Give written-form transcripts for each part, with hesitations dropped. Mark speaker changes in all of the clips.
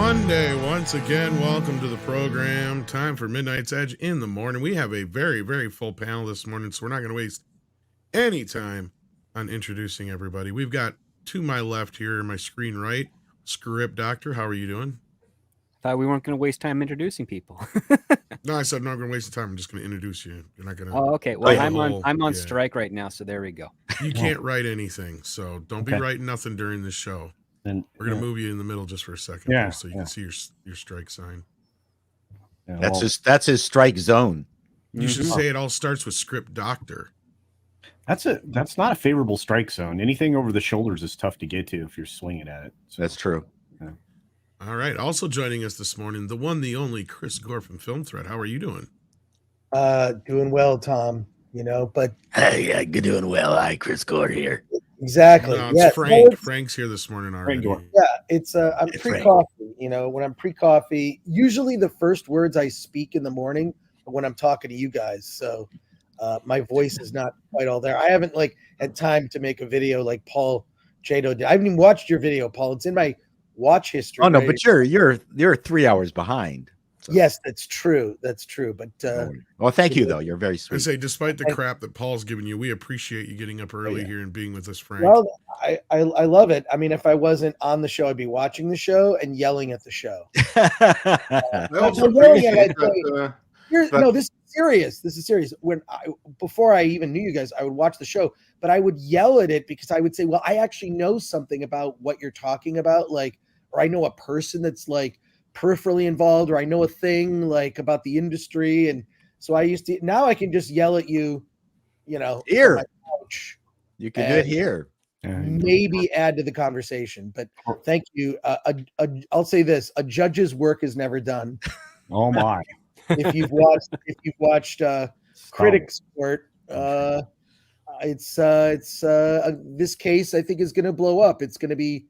Speaker 1: Monday, once again, welcome to the program. Time for Midnight's Edge in the morning. We have a very, very full panel this morning, so we're not going to waste any time on introducing everybody. We've got to my left here, my screen right, Script Doctor. How are you doing?
Speaker 2: Thought we weren't going to waste time introducing people.
Speaker 1: No, I said I'm not going to waste the time. I'm just going to introduce you. You're not going to.
Speaker 2: Oh, okay. Well, I'm on strike right now, so there we go.
Speaker 1: You can't write anything, so don't be writing nothing during this show. And we're gonna move you in the middle just for a second, so you can see your strike sign.
Speaker 3: Yeah, that's his strike zone.
Speaker 1: You should say it all starts with Script Doctor.
Speaker 4: That's not a favorable strike zone. Anything over the shoulders is tough to get to if you're swinging at it.
Speaker 3: So, that's true.
Speaker 1: Yeah. All right. Also joining us this morning, the one, the only Chris Gore from Film Thread. How are you doing?
Speaker 5: Doing well, Tom. But
Speaker 3: hey, doing well. Hi, Chris Gore here.
Speaker 5: Exactly.
Speaker 1: No, it's Frank. Frank's here this morning already.
Speaker 5: Yeah, it's I'm pre-coffee. When I'm pre-coffee, usually the first words I speak in the morning are when I'm talking to you guys. So my voice is not quite all there. I haven't had time to make a video like Paul Chato did. I haven't even watched your video, Paul. It's in my watch history.
Speaker 3: Oh no, but you're 3 hours behind. So.
Speaker 5: Yes, that's true. That's true. But
Speaker 3: well, thank you though. You're very sweet.
Speaker 1: I say, despite the crap that Paul's giving you, we appreciate you getting up early here and being with us, Frank.
Speaker 5: Well, I love it. I mean, if I wasn't on the show, I'd be watching the show and yelling at the show. No, this is serious. This is serious. Before I even knew you guys, I would watch the show, but I would yell at it because I would say, "Well, I actually know something about what you're talking about, or I know a person that's peripherally involved, or I know a thing about the industry." And so I used to. Now I can just yell at you,
Speaker 3: here. You can do it here.
Speaker 5: Maybe add to the conversation, but thank you. I'll say this: a judge's work is never done.
Speaker 4: Oh my!
Speaker 5: If you've watched Critic Sport, it's this case I think is going to blow up. It's going to be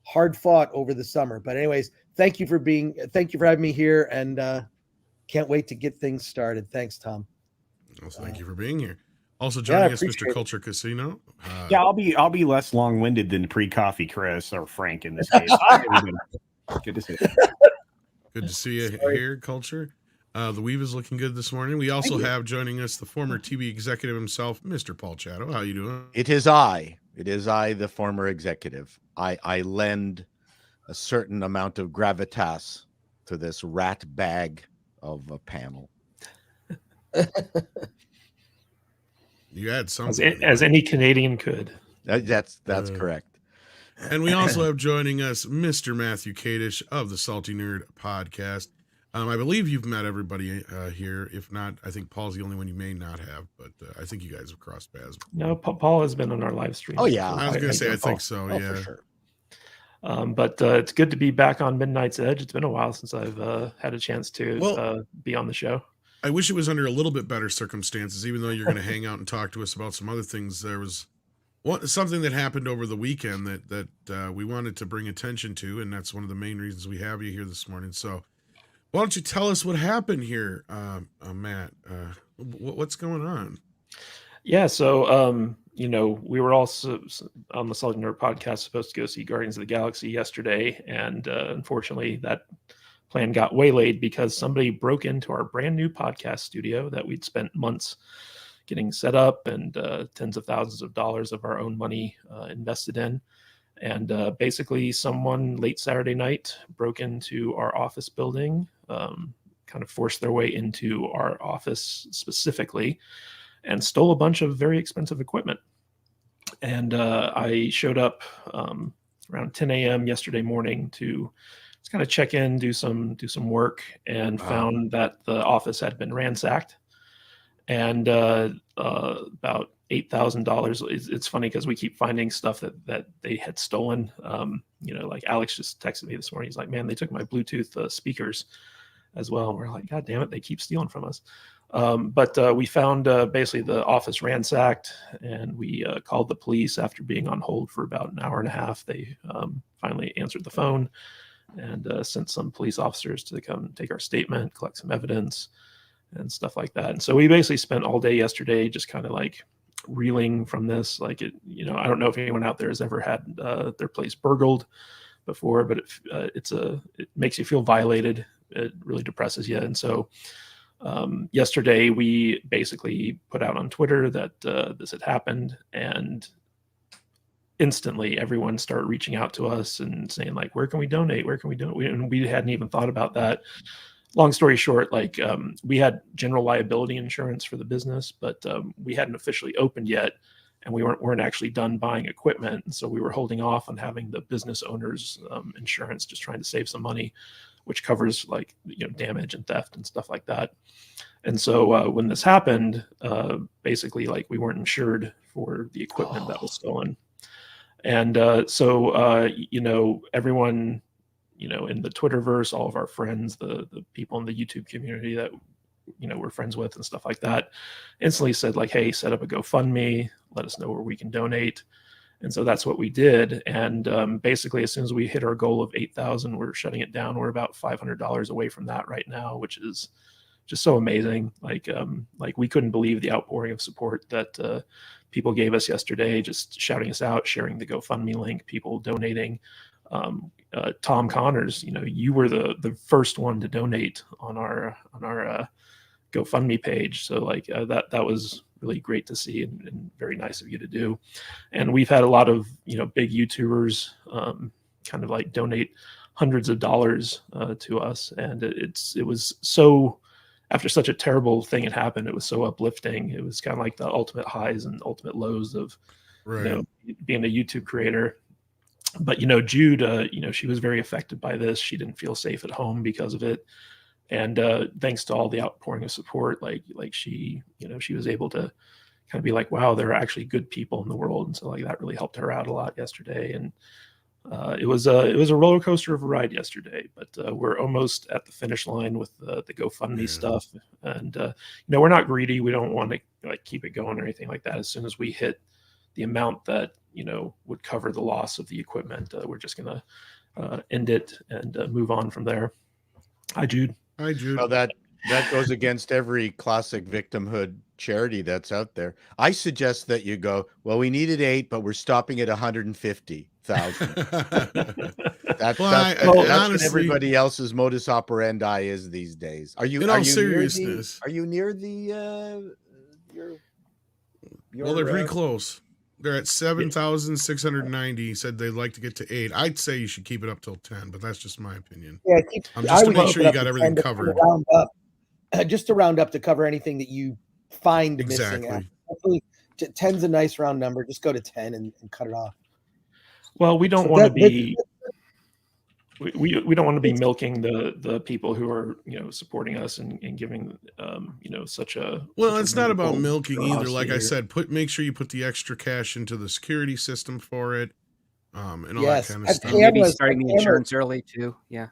Speaker 5: hard fought over the summer. But anyways, thank you for having me here, and can't wait to get things started. Thanks, Tom.
Speaker 1: Well, thank you for being here. Also joining us, Mr. Culture Casino.
Speaker 4: I'll be less long-winded than pre-coffee Chris or Frank in this case. Good to see you.
Speaker 1: Good to see you here, Culture. The weave is looking good this morning. We also have joining us the former TV executive himself, Mr. Paul Chato. How you doing?
Speaker 3: It is I, the former executive. I lend a certain amount of gravitas to this rat bag of a panel.
Speaker 1: You had something.
Speaker 6: As any Canadian could.
Speaker 3: That's correct.
Speaker 1: And we also have joining us Mr. Matthew Kadish of the Salty Nerd podcast. I believe you've met everybody here. If not, I think Paul's the only one you may not have, but I think you guys have crossed paths.
Speaker 6: No, Paul has been on our live stream.
Speaker 3: Oh, yeah.
Speaker 1: I was going to say, I think so, yeah.
Speaker 3: For sure.
Speaker 6: But it's good to be back on Midnight's Edge. It's been a while since I've had a chance to be on the show.
Speaker 1: I wish it was under a little bit better circumstances, even though you're going to hang out and talk to us about some other things. There was something that happened over the weekend that we wanted to bring attention to, and that's one of the main reasons we have you here this morning. So why don't you tell us what happened here, Matt? What's going on?
Speaker 6: Yeah, so, we were also on the Salty Nerd podcast supposed to go see Guardians of the Galaxy yesterday, and unfortunately that plan got waylaid because somebody broke into our brand new podcast studio that we'd spent months getting set up and tens of thousands of dollars of our own money invested in. And basically someone late Saturday night broke into our office building, kind of forced their way into our office specifically, and stole a bunch of very expensive equipment. And I showed up around 10 a.m. yesterday morning to just kind of check in, do some work, and found that the office had been ransacked. And about $8,000. It's funny because we keep finding stuff that they had stolen. Like Alex just texted me this morning. He's like, "Man, they took my Bluetooth speakers as well." And we're like, "God damn it, they keep stealing from us." But we found basically the office ransacked, and we called the police after being on hold for about an hour and a half. They finally answered the phone and sent some police officers to come take our statement, collect some evidence, and stuff like that. And so we basically spent all day yesterday just kind of like reeling from this. I don't know if anyone out there has ever had their place burgled, before, but it makes you feel violated. It really depresses you. And so yesterday we basically put out on Twitter that this had happened, and instantly everyone started reaching out to us and saying like, where can we donate? Where can we donate? And we hadn't even thought about that. Long story short, like we had general liability insurance for the business, but we hadn't officially opened yet, and we weren't actually done buying equipment. And so we were holding off on having the business owner's insurance, just trying to save some money, which covers like, damage and theft and stuff like that. And so when this happened, basically like we weren't insured for the equipment that was stolen. And so everyone, in the Twitterverse, all of our friends, the people in the YouTube community that, we're friends with and stuff like that, instantly said like, hey, set up a GoFundMe, let us know where we can donate. And so that's what we did. And basically, as soon as we hit our goal of 8,000, we're shutting it down. We're about $500 away from that right now, which is just so amazing. Like we couldn't believe the outpouring of support that people gave us yesterday, just shouting us out, sharing the GoFundMe link, people donating. Tom Connors, you were the first one to donate on our GoFundMe page. So like that was really great to see and very nice of you to do. And we've had a lot of, big YouTubers kind of like donate hundreds of dollars to us. And it was so, after such a terrible thing had happened, it was so uplifting. It was kind of like the ultimate highs and ultimate lows of, being a YouTube creator. But, Jude, she was very affected by this. She didn't feel safe at home because of it. And thanks to all the outpouring of support, like she, she was able to kind of be like, wow, there are actually good people in the world. And so like that really helped her out a lot yesterday. And it was a roller coaster of a ride yesterday, but we're almost at the finish line with the GoFundMe stuff. And, we're not greedy. We don't want to like keep it going or anything like that. As soon as we hit the amount that, would cover the loss of the equipment, we're just going to end it and move on from there. Hi, Jude.
Speaker 1: Hi, Jude.
Speaker 3: Well, that goes against every classic victimhood charity that's out there. I suggest that you go, well, we needed 8, but we're stopping at 150,000. That's
Speaker 1: honestly,
Speaker 3: what everybody else's modus operandi is these days. Are you
Speaker 1: seriousness?
Speaker 3: Are you near the
Speaker 1: Well, they're pretty close. They're at 7,690. Said they'd like to get to 8. I'd say you should keep it up till 10, but that's just my opinion.
Speaker 5: Yeah,
Speaker 1: just to make sure you got everything covered.
Speaker 5: Just to round up to cover anything that you find
Speaker 1: exactly.
Speaker 5: missing. Hopefully, 10's a nice round number. Just go to 10 and cut it off.
Speaker 6: Well, we don't want to be. We don't want to be milking the people who are supporting us and giving such a
Speaker 1: it's not about milking either. Like I said, make sure you put the extra cash into the security system for it, and all that kind of stuff.
Speaker 2: Maybe starting the insurance early too. Yeah.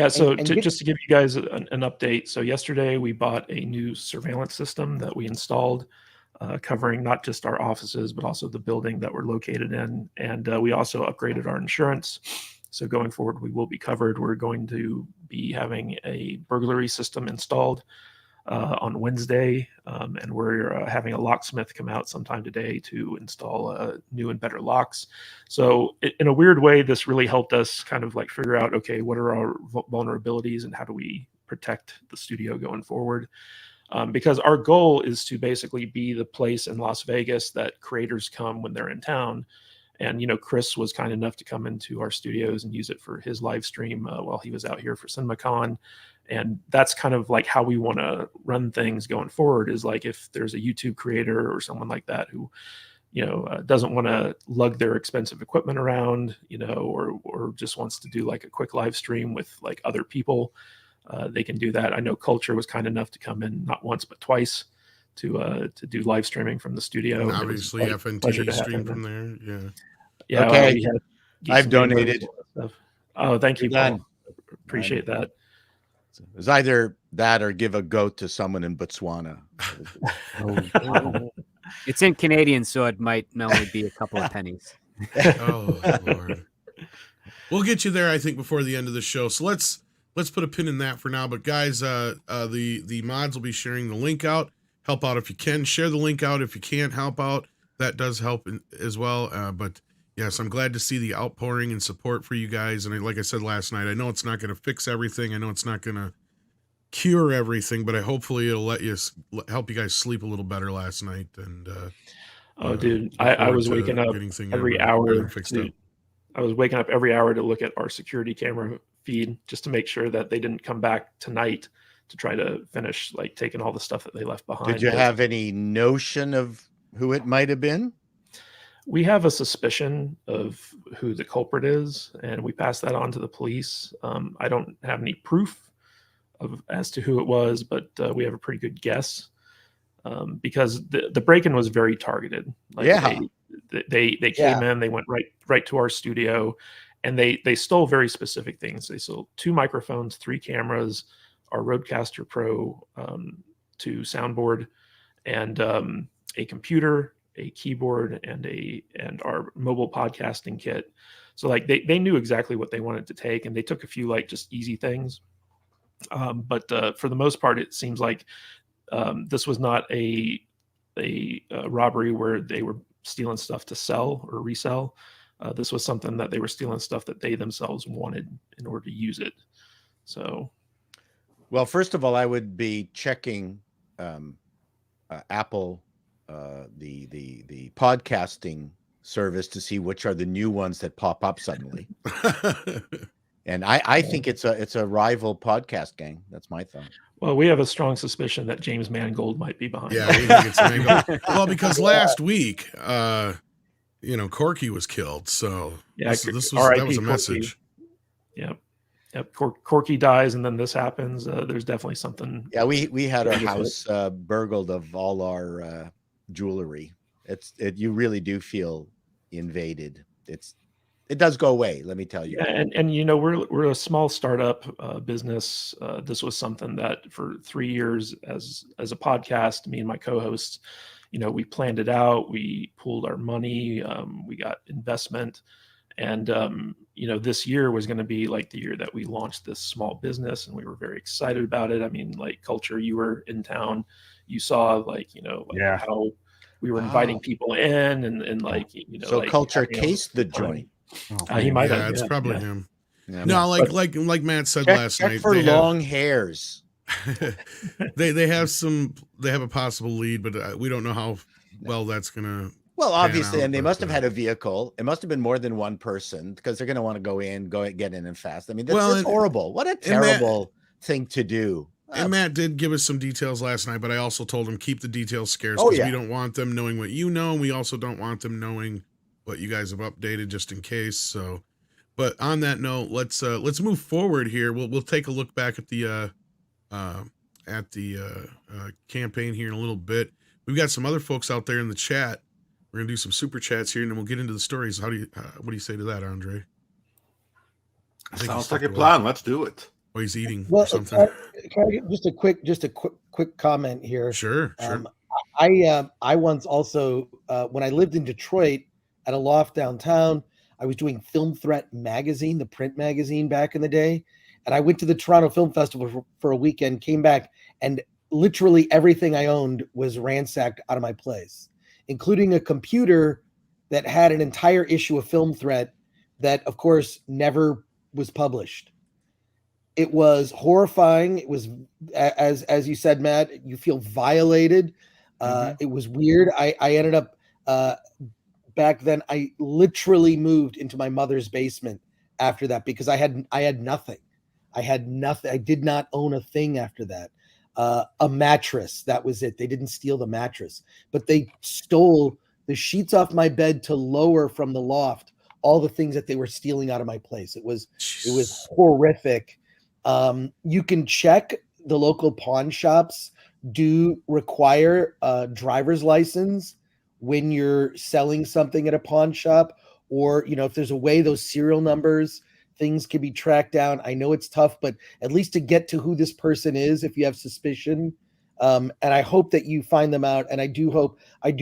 Speaker 6: So just to give you guys an update, so yesterday we bought a new surveillance system that we installed, covering not just our offices, but also the building that we're located in. And we also upgraded our insurance. So going forward, we will be covered. We're going to be having a burglary system installed on Wednesday. And we're having a locksmith come out sometime today to install new and better locks. So in a weird way, this really helped us kind of like figure out, okay, what are our vulnerabilities and how do we protect the studio going forward? Because our goal is to basically be the place in Las Vegas that creators come when they're in town. And, Chris was kind enough to come into our studios and use it for his live stream while he was out here for CinemaCon. And that's kind of like how we want to run things going forward, is like if there's a YouTube creator or someone like that who, doesn't want to lug their expensive equipment around, or just wants to do like a quick live stream with like other people, they can do that. I know Culture was kind enough to come in not once but twice to do live streaming from the studio.
Speaker 1: And obviously, FNT stream from there.
Speaker 6: Yeah.
Speaker 3: Okay. I've donated.
Speaker 6: Oh, thank you, Paul. Appreciate that.
Speaker 3: It's either that or give a goat to someone in Botswana.
Speaker 2: It's in Canadian, so it might only be a couple of pennies.
Speaker 1: Oh, Lord. We'll get you there, I think, before the end of the show. So let's put a pin in that for now. But guys, the mods will be sharing the link out. Help out if you can. Share the link out if you can't help out. That does help as well. But Yes, I'm glad to see the outpouring and support for you guys. And like I said last night, I know it's not going to fix everything. I know it's not going to cure everything, but hopefully it'll help you guys sleep a little better last night. And
Speaker 6: Oh, dude,
Speaker 1: look
Speaker 6: I
Speaker 1: forward
Speaker 6: was
Speaker 1: to
Speaker 6: waking up
Speaker 1: getting
Speaker 6: every
Speaker 1: everything
Speaker 6: hour
Speaker 1: fixed
Speaker 6: to.
Speaker 1: up.
Speaker 6: I was waking up every hour to look at our security camera feed just to make sure that they didn't come back tonight to try to finish like taking all the stuff that they left behind.
Speaker 3: Did you have any notion of who it might have been?
Speaker 6: We have a suspicion of who the culprit is, and we passed that on to the police. I don't have any proof as to who it was, but we have a pretty good guess because the break-in was very targeted. Like
Speaker 3: Yeah.
Speaker 6: They came in, they went right to our studio, and they stole very specific things. They stole 2 microphones, 3 cameras, our Rodecaster Pro 2 soundboard, and a computer, a keyboard, and our mobile podcasting kit. So like they knew exactly what they wanted to take, and they took a few like just easy things. But for the most part, it seems like this was not a robbery where they were stealing stuff to sell or resell. This was something that they were stealing stuff that they themselves wanted in order to use it. So,
Speaker 3: well, first of all, I would be checking Apple, the podcasting service to see which are the new ones that pop up suddenly. And I think it's a rival podcast gang. That's my thought.
Speaker 6: Well, we have a strong suspicion that James Mangold might be behind.
Speaker 1: Yeah, we think it's Mangold. Well, because last week, Corky was killed. So
Speaker 6: yeah,
Speaker 1: that was a message.
Speaker 6: Yep. Corky dies, and then this happens. There's definitely something.
Speaker 3: Yeah, we had our house burgled of all our jewelry. You really do feel invaded. It does go away, let me tell you.
Speaker 6: Yeah, and we're a small startup business. This was something that for 3 years as a podcast, me and my co-hosts, we planned it out. We pooled our money. We got investment, and this year was going to be like the year that we launched this small business, and we were very excited about it. I mean, like Culture, you were in town, you saw how we were inviting people in, and
Speaker 3: so like Culture cased the joint.
Speaker 6: He might have.
Speaker 1: It's probably him.
Speaker 3: Yeah,
Speaker 1: no, like Matt said last night,
Speaker 3: for long hairs.
Speaker 1: they have a possible lead, but we don't know how well that's gonna.
Speaker 3: Well, obviously, and they must have had a vehicle. It must have been more than one person because they're going to want to get in and fast. I mean, that's horrible. What a terrible thing to do.
Speaker 1: And Matt did give us some details last night, but I also told him keep the details scarce because we don't want them knowing what you know, and we also don't want them knowing what you guys have updated just in case. So, but on that note, let's move forward here. We'll take a look back at the campaign here in a little bit. We've got some other folks out there in the chat. We're gonna do some super chats here, and then we'll get into the stories. What do you say to that, Andre?
Speaker 7: Sounds like a plan. Let's do it.
Speaker 1: Oh, he's eating or something.
Speaker 5: Can I get just a quick comment here?
Speaker 1: Sure.
Speaker 5: I once also when I lived in Detroit at a loft downtown, I was doing Film Threat magazine, the print magazine back in the day, and I went to the Toronto Film Festival for a weekend, came back, and literally everything I owned was ransacked out of my place, including a computer that had an entire issue of Film Threat that, of course, never was published. It was horrifying. It was, as you said, Matt, you feel violated. It was weird. I ended up, back then, I literally moved into my mother's basement after that because I had nothing. I had nothing. I did not own a thing after that. A mattress. That was it. They didn't steal the mattress, but they stole the sheets off my bed to lower from the loft all the things that they were stealing out of my place. It was horrific. You can check the local pawn shops do require a driver's license when you're selling something at a pawn shop, or if there's a way those serial numbers, things can be tracked down. I know it's tough, but at least to get to who this person is, if you have suspicion, and I hope that you find them out. And I do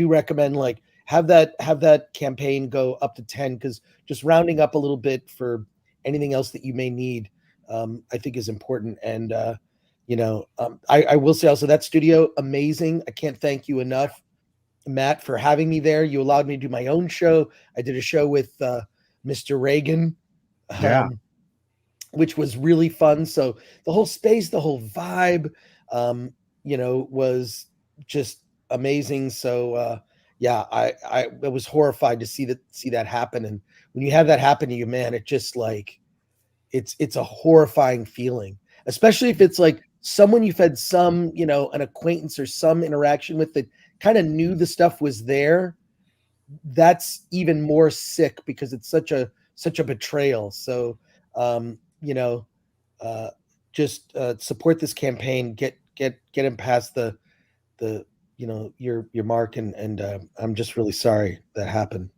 Speaker 5: recommend have that campaign go up to 10, because just rounding up a little bit for anything else that you may need, I think is important. And I will say also that studio, amazing. I can't thank you enough. Matt, for having me there. You allowed me to do my own show. I did a show with Mr. Reagan,
Speaker 4: Yeah.
Speaker 5: which was really fun. So the whole space, the whole vibe, was just amazing. So I was horrified to see that happen. And when you have that happen to you, man, it just like it's a horrifying feeling, especially if it's like someone you've had some, an acquaintance or some interaction with that kind of knew the stuff was there. That's even more sick because it's such a betrayal. So, just support this campaign, get him past the your mark. And I'm just really sorry that happened.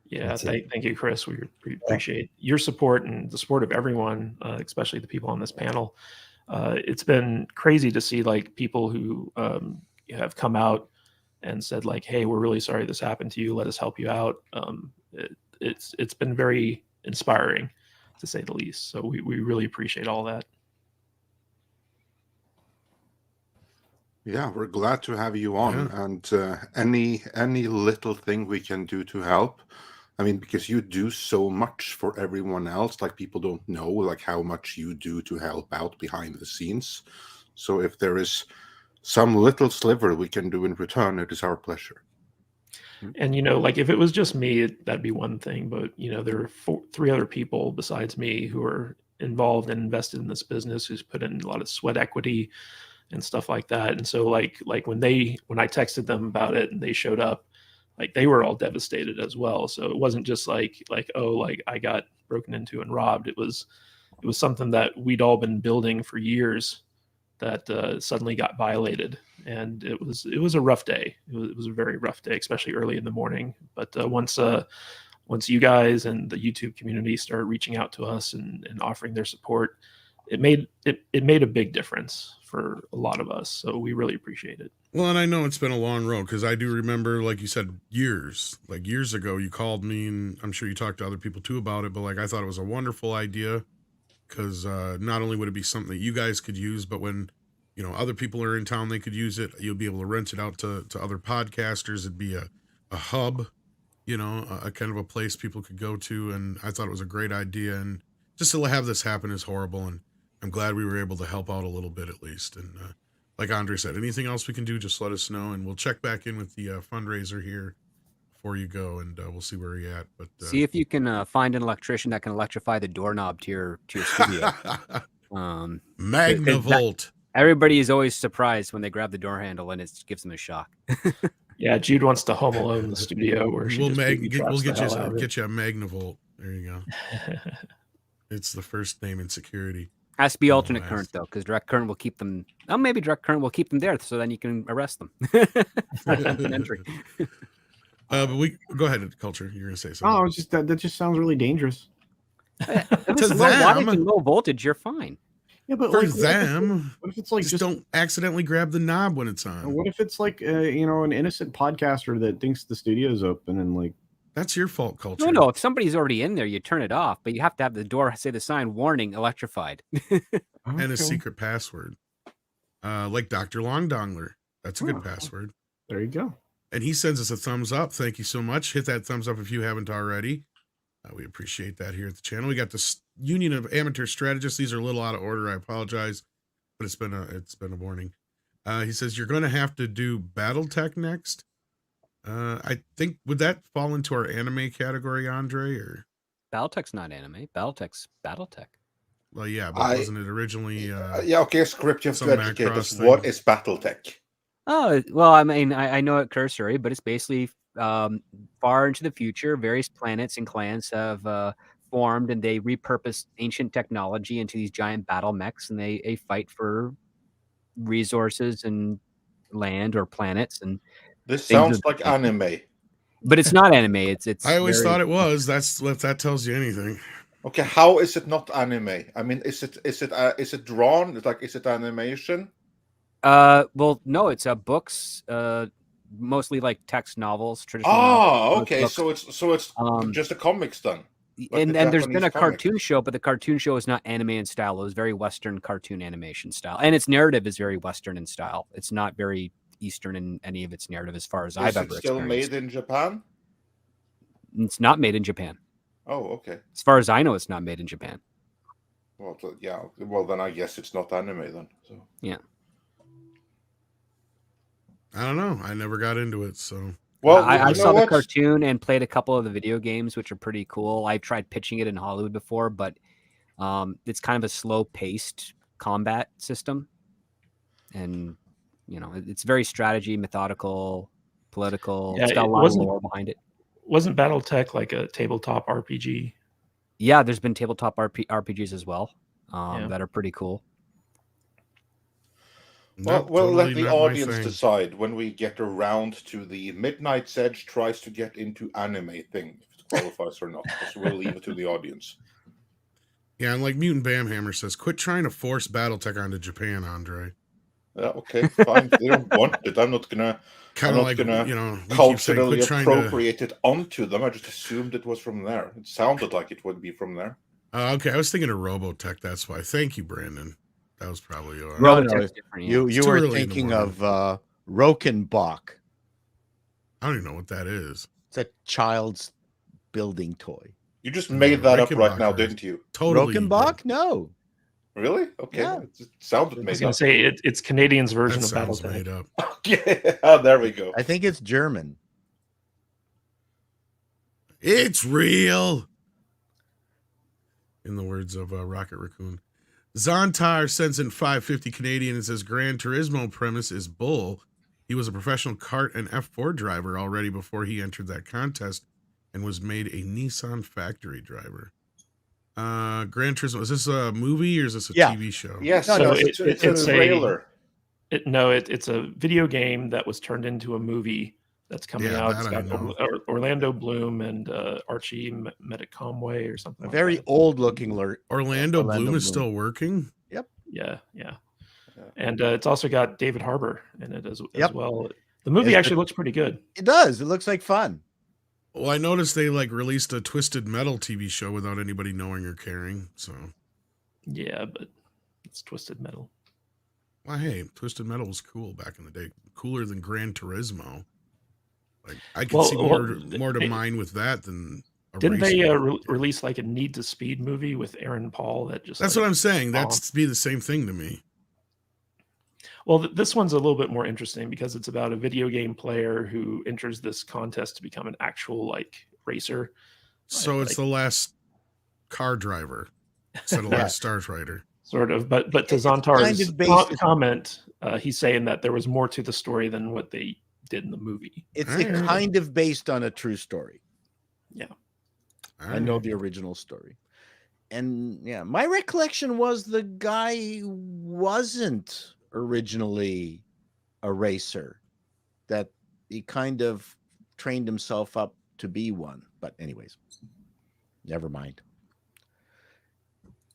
Speaker 6: Yeah, thank you, Chris. We appreciate your support and the support of everyone, especially the people on this panel. It's been crazy to see like people who have come out and said like, "Hey, we're really sorry this happened to you. Let us help you out." It's been very inspiring, to say the least. So we really appreciate all that.
Speaker 7: Yeah, we're glad to have you on, and any little thing we can do to help. I mean, because you do so much for everyone else, like people don't know like how much you do to help out behind the scenes. So if there is some little sliver we can do in return, it is our pleasure.
Speaker 6: And like if it was just me, that'd be one thing. But there are 3 other people besides me who are involved and invested in this business, who's put in a lot of sweat equity and stuff like that. And so like when I texted them about it and they showed up, like they were all devastated as well. So it wasn't just like I got broken into and robbed. It was something that we'd all been building for years that suddenly got violated. And it was a rough day. It was a very rough day, especially early in the morning. But once you guys and the YouTube community started reaching out to us and offering their support, it made a big difference for a lot of us. So we really appreciate it.
Speaker 1: Well, and I know it's been a long road because I do remember, like you said, years ago, you called me, and I'm sure you talked to other people too about it, but like I thought it was a wonderful idea because not only would it be something that you guys could use, but when other people are in town, they could use it. You'll be able to rent it out to other podcasters. It'd be a hub, a kind of a place people could go to, and I thought it was a great idea. And just to have this happen is horrible, and I'm glad we were able to help out a little bit at least. And like Andre said, anything else we can do, just let us know, and we'll check back in with the fundraiser here before you go, and we'll see where you're at. But
Speaker 2: see if you can find an electrician that can electrify the doorknob to your studio.
Speaker 1: Magnavolt.
Speaker 2: Everybody is always surprised when they grab the door handle, and it gives them a shock.
Speaker 6: Yeah, Jude wants to Home Alone the studio where
Speaker 1: we'll get you a Magnavolt. There you go. It's the first name in security.
Speaker 2: Has to be alternate current though, because direct current will keep them. Oh, maybe direct current will keep them there, so then you can arrest them. Entry.
Speaker 1: But we go ahead, Culture. You're gonna say something.
Speaker 4: Oh, it's just that just sounds really dangerous.
Speaker 2: If it's low wattage and low voltage, you're fine.
Speaker 4: Yeah, but
Speaker 1: for them,
Speaker 4: what if it's like
Speaker 1: just don't accidentally grab the knob when it's on?
Speaker 4: What if it's like an innocent podcaster that thinks the studio's open and like
Speaker 1: that's your fault, Culture.
Speaker 2: No. If somebody's already in there, you turn it off, but you have to have the door say the sign "Warning: Electrified,"
Speaker 1: and a secret password, like Dr. Longdongler. That's a good password.
Speaker 4: There you go.
Speaker 1: And he sends us a thumbs up. Thank you so much. Hit that thumbs up if you haven't already. We appreciate that here at the channel. We got the Union of Amateur Strategists. These are a little out of order. I apologize, but it's been a warning. He says you're going to have to do BattleTech next. I think would that fall into our anime category, Andre? Or
Speaker 2: BattleTech's not anime. BattleTech's BattleTech.
Speaker 1: Well, yeah, but wasn't it originally?
Speaker 8: Okay, script you have to educate us. What is BattleTech?
Speaker 2: Oh well, I mean, I know it cursory, but it's basically far into the future. Various planets and clans have formed, and they repurpose ancient technology into these giant battle mechs, and they fight for resources and land or planets. And
Speaker 8: this sounds like anime,
Speaker 2: but it's not anime. It's.
Speaker 1: I always thought it was. That's if that tells you anything.
Speaker 8: Okay, how is it not anime? I mean, is it drawn? Is it animation?
Speaker 2: Well, no, it's books. Mostly like text novels. Traditional.
Speaker 8: Oh, okay. So it's just a comics then. Like
Speaker 2: and there's been a cartoon show, but the cartoon show is not anime in style. It was very Western cartoon animation style, and its narrative is very Western in style. It's not very Eastern in any of its narrative, as far as
Speaker 8: Is
Speaker 2: I've
Speaker 8: it
Speaker 2: ever
Speaker 8: still
Speaker 2: experienced.
Speaker 8: made in Japan?
Speaker 2: It's not made in Japan.
Speaker 8: Oh, okay.
Speaker 2: As far as I know, it's not made in Japan.
Speaker 8: Well, yeah. Well, then I guess it's not anime then. So
Speaker 2: Yeah.
Speaker 1: I don't know. I never got into it, so.
Speaker 8: well,
Speaker 2: I
Speaker 8: you
Speaker 2: saw
Speaker 8: know
Speaker 2: the
Speaker 8: what?
Speaker 2: cartoon and played a couple of the video games, which are pretty cool. I've tried pitching it in Hollywood before, but it's kind of a slow-paced combat system, and it's very strategy, methodical, political.
Speaker 6: Yeah,
Speaker 2: It's got a
Speaker 6: it
Speaker 2: lot of
Speaker 6: wasn't-
Speaker 2: lore behind it.
Speaker 6: Wasn't BattleTech like a tabletop RPG?
Speaker 2: Yeah, there's been tabletop RPGs as well
Speaker 6: Yeah.
Speaker 2: that are pretty cool.
Speaker 8: Well,
Speaker 1: Not
Speaker 8: we'll let
Speaker 1: totally
Speaker 8: the
Speaker 1: not my
Speaker 8: audience
Speaker 1: thing.
Speaker 8: decide when we get around to the Midnight's Edge tries to get into anime thing, if it qualifies or not. So we'll leave it to the audience.
Speaker 1: Yeah, and like Mutant Bamhammer says, quit trying to force BattleTech onto Japan, Andre.
Speaker 8: Yeah, okay, fine. If they don't want it, I'm not gonna
Speaker 1: Kind of like,
Speaker 8: gonna
Speaker 1: we keep saying,
Speaker 8: culturally
Speaker 1: quit trying to.
Speaker 8: appropriate it onto them. I just assumed it was from there. It sounded like it would be from there.
Speaker 1: Okay, I was thinking of Robotech. That's why. Thank you, Brandon. That was probably yours.
Speaker 3: No,
Speaker 2: Robotech's different, yeah.
Speaker 3: You
Speaker 1: It's too
Speaker 3: were
Speaker 1: early in the
Speaker 3: thinking
Speaker 1: morning.
Speaker 3: of Rokenbach.
Speaker 1: I don't even know what that is.
Speaker 3: It's a child's building toy.
Speaker 8: You just made that up right now,
Speaker 1: Rickenbacker.
Speaker 8: didn't you?
Speaker 1: Totally.
Speaker 3: Rokenbach? No.
Speaker 8: Really? Okay.
Speaker 3: Yeah.
Speaker 8: It sounded
Speaker 6: I was
Speaker 8: made
Speaker 6: going
Speaker 8: up.
Speaker 6: to say it's Canadian's
Speaker 1: That
Speaker 6: version of
Speaker 1: sounds
Speaker 6: BattleTech.
Speaker 1: made up.
Speaker 8: Okay. Oh, there we go.
Speaker 3: I think it's German.
Speaker 1: It's real. In the words of Rocket Raccoon. Zontar sends in 550 Canadian and says Gran Turismo premise is bull. He was a professional kart and F4 driver already before he entered that contest and was made a Nissan factory driver. Gran Turismo, is this a movie or is this a
Speaker 3: Yeah.
Speaker 1: TV show?
Speaker 8: Yes,
Speaker 3: No,
Speaker 6: So
Speaker 3: no,
Speaker 8: it's
Speaker 6: it's
Speaker 8: a
Speaker 6: a-
Speaker 8: trailer.
Speaker 6: It's a video game that was turned into a movie that's coming
Speaker 1: Yeah,
Speaker 6: out.
Speaker 1: that
Speaker 6: It's
Speaker 1: I
Speaker 6: got
Speaker 1: know.
Speaker 6: Orlando Bloom and Archie Metacomway or something.
Speaker 3: A
Speaker 6: like
Speaker 3: very
Speaker 6: that.
Speaker 3: old looking
Speaker 1: Orlando
Speaker 3: Orlando
Speaker 1: Bloom is
Speaker 3: Bloom.
Speaker 1: still working?
Speaker 6: Yeah.
Speaker 8: Yeah.
Speaker 6: And it's also got David Harbour in it as
Speaker 3: Yep.
Speaker 6: well. The movie
Speaker 3: Is
Speaker 6: actually
Speaker 3: the-
Speaker 6: looks pretty good.
Speaker 3: It does. It looks like fun.
Speaker 1: Well, I noticed they released a Twisted Metal TV show without anybody knowing or caring. So,
Speaker 6: Yeah, but it's Twisted Metal.
Speaker 1: well, hey, Twisted Metal was cool back in the day. Cooler than Gran Turismo. Like I could
Speaker 6: Well,
Speaker 1: see more to
Speaker 6: they-
Speaker 1: mine with that than a
Speaker 6: Didn't
Speaker 1: racing
Speaker 6: they
Speaker 1: movie.
Speaker 6: release like a Need to Speed movie with Aaron Paul that just
Speaker 1: That's
Speaker 6: like,
Speaker 1: what I'm saying.
Speaker 6: bombed?
Speaker 1: That's be the same thing to me.
Speaker 6: Well, this one's a little bit more interesting because it's about a video game player who enters this contest to become an actual like racer.
Speaker 1: So it's
Speaker 6: like-
Speaker 1: the last car driver instead of
Speaker 3: Yeah.
Speaker 1: last Stars Rider.
Speaker 6: Sort of, but to
Speaker 3: It's
Speaker 6: Zontar's
Speaker 3: kind of based-
Speaker 6: comment, he's saying that there was more to the story than what they did in the movie.
Speaker 3: It's
Speaker 1: Alright.
Speaker 3: kind of based on a true story. I know
Speaker 1: Alright.
Speaker 3: the original story. And yeah, my recollection was the guy wasn't originally a racer, that he kind of trained himself up to be one. But anyways, never mind.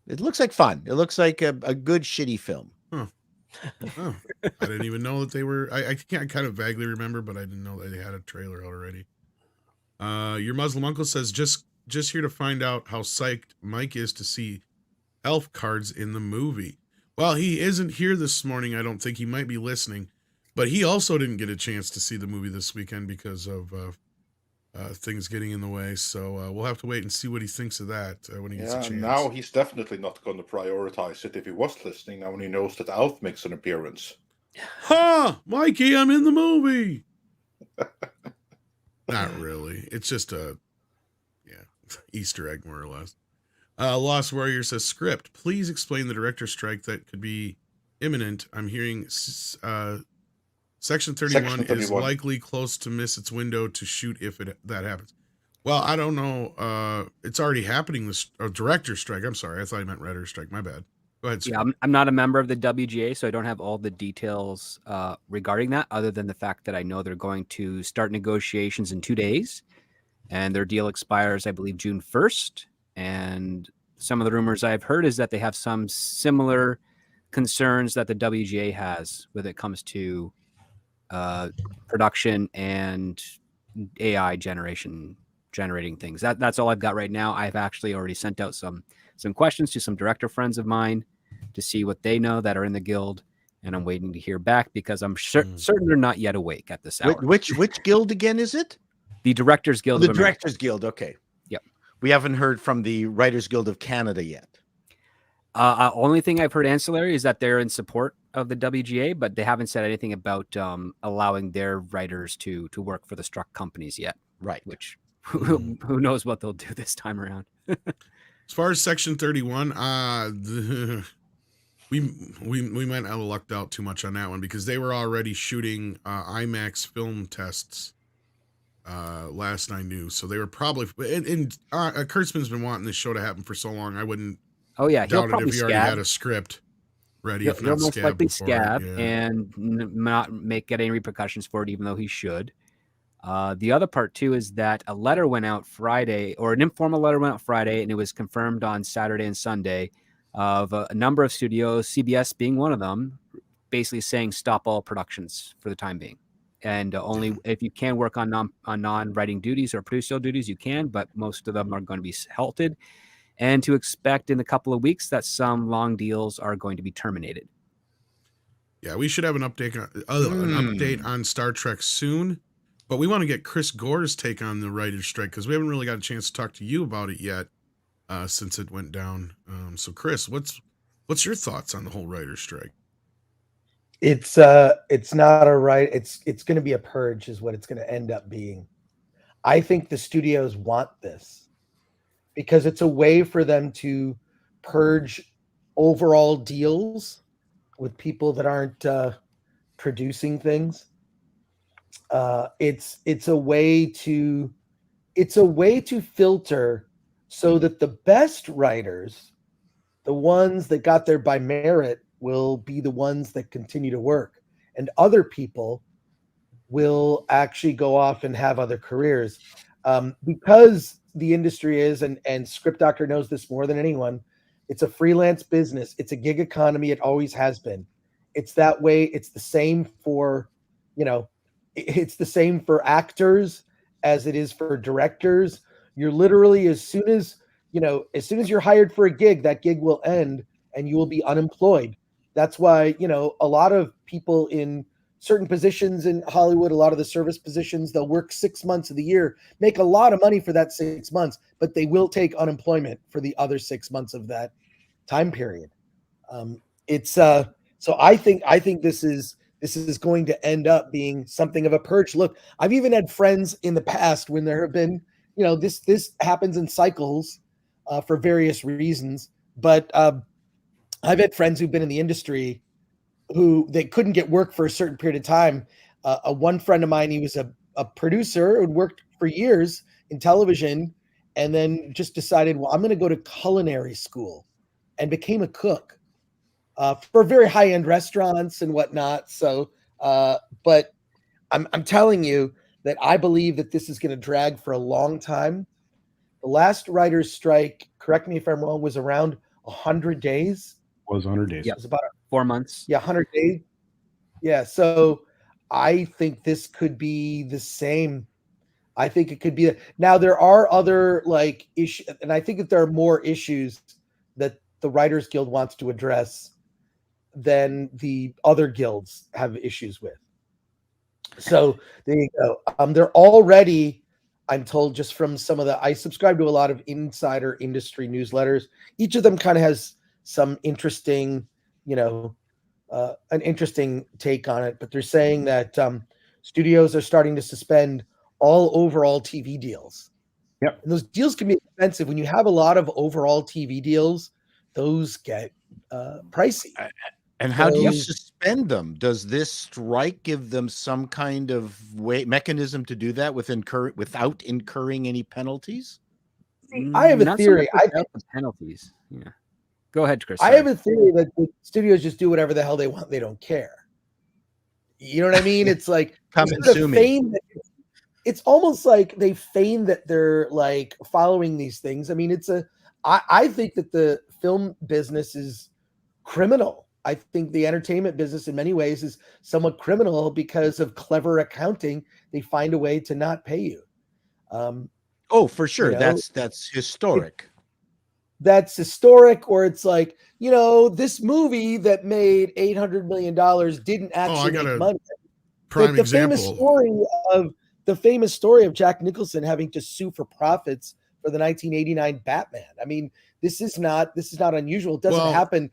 Speaker 3: It looks like fun. It looks like a good shitty film.
Speaker 1: Oh, I didn't even know that they were. I kind of vaguely remember, but I didn't know that they had a trailer already. Your Muslim uncle says just here to find out how psyched Mike is to see elf cards in the movie. Well, he isn't here this morning. I don't think he might be listening, but he also didn't get a chance to see the movie this weekend because of things getting in the way. So we'll have to wait and see what he thinks of that when he gets a
Speaker 8: Yeah,
Speaker 1: chance.
Speaker 8: now he's definitely not going to prioritize it if he was listening. Now when he knows that Alf makes an appearance.
Speaker 1: Ha! Mikey, I'm in the movie. Not really. It's just a Easter egg, more or less. Lost Warrior says, script, please explain the director's strike that could be imminent. I'm hearing Section 31 is
Speaker 8: 31.
Speaker 1: likely close to miss its window to shoot if that happens. Well, I don't know. It's already happening. This director's strike. I'm sorry. I thought I meant writer's strike. My bad. Go ahead,
Speaker 2: Yeah, I'm not a member of the WGA, so I don't have all the details regarding that, other than the fact that I know they're going to start negotiations in 2 days, and their deal expires, I believe, June 1st. And some of the rumors I've heard is that they have some similar concerns that the WGA has when it comes to production and AI generating things. That's all I've got right now. I've actually already sent out some questions to some director friends of mine to see what they know that are in the guild, and I'm waiting to hear back because I'm certain they're not yet awake at this hour.
Speaker 3: Which guild again is it?
Speaker 2: The Directors Guild
Speaker 3: The
Speaker 2: of America.
Speaker 3: Directors Guild. Okay.
Speaker 2: Yep.
Speaker 3: We haven't heard from the Writers Guild of Canada yet.
Speaker 2: Only thing I've heard ancillary is that they're in support of the WGA, but they haven't said anything about allowing their writers to work for the struck companies yet.
Speaker 3: Right.
Speaker 2: Which who knows what they'll do this time around.
Speaker 1: As far as Section 31, we might not have lucked out too much on that one because they were already shooting IMAX film tests last I knew. So they were probably and Kurtzman's been wanting this show to happen for so long. I wouldn't
Speaker 2: he'll
Speaker 1: doubt it
Speaker 2: probably
Speaker 1: if he already had a script ready. If
Speaker 2: He'll
Speaker 1: not
Speaker 2: most likely scab
Speaker 1: yeah.
Speaker 2: and not get any repercussions for it, even though he should. The other part too is that a letter went out Friday, or an informal letter went out Friday, and it was confirmed on Saturday and Sunday of a number of studios, CBS being one of them, basically saying stop all productions for the time being, and only if you can work on non-writing duties or producer duties, you can, but most of them are going to be halted, and to expect in a couple of weeks that some long deals are going to be terminated.
Speaker 1: Yeah, we should have an update on Star Trek soon. But we want to get Chris Gore's take on the writer's strike because we haven't really got a chance to talk to you about it yet since it went down. So, Chris, what's your thoughts on the whole writer's strike?
Speaker 5: It's not a right. It's going to be a purge, is what it's going to end up being. I think the studios want this because it's a way for them to purge overall deals with people that aren't producing things. It's a way to filter so that the best writers, the ones that got there by merit, will be the ones that continue to work, and other people will actually go off and have other careers. Because the industry is, and Script Doctor knows this more than anyone, it's a freelance business. It's a gig economy. It always has been. It's that way. It's the same for, it's the same for actors as it is for directors. You're literally, as soon as you're hired for a gig, that gig will end and you will be unemployed. That's why, a lot of people in certain positions in Hollywood, a lot of the service positions, they'll work 6 months of the year, make a lot of money for that 6 months, but they will take unemployment for the other 6 months of that time period. So I think this is going to end up being something of a purge. Look, I've even had friends in the past when there have been, this happens in cycles for various reasons. But I've had friends who've been in the industry who they couldn't get work for a certain period of time. One friend of mine, he was a producer who worked for years in television and then just decided, well, I'm going to go to culinary school, and became a cook. For very high-end restaurants and whatnot. So, but I'm telling you that I believe that this is going to drag for a long time. The last writer's strike, correct me if I'm wrong, was around 100 days.
Speaker 4: Was 100 days.
Speaker 2: Yeah,
Speaker 5: it was about
Speaker 2: 4 months.
Speaker 5: Yeah, 100 days. Yeah, so I think this could be the same. I think it could be. Now, there are other issues, and I think that there are more issues that the Writers Guild wants to address than the other guilds have issues with. So there you go. They're already, I'm told, just from some of I subscribe to a lot of insider industry newsletters. Each of them kind of has some interesting, an interesting take on it. But they're saying that studios are starting to suspend all overall TV deals.
Speaker 4: Yep.
Speaker 5: And those deals can be expensive. When you have a lot of overall TV deals, those get pricey.
Speaker 3: And how do you suspend them? Does this strike give them some kind of mechanism to do that without incurring any penalties?
Speaker 5: I have a theory.
Speaker 2: I think the penalties. Yeah. Go ahead, Chris.
Speaker 5: I have a theory that the studios just do whatever the hell they want. They don't care. You know what I mean? It's like
Speaker 3: come and sue me.
Speaker 5: It's almost like they feign that they're following these things. I mean, I think that the film business is criminal. I think the entertainment business in many ways is somewhat criminal because of clever accounting. They find a way to not pay you.
Speaker 3: Oh, for sure. That's historic.
Speaker 5: that's historic, or it's like, you know, this movie that made $800 million didn't actually
Speaker 1: got
Speaker 5: make
Speaker 1: a
Speaker 5: money.
Speaker 1: prime
Speaker 5: The famous story of Jack Nicholson having to sue for profits for the 1989 Batman. I mean, this is not unusual. It doesn't happen.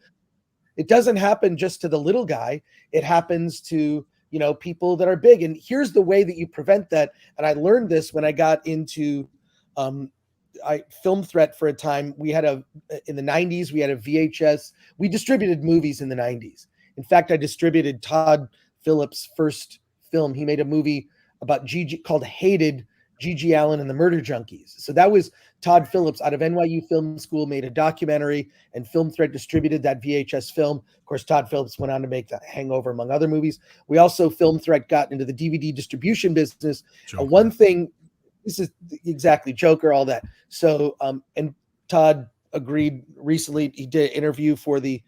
Speaker 5: It doesn't happen just to the little guy. It happens to, you know, people that are big. And here's the way that you prevent that. And I learned this when I got into Film Threat for a time. In the 90s, we had a VHS. We distributed movies in the 90s. In fact, I distributed Todd Phillips' first film. He made a movie about called Hated, G.G. Allen and the Murder Junkies. So that was Todd Phillips out of NYU Film School, made a documentary, and Film Threat distributed that VHS film. Of course, Todd Phillips went on to make The Hangover, among other movies. We also, Film Threat, got into the DVD distribution business. One thing, this is exactly Joker, all that. So, and Todd agreed recently, he did an interview for the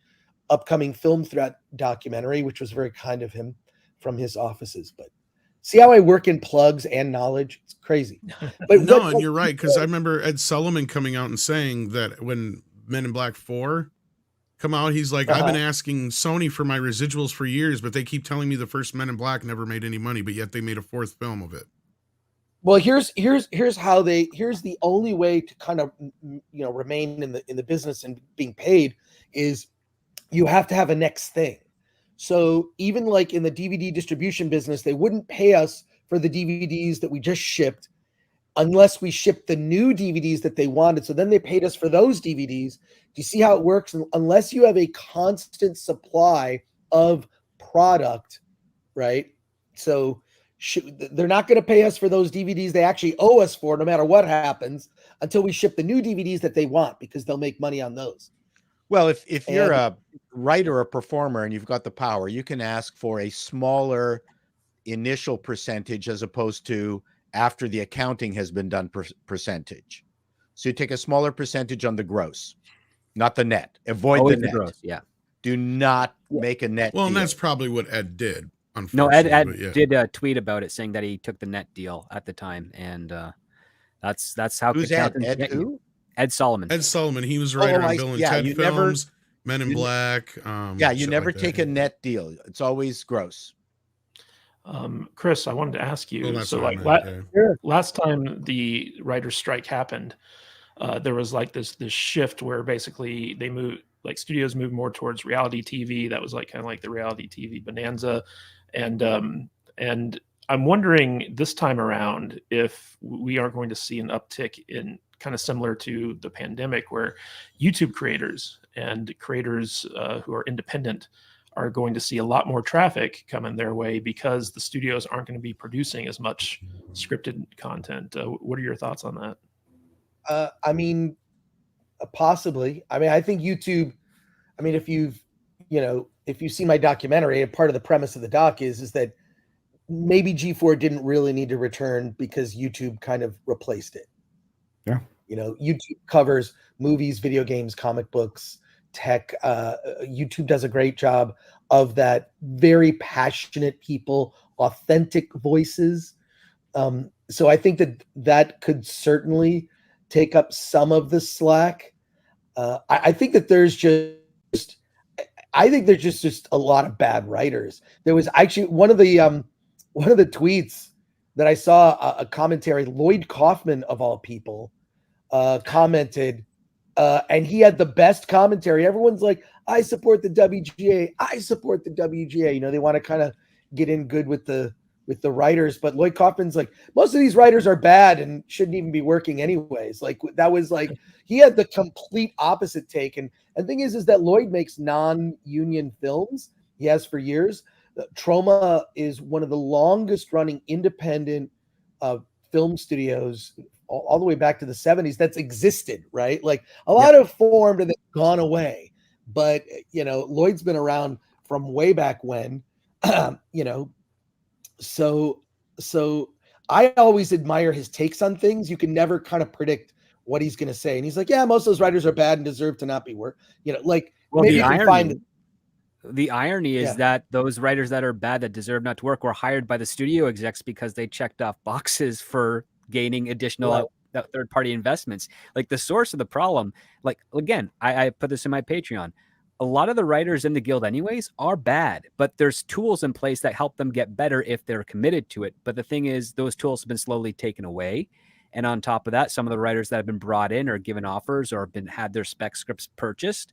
Speaker 5: upcoming Film Threat documentary, which was very kind of him from his offices. But see how I work in plugs and knowledge? It's crazy. But
Speaker 1: no, and you're right, because I remember Ed Sullivan coming out and saying that when Men in Black 4 come out, he's like, I've been asking Sony for my residuals for years, but they keep telling me the first Men in Black never made any money, but yet they made a fourth film of it.
Speaker 5: Well, here's the only way to kind of, you know, remain in the business and being paid is you have to have a next thing. So even like in the DVD distribution business, they wouldn't pay us for the DVDs that we just shipped unless we shipped the new DVDs that they wanted. So then they paid us for those DVDs. Do you see how it works? Unless you have a constant supply of product, right? So they're not going to pay us for those DVDs they actually owe us for, no matter what happens, until we ship the new DVDs that they want, because they'll make money on those.
Speaker 3: Well, if you're a writer or a performer and you've got the power, you can ask for a smaller initial percentage as opposed to after the accounting has been done percentage. So you take a smaller percentage on the gross, not the net. Avoid
Speaker 2: Always
Speaker 3: the net.
Speaker 2: Gross, yeah.
Speaker 3: Do not make a net
Speaker 1: Well, and
Speaker 3: deal.
Speaker 1: that's probably what Ed did.
Speaker 2: No, Ed did tweet about it, saying that he took the net deal at the time, and that's how.
Speaker 3: Who's Ed? Ed who?
Speaker 2: Ed Solomon.
Speaker 1: Ed Solomon. He was writer on Bill and Ted films, Men in Black.
Speaker 3: You never take a net deal. It's always gross.
Speaker 6: Chris, I wanted to ask you.
Speaker 1: Well,
Speaker 6: so, like last time the writer's strike happened, there was like this shift where basically they moved, like studios moved more towards reality TV. That was like kind of like the reality TV bonanza, and I'm wondering this time around if we are going to see an uptick in kind of similar to the pandemic, where YouTube creators and creators who are independent are going to see a lot more traffic coming their way because the studios aren't going to be producing as much scripted content. What are your thoughts on that?
Speaker 5: I mean, possibly. I mean, I think YouTube, I mean, if you've seen my documentary, a part of the premise of the doc is that maybe G4 didn't really need to return because YouTube kind of replaced it.
Speaker 4: Yeah.
Speaker 5: You know, YouTube covers movies, video games, comic books, tech. YouTube does a great job of that. Very passionate people, authentic voices. So I think that could certainly take up some of the slack. I think that there's just a lot of bad writers. There was actually one of the tweets that I saw, a commentary, Lloyd Kaufman of all people, commented, and he had the best commentary. Everyone's like, I support the WGA. I support the WGA. You know, they want to kind of get in good with the writers, but Lloyd Kaufman's like, most of these writers are bad and shouldn't even be working anyways. Like, that was like, he had the complete opposite take. And the thing is that Lloyd makes non-union films. He has for years. Troma is one of the longest running independent film studios all the way back to the 70s that's existed, right? Like, a lot have formed and they've gone away, but you know, Lloyd's been around from way back when. You know, so I always admire his takes on things. You can never kind of predict what he's going to say, and he's like, yeah, most of those writers are bad and deserve to not be work. You know, like,
Speaker 2: well,
Speaker 5: maybe you can find.
Speaker 2: The irony is that those writers that are bad, that deserve not to work, were hired by the studio execs because they checked off boxes for gaining additional that third party investments. Like the source of the problem, like again, I put this in my Patreon. A lot of the writers in the guild anyways are bad, but there's tools in place that help them get better if they're committed to it. But the thing is, those tools have been slowly taken away. And on top of that, some of the writers that have been brought in or given offers or had their spec scripts purchased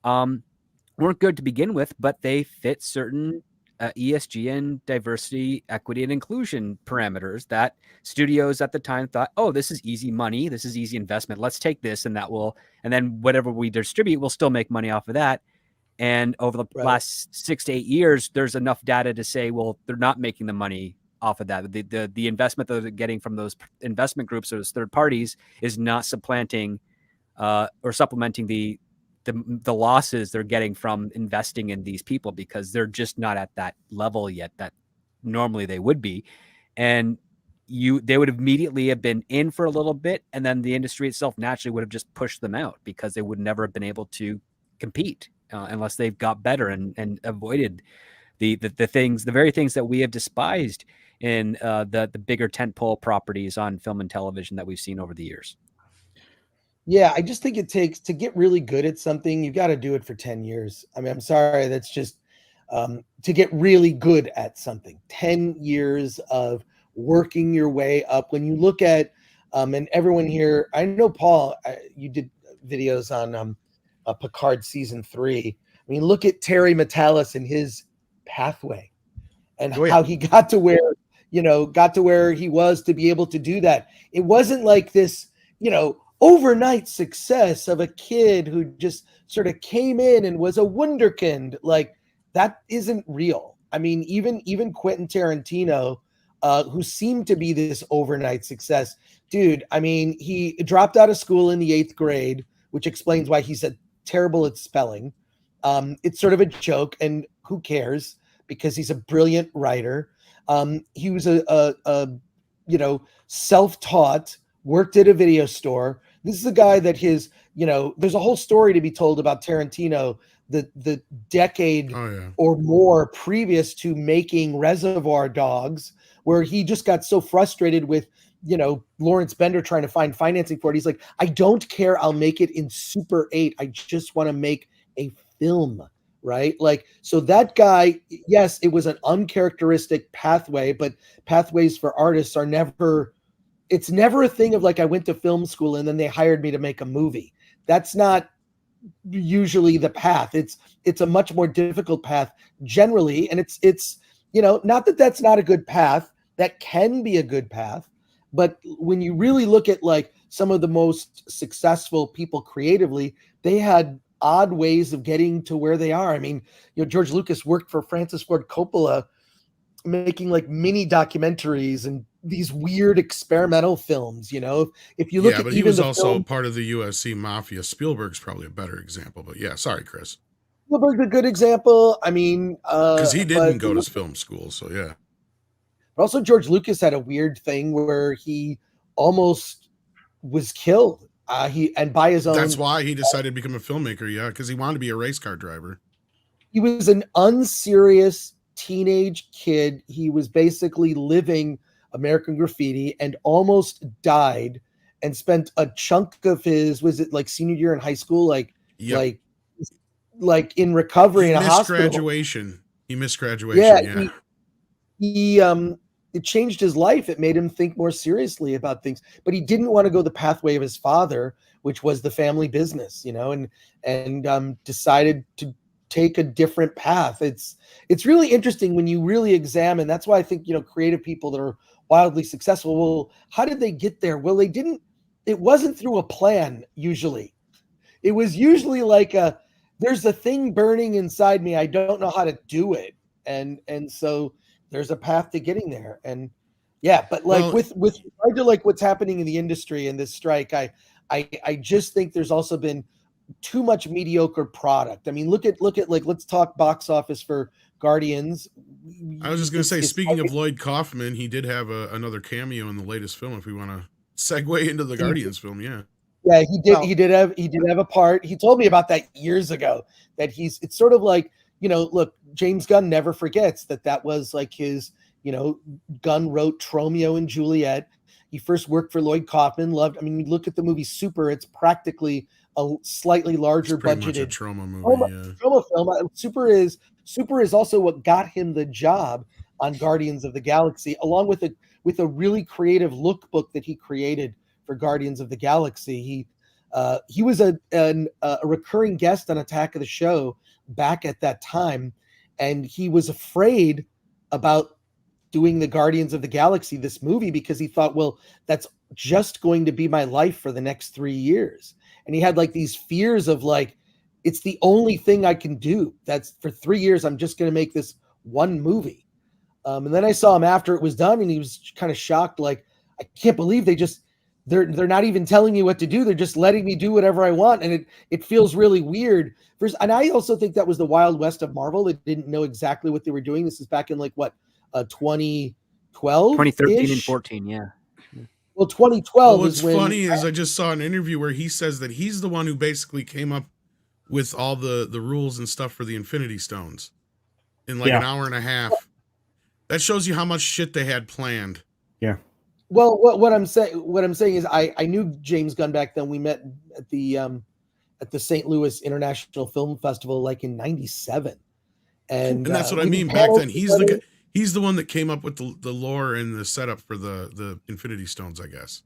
Speaker 2: weren't good to begin with, but they fit certain ESG and diversity, equity, and inclusion parameters that studios at the time thought, oh, this is easy money. This is easy investment. Let's take this and then whatever we distribute, we'll still make money off of that. And over the last 6 to 8 years, there's enough data to say, well, they're not making the money off of that. The investment that they're getting from those investment groups or those third parties is not supplanting or supplementing the losses they're getting from investing in these people, because they're just not at that level yet that normally they would be. And they would immediately have been in for a little bit, and then the industry itself naturally would have just pushed them out, because they would never have been able to compete unless they've got better and avoided the very things that we have despised in the bigger tentpole properties on film and television that we've seen over the years.
Speaker 5: Yeah, I just think it takes, to get really good at something, you've got to do it for 10 years. I mean, I'm sorry, that's just to get really good at something. 10 years of working your way up. When you look at, and everyone here, I know, Paul, you did videos on Picard season 3. I mean, look at Terry Matalas and his pathway and how he got to where he was to be able to do that. It wasn't like this, overnight success of a kid who just sort of came in and was a wunderkind. Like, that isn't real. I mean, even Quentin Tarantino, who seemed to be this overnight success, dude, I mean, he dropped out of school in the 8th grade, which explains why he's terrible at spelling. It's sort of a joke, and who cares, because he's a brilliant writer. He was a self-taught, worked at a video store. This is a guy that there's a whole story to be told about Tarantino, the decade or more previous to making Reservoir Dogs, where he just got so frustrated with, Lawrence Bender trying to find financing for it. He's like, I don't care. I'll make it in Super 8. I just want to make a film, right? Like, so that guy, yes, it was an uncharacteristic pathway, but pathways for artists it's never a thing of like, I went to film school and then they hired me to make a movie. That's not usually the path. It's a much more difficult path generally. And it's not that that's not a good path. That can be a good path. But when you really look at like some of the most successful people creatively, they had odd ways of getting to where they are. I mean, George Lucas worked for Francis Ford Coppola, making like mini documentaries and these weird experimental films. If you look at,
Speaker 1: but he was also part of the USC mafia. Spielberg's probably a better example, but yeah, sorry, Chris.
Speaker 5: Spielberg's a good example. I mean,
Speaker 1: because he didn't go to film school, so yeah.
Speaker 5: But also George Lucas had a weird thing where he almost was killed. By his own.
Speaker 1: That's why he decided to become a filmmaker. Yeah, because he wanted to be a race car driver.
Speaker 5: He was an unserious teenage kid. He was basically living American Graffiti and almost died, and spent a chunk of his, was it like senior year in high school, like in recovery in a hospital.
Speaker 1: He missed graduation.
Speaker 5: Yeah. It changed his life. It made him think more seriously about things, but he didn't want to go the pathway of his father, which was the family business, and decided to take a different path. It's really interesting when you really examine. That's why I think, creative people that are wildly successful, well, how did they get there? Well, it wasn't through a plan. Usually it was like there's a thing burning inside me. I don't know how to do it. And so there's a path to getting there. And yeah, but like with regard to like what's happening in the industry and this strike, I just think there's also been too much mediocre product. I mean, look at like, let's talk box office for Guardians.
Speaker 1: I was just going to say, speaking of Lloyd Kaufman, he did have another cameo in the latest film. If we want to segue into the Guardians film, yeah.
Speaker 5: Yeah, he did. Well, he did have a part. He told me about that years ago. That it's sort of like, look, James Gunn never forgets that was like his, Gunn wrote Tromeo and Juliet. He first worked for Lloyd Kaufman. Loved. I mean, you look at the movie Super. It's practically a slightly larger
Speaker 1: It's pretty much a
Speaker 5: budgeted
Speaker 1: trauma movie.
Speaker 5: trauma film. Super is also what got him the job on Guardians of the Galaxy, along with a really creative lookbook that he created for Guardians of the Galaxy. He was a recurring guest on Attack of the Show back at that time, and he was afraid about doing the Guardians of the Galaxy, this movie, because he thought, well, that's just going to be my life for the next 3 years. And he had like these fears of like, it's the only thing I can do. That's for 3 years. I'm just going to make this one movie. And then I saw him after it was done, and he was kind of shocked. Like, I can't believe they're not even telling me what to do. They're just letting me do whatever I want. And it feels really weird. And I also think that was the Wild West of Marvel. They didn't know exactly what they were doing. This is back in like what, 2012,
Speaker 2: 2013 and 14, yeah.
Speaker 5: Well, 2012.
Speaker 1: Well, what's
Speaker 5: is when
Speaker 1: funny is I just saw an interview where he says that he's the one who basically came up with all the rules and stuff for the Infinity Stones in like an hour and a half. That shows you how much shit they had planned.
Speaker 4: Yeah.
Speaker 5: Well, what I'm saying is I knew James Gunn back then. We met at the St. Louis International Film Festival like in '97. And
Speaker 1: that's what I mean. Back then, he's the one that came up with the lore and the setup for the Infinity Stones, I guess.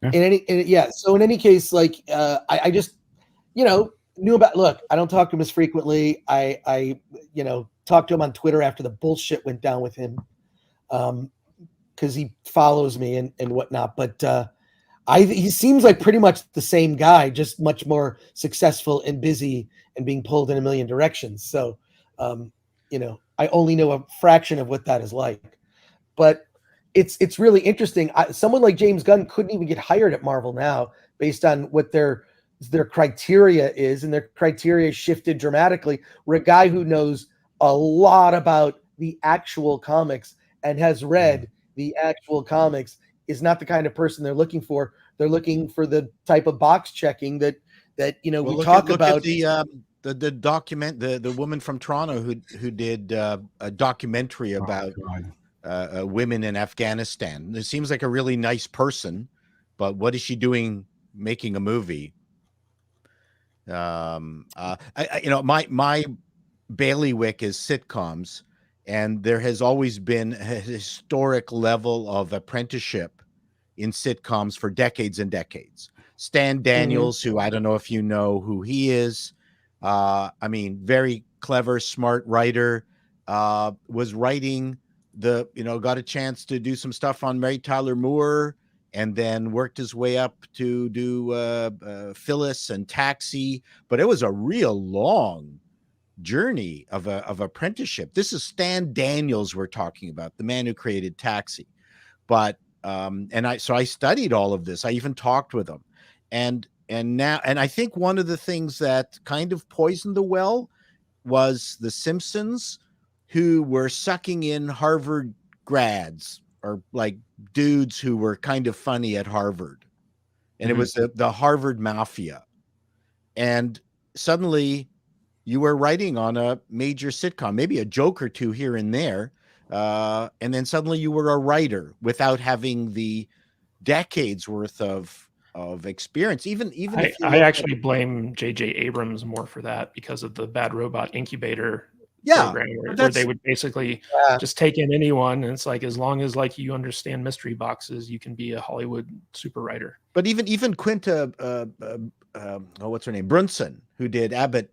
Speaker 5: So in any case, like I just knew about. Look, I don't talk to him as frequently. I talked to him on Twitter after the bullshit went down with him, because he follows me and whatnot. But he seems like pretty much the same guy, just much more successful and busy and being pulled in a million directions. So. I only know a fraction of what that is like, but it's really interesting. Someone like James Gunn couldn't even get hired at Marvel now based on what their criteria is, and their criteria shifted dramatically. Where a guy who knows a lot about the actual comics and has read the actual comics is not the kind of person they're looking for. They're looking for the type of box checking that we talk about.
Speaker 3: The woman from Toronto who did a documentary about women in Afghanistan. It seems like a really nice person, but what is she doing making a movie? My bailiwick is sitcoms, and there has always been a historic level of apprenticeship in sitcoms for decades and decades. Stan Daniels, who I don't know if you know who he is. Very clever, smart writer, was writing got a chance to do some stuff on Mary Tyler Moore, and then worked his way up to do Phyllis and Taxi. But it was a real long journey of apprenticeship. This is Stan Daniels we're talking about, the man who created Taxi. But I studied all of this. I even talked with him, and I think one of the things that kind of poisoned the well was The Simpsons, who were sucking in Harvard grads, or like dudes who were kind of funny at Harvard. And it was the Harvard Mafia. And suddenly you were writing on a major sitcom, maybe a joke or two here and there. And then suddenly you were a writer without having the decades worth of experience. Even
Speaker 6: I actually blame J.J. Abrams more for that, because of the Bad Robot Incubator program, where they would basically just take in anyone, and it's like, as long as like you understand mystery boxes, you can be a Hollywood super writer.
Speaker 3: But even Quinta what's her name, Brunson, who did Abbott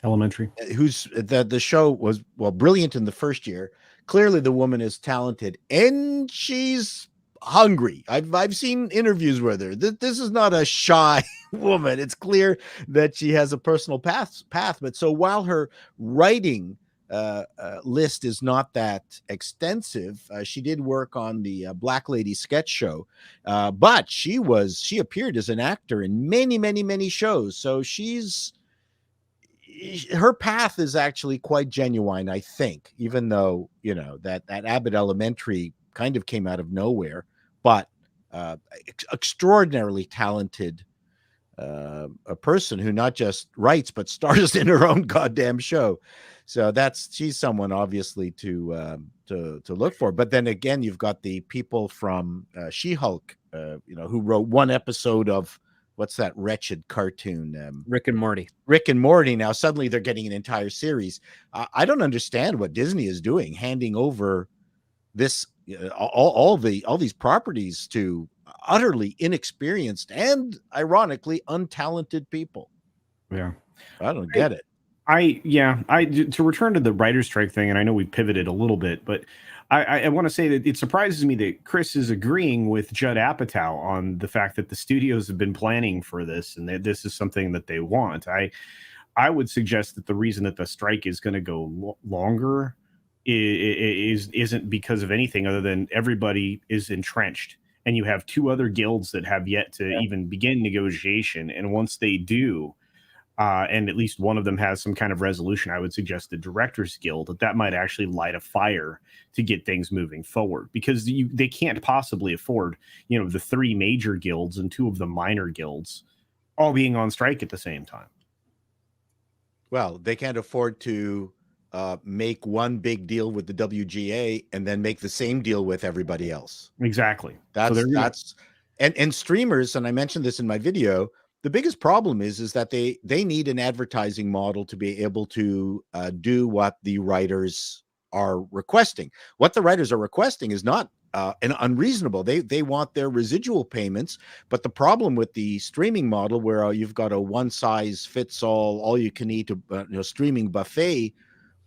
Speaker 4: Elementary,
Speaker 3: who's the show was brilliant in the first year. Clearly the woman is talented, and she's hungry. I've seen interviews with her. This is not a shy woman. It's clear that she has a personal path. But so while her writing list is not that extensive, she did work on the Black Lady sketch show. But she appeared as an actor in many shows. So her path is actually quite genuine, I think, even though, that Abbott Elementary kind of came out of nowhere. But extraordinarily talented a person who not just writes but stars in her own goddamn show. So she's someone obviously to look for. But then again, you've got the people from She-Hulk, who wrote one episode of what's that wretched cartoon,
Speaker 2: Rick and Morty.
Speaker 3: Rick and Morty. Now suddenly they're getting an entire series. I don't understand what Disney is doing, handing over this all these properties to utterly inexperienced and ironically untalented people.
Speaker 4: Yeah,
Speaker 3: I don't get it.
Speaker 4: To return to the writer's strike thing, and I know we pivoted a little bit, but I want to say that it surprises me that Chris is agreeing with Judd Apatow on the fact that the studios have been planning for this and that this is something that they want. I would suggest that the reason that the strike is going to go longer isn't because of anything other than everybody is entrenched, and you have two other guilds that have yet to even begin negotiation, and once they do, and at least one of them has some kind of resolution, I would suggest the Directors Guild that might actually light a fire to get things moving forward, because they can't possibly afford, the three major guilds and two of the minor guilds all being on strike at the same time.
Speaker 3: Well, they can't afford to make one big deal with the WGA and then make the same deal with everybody else.
Speaker 4: Exactly.
Speaker 3: And streamers, and I mentioned this in my video, the biggest problem is that they need an advertising model to be able to do what the writers are requesting. What the writers are requesting is not unreasonable. They want their residual payments, but the problem with the streaming model, where you've got a one size fits all you can eat streaming buffet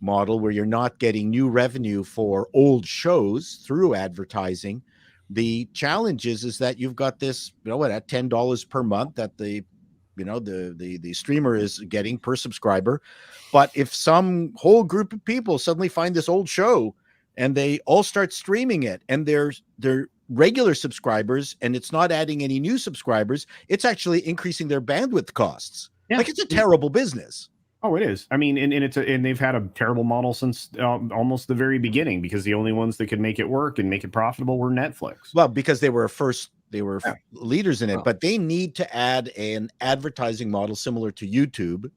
Speaker 3: model, where you're not getting new revenue for old shows through advertising. The challenge is that you've got this, at $10 per month that the streamer is getting per subscriber. But if some whole group of people suddenly find this old show and they all start streaming it, and they're regular subscribers, and it's not adding any new subscribers, it's actually increasing their bandwidth costs.
Speaker 4: Yeah.
Speaker 3: Like, it's a terrible business.
Speaker 4: Oh, it is. I mean, and they've had a terrible model since almost the very beginning, because the only ones that could make it work and make it profitable were Netflix.
Speaker 3: Well, because they were leaders in it, but they need to add an advertising model similar to YouTube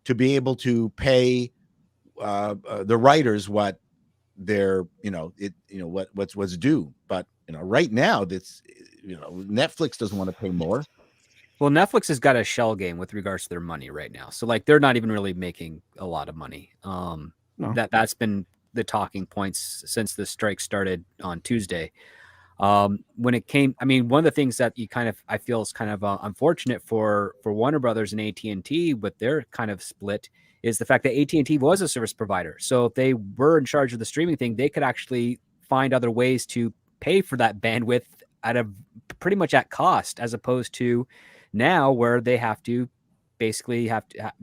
Speaker 3: to be able to pay the writers what they're, what's due. But right now, that's Netflix doesn't want to pay more.
Speaker 2: Well, Netflix has got a shell game with regards to their money right now. So they're not even really making a lot of money.
Speaker 4: No.
Speaker 2: That's been the talking points since the strike started on Tuesday. When it came, one of the things that I feel is kind of unfortunate for Warner Brothers and AT&T with their kind of split is the fact that AT&T was a service provider. So if they were in charge of the streaming thing, they could actually find other ways to pay for that bandwidth pretty much at cost, as opposed to now where they have to basically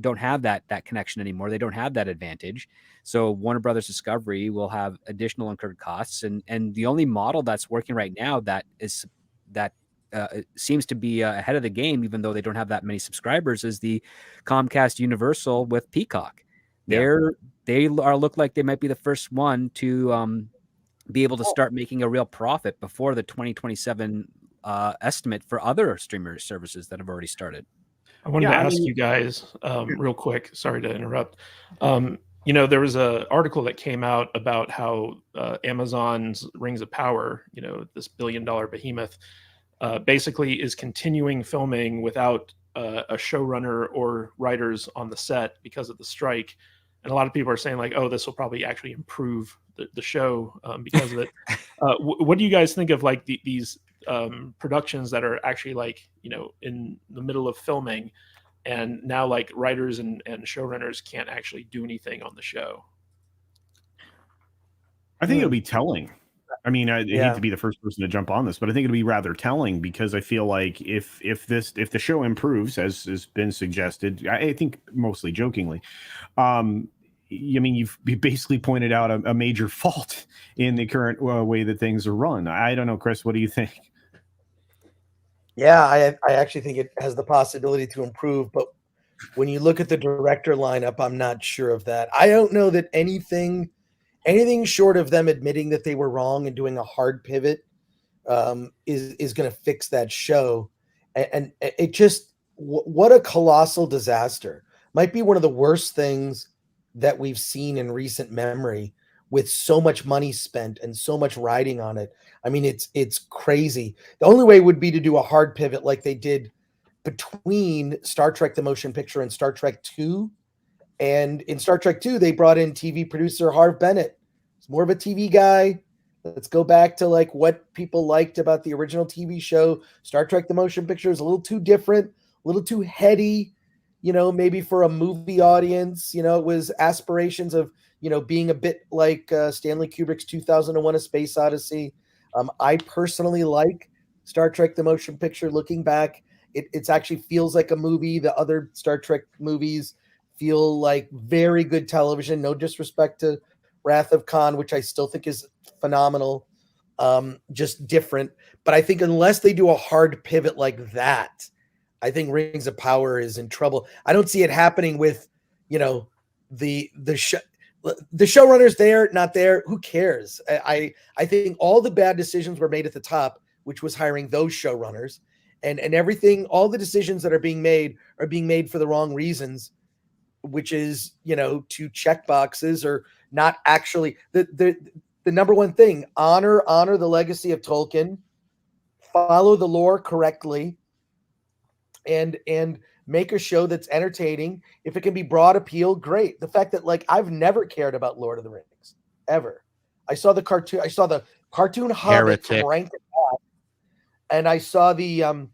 Speaker 2: don't have that connection anymore. They don't have that advantage. So Warner Brothers Discovery will have additional incurred costs. And the only model that's working right now that seems to be ahead of the game, even though they don't have that many subscribers, is the Comcast Universal with Peacock.
Speaker 4: Yeah.
Speaker 2: They look like they might be the first one to be able to start making a real profit before the 2027 estimate for other streamer services that have already started.
Speaker 6: I wanted to ask you guys real quick. Sorry to interrupt. There was an article that came out about how Amazon's Rings of Power, this billion-dollar behemoth, basically is continuing filming without a showrunner or writers on the set because of the strike. And a lot of people are saying oh, this will probably actually improve the show because of it. What do you guys think of these productions that are actually in the middle of filming, and now writers and showrunners can't actually do anything on the show?
Speaker 4: I think it'll be telling. I hate to be the first person to jump on this, but I think it'll be rather telling, because I feel like if the show improves, as has been suggested, I think mostly jokingly, you've basically pointed out a major fault in the current way that things are run. I don't know, Chris, what do you think?
Speaker 5: Yeah, I actually think it has the possibility to improve, but when you look at the director lineup, I'm not sure of that. I don't know that anything short of them admitting that they were wrong and doing a hard pivot is going to fix that show. And it just, what a colossal disaster. Might be one of the worst things that we've seen in recent memory, with so much money spent and so much riding on it. I mean, it's crazy. The only way would be to do a hard pivot like they did between Star Trek the Motion Picture and Star Trek 2. And in Star Trek 2, they brought in TV producer Harv Bennett. He's more of a TV guy. Let's go back to like what people liked about the original TV show. Star Trek the Motion Picture is a little too different, a little too heady, maybe for a movie audience. It was aspirations of, being a bit like Stanley Kubrick's 2001: A Space Odyssey. I personally like Star Trek the Motion Picture. Looking back, it's actually feels like a movie. The other Star Trek movies feel like very good television. No disrespect to Wrath of Khan, which I still think is phenomenal, just different. But I think unless they do a hard pivot like that, I think Rings of Power is in trouble. I don't see it happening with, the showrunners there, not there. Who cares? I think all the bad decisions were made at the top, which was hiring those showrunners, and everything. All the decisions that are being made for the wrong reasons, which is, to check boxes or not actually the number one thing. Honor the legacy of Tolkien, follow the lore correctly, and make a show that's entertaining. If it can be broad appeal, great. The fact that I've never cared about Lord of the Rings ever. I saw the cartoon Hobbit
Speaker 3: Heretic.
Speaker 5: from Rankin Bass, and I saw the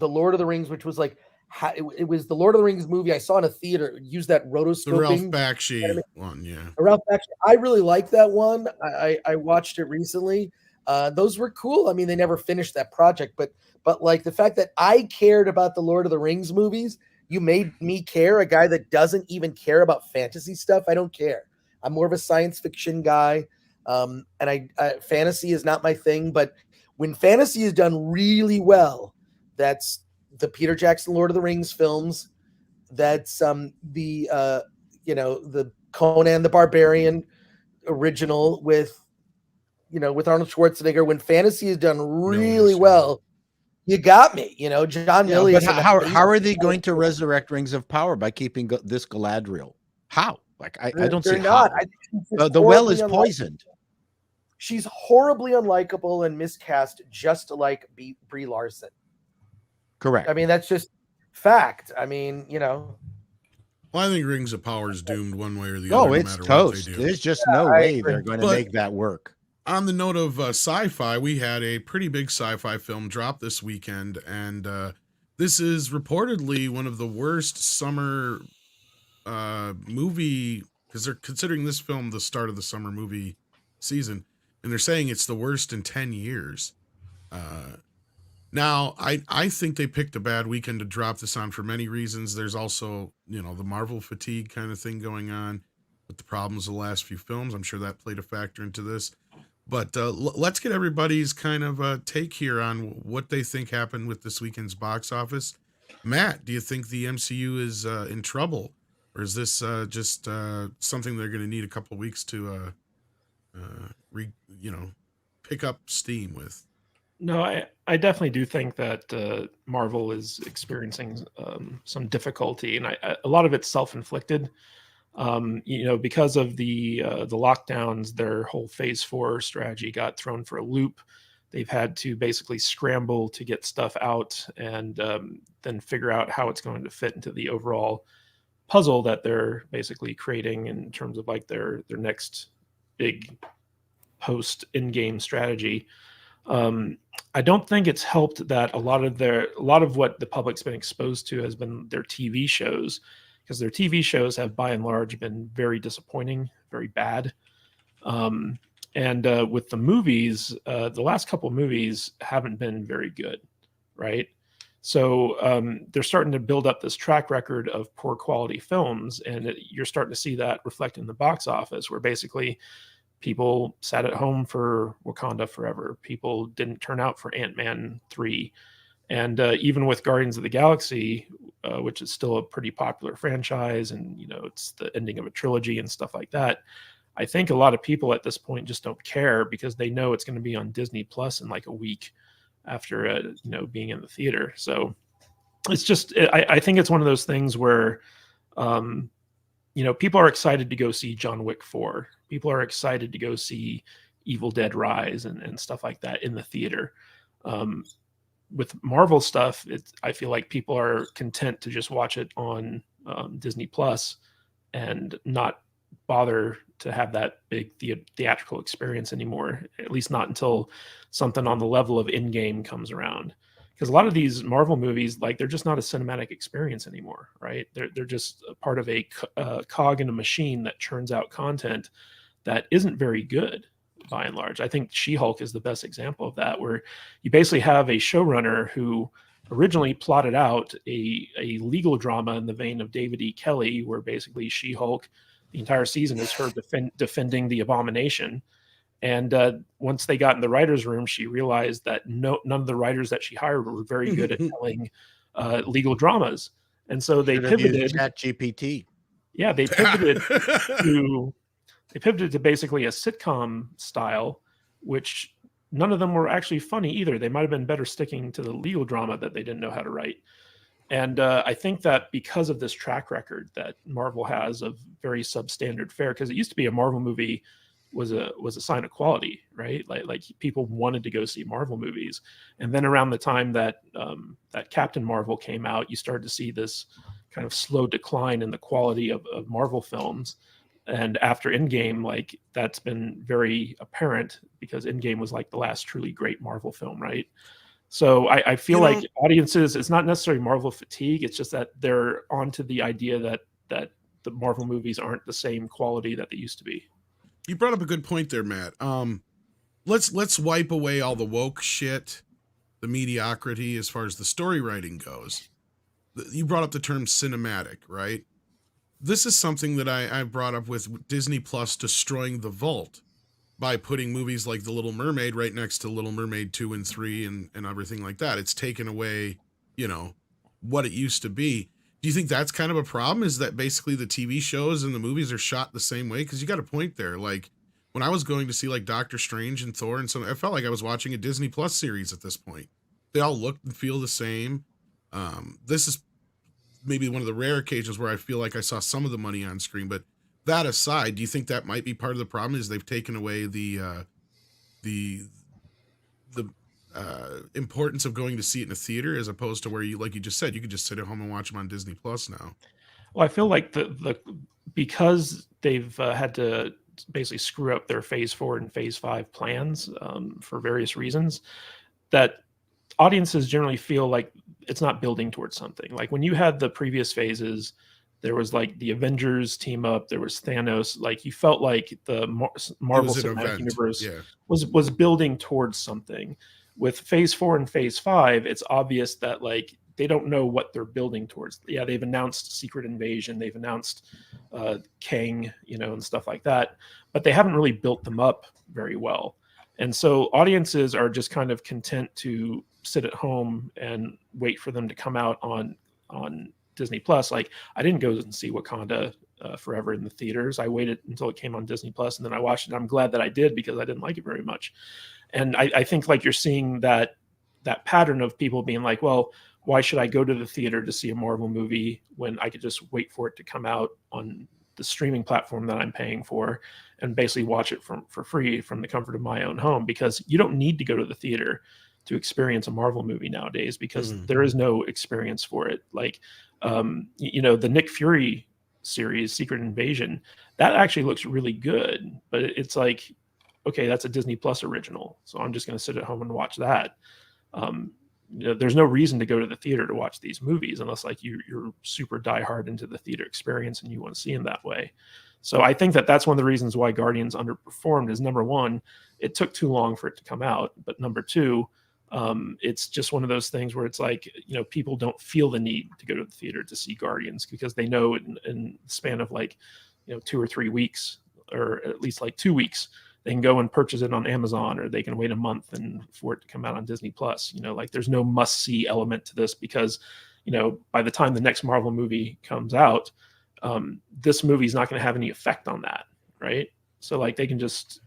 Speaker 5: Lord of the Rings, which was it was the Lord of the Rings movie I saw in a theater. Used that rotoscoping.
Speaker 1: The Ralph Bakshi one, yeah.
Speaker 5: Ralph Bakshi. I really like that one. I watched it recently. Those were cool. I mean, they never finished that project, but the fact that I cared about the Lord of the Rings movies, you made me care. A guy that doesn't even care about fantasy stuff. I don't care. I'm more of a science fiction guy, and fantasy is not my thing. But when fantasy is done really well, that's the Peter Jackson Lord of the Rings films. That's the Conan the Barbarian original with Arnold Schwarzenegger. When fantasy is done really well, you got me. John Milius.
Speaker 3: But how are they going to resurrect Rings of Power by keeping this Galadriel? How? I don't see how. The well is poisoned.
Speaker 5: She's horribly unlikable and miscast, just like Brie Larson.
Speaker 3: Correct.
Speaker 5: I mean, that's just fact. I mean,
Speaker 1: Well, I think Rings of Power is doomed one way or the
Speaker 3: Oh,
Speaker 1: other.
Speaker 3: it's
Speaker 1: no matter
Speaker 3: toast.
Speaker 1: What they do.
Speaker 3: There's just no way they're going to make that work.
Speaker 1: On the note of sci-fi, we had a pretty big sci-fi film drop this weekend, and this is reportedly one of the worst summer movie, because they're considering this film the start of the summer movie season, and they're saying it's the worst in 10 years. Now, I think they picked a bad weekend to drop this on for many reasons. There's also, the Marvel fatigue kind of thing going on with the problems of the last few films. I'm sure that played a factor into this. But let's get everybody's kind of take here on what they think happened with this weekend's box office. Matt, do you think the MCU is in trouble? Or is this just something they're going to need a couple of weeks to, pick up steam with?
Speaker 6: No, I definitely do think that Marvel is experiencing some difficulty, and a lot of it's self-inflicted. Because of the lockdowns, their whole Phase 4 strategy got thrown for a loop. They've had to basically scramble to get stuff out and then figure out how it's going to fit into the overall puzzle that they're basically creating in terms of their next big post-in-game strategy. I don't think it's helped that a lot of what the public's been exposed to has been their TV shows, because their TV shows have by and large been very disappointing, very bad. And with the movies, the last couple of movies haven't been very good, right? So they're starting to build up this track record of poor quality films, and you're starting to see that reflect in the box office, where basically people sat at home for Wakanda Forever. People didn't turn out for Ant-Man 3. And even with Guardians of the Galaxy, which is still a pretty popular franchise, and it's the ending of a trilogy and stuff like that, I think a lot of people at this point just don't care because they know it's going to be on Disney Plus in a week. after being in the theater. So it's just, I think it's one of those things where people are excited to go see John Wick 4. People are excited to go see Evil Dead Rise and stuff like that in the theater. With Marvel stuff, I feel like people are content to just watch it on Disney Plus and not bother to have that big theatrical experience anymore, at least not until something on the level of Endgame comes around. Because a lot of these Marvel movies, like, they're just not a cinematic experience anymore, right? They're just a part of a cog in a machine that churns out content that isn't very good by and large. I think She-Hulk is the best example of that, where you basically have a showrunner who originally plotted out a legal drama in the vein of David E. Kelly, where basically She-Hulk, the entire season is her defending the Abomination. And once they got in the writer's room, she realized that none of the writers that she hired were very good at telling legal dramas. And so they pivoted.
Speaker 3: ChatGPT.
Speaker 6: Yeah, they pivoted to basically a sitcom style, which none of them were actually funny either. They might have been better sticking to the legal drama that they didn't know how to write. And I think that because of this track record that Marvel has of very substandard fare, because it used to be a Marvel movie was a sign of quality, right? Like people wanted to go see Marvel movies. And then around the time that that Captain Marvel came out, you started to see this kind of slow decline in the quality of Marvel films. And after Endgame, like, that's been very apparent, because Endgame was like the last truly great Marvel film, right? So I feel like audiences, it's not necessarily Marvel fatigue. It's just that they're onto the idea that the Marvel movies aren't the same quality that they used to be.
Speaker 1: You brought up a good point there, Matt. Let's wipe away all the woke shit, the mediocrity as far as the story writing goes. You brought up the term cinematic, right? This is something that I brought up with Disney Plus destroying the vault by putting movies like The Little Mermaid right next to Little Mermaid 2 and 3 and everything like that. It's taken away, what it used to be. Do you think that's kind of a problem? Is that basically the TV shows and the movies are shot the same way? Because you got a point there. Like, when I was going to see like Doctor Strange and Thor and so, I felt like I was watching a Disney Plus series at this point. They all look and feel the same. This is maybe one of the rare occasions where I feel like I saw some of the money on screen. But that aside, do you think that might be part of the problem? Is they've taken away the importance of going to see it in a theater, as opposed to where you, like you just said, you could just sit at home and watch them on Disney Plus now?
Speaker 6: Well, I feel like because they've had to basically screw up their phase 4 and phase 5 plans for various reasons, that audiences generally feel like it's not building towards something. Like, when you had the previous phases, there was like the Avengers team up, there was Thanos. Like, you felt like the Marvel Cinematic Universe was building towards something. With phase 4 and phase 5, it's obvious that, like, they don't know what they're building towards. Yeah, they've announced Secret Invasion, they've announced Kang, and stuff like that, but they haven't really built them up very well. And so audiences are just kind of content to sit at home and wait for them to come out on Disney Plus. Like, I didn't go and see Wakanda Forever in the theaters. I waited until it came on Disney Plus, and then I watched it. I'm glad that I did, because I didn't like it very much. And I think, like, you're seeing that pattern of people being like, well, why should I go to the theater to see a Marvel movie when I could just wait for it to come out on the streaming platform that I'm paying for and basically watch it for free from the comfort of my own home? Because you don't need to go to the theater to experience a Marvel movie nowadays, because there is no experience for it. Like, the Nick Fury series, Secret Invasion, that actually looks really good, but it's like, okay, that's a Disney Plus original, so I'm just going to sit at home and watch that. There's no reason to go to the theater to watch these movies unless, like, you're super diehard into the theater experience and you want to see them that way. So I think that that's one of the reasons why Guardians underperformed. Is, number one, it took too long for it to come out, but number two, it's just one of those things where it's like, people don't feel the need to go to the theater to see Guardians, because they know in the span of, like, 2 or 3 weeks, or at least like 2 weeks, they can go and purchase it on Amazon, or they can wait a month and for it to come out on Disney Plus. Like, there's no must-see element to this, because, by the time the next Marvel movie comes out, this movie is not going to have any effect on that, right? So, like, they can just,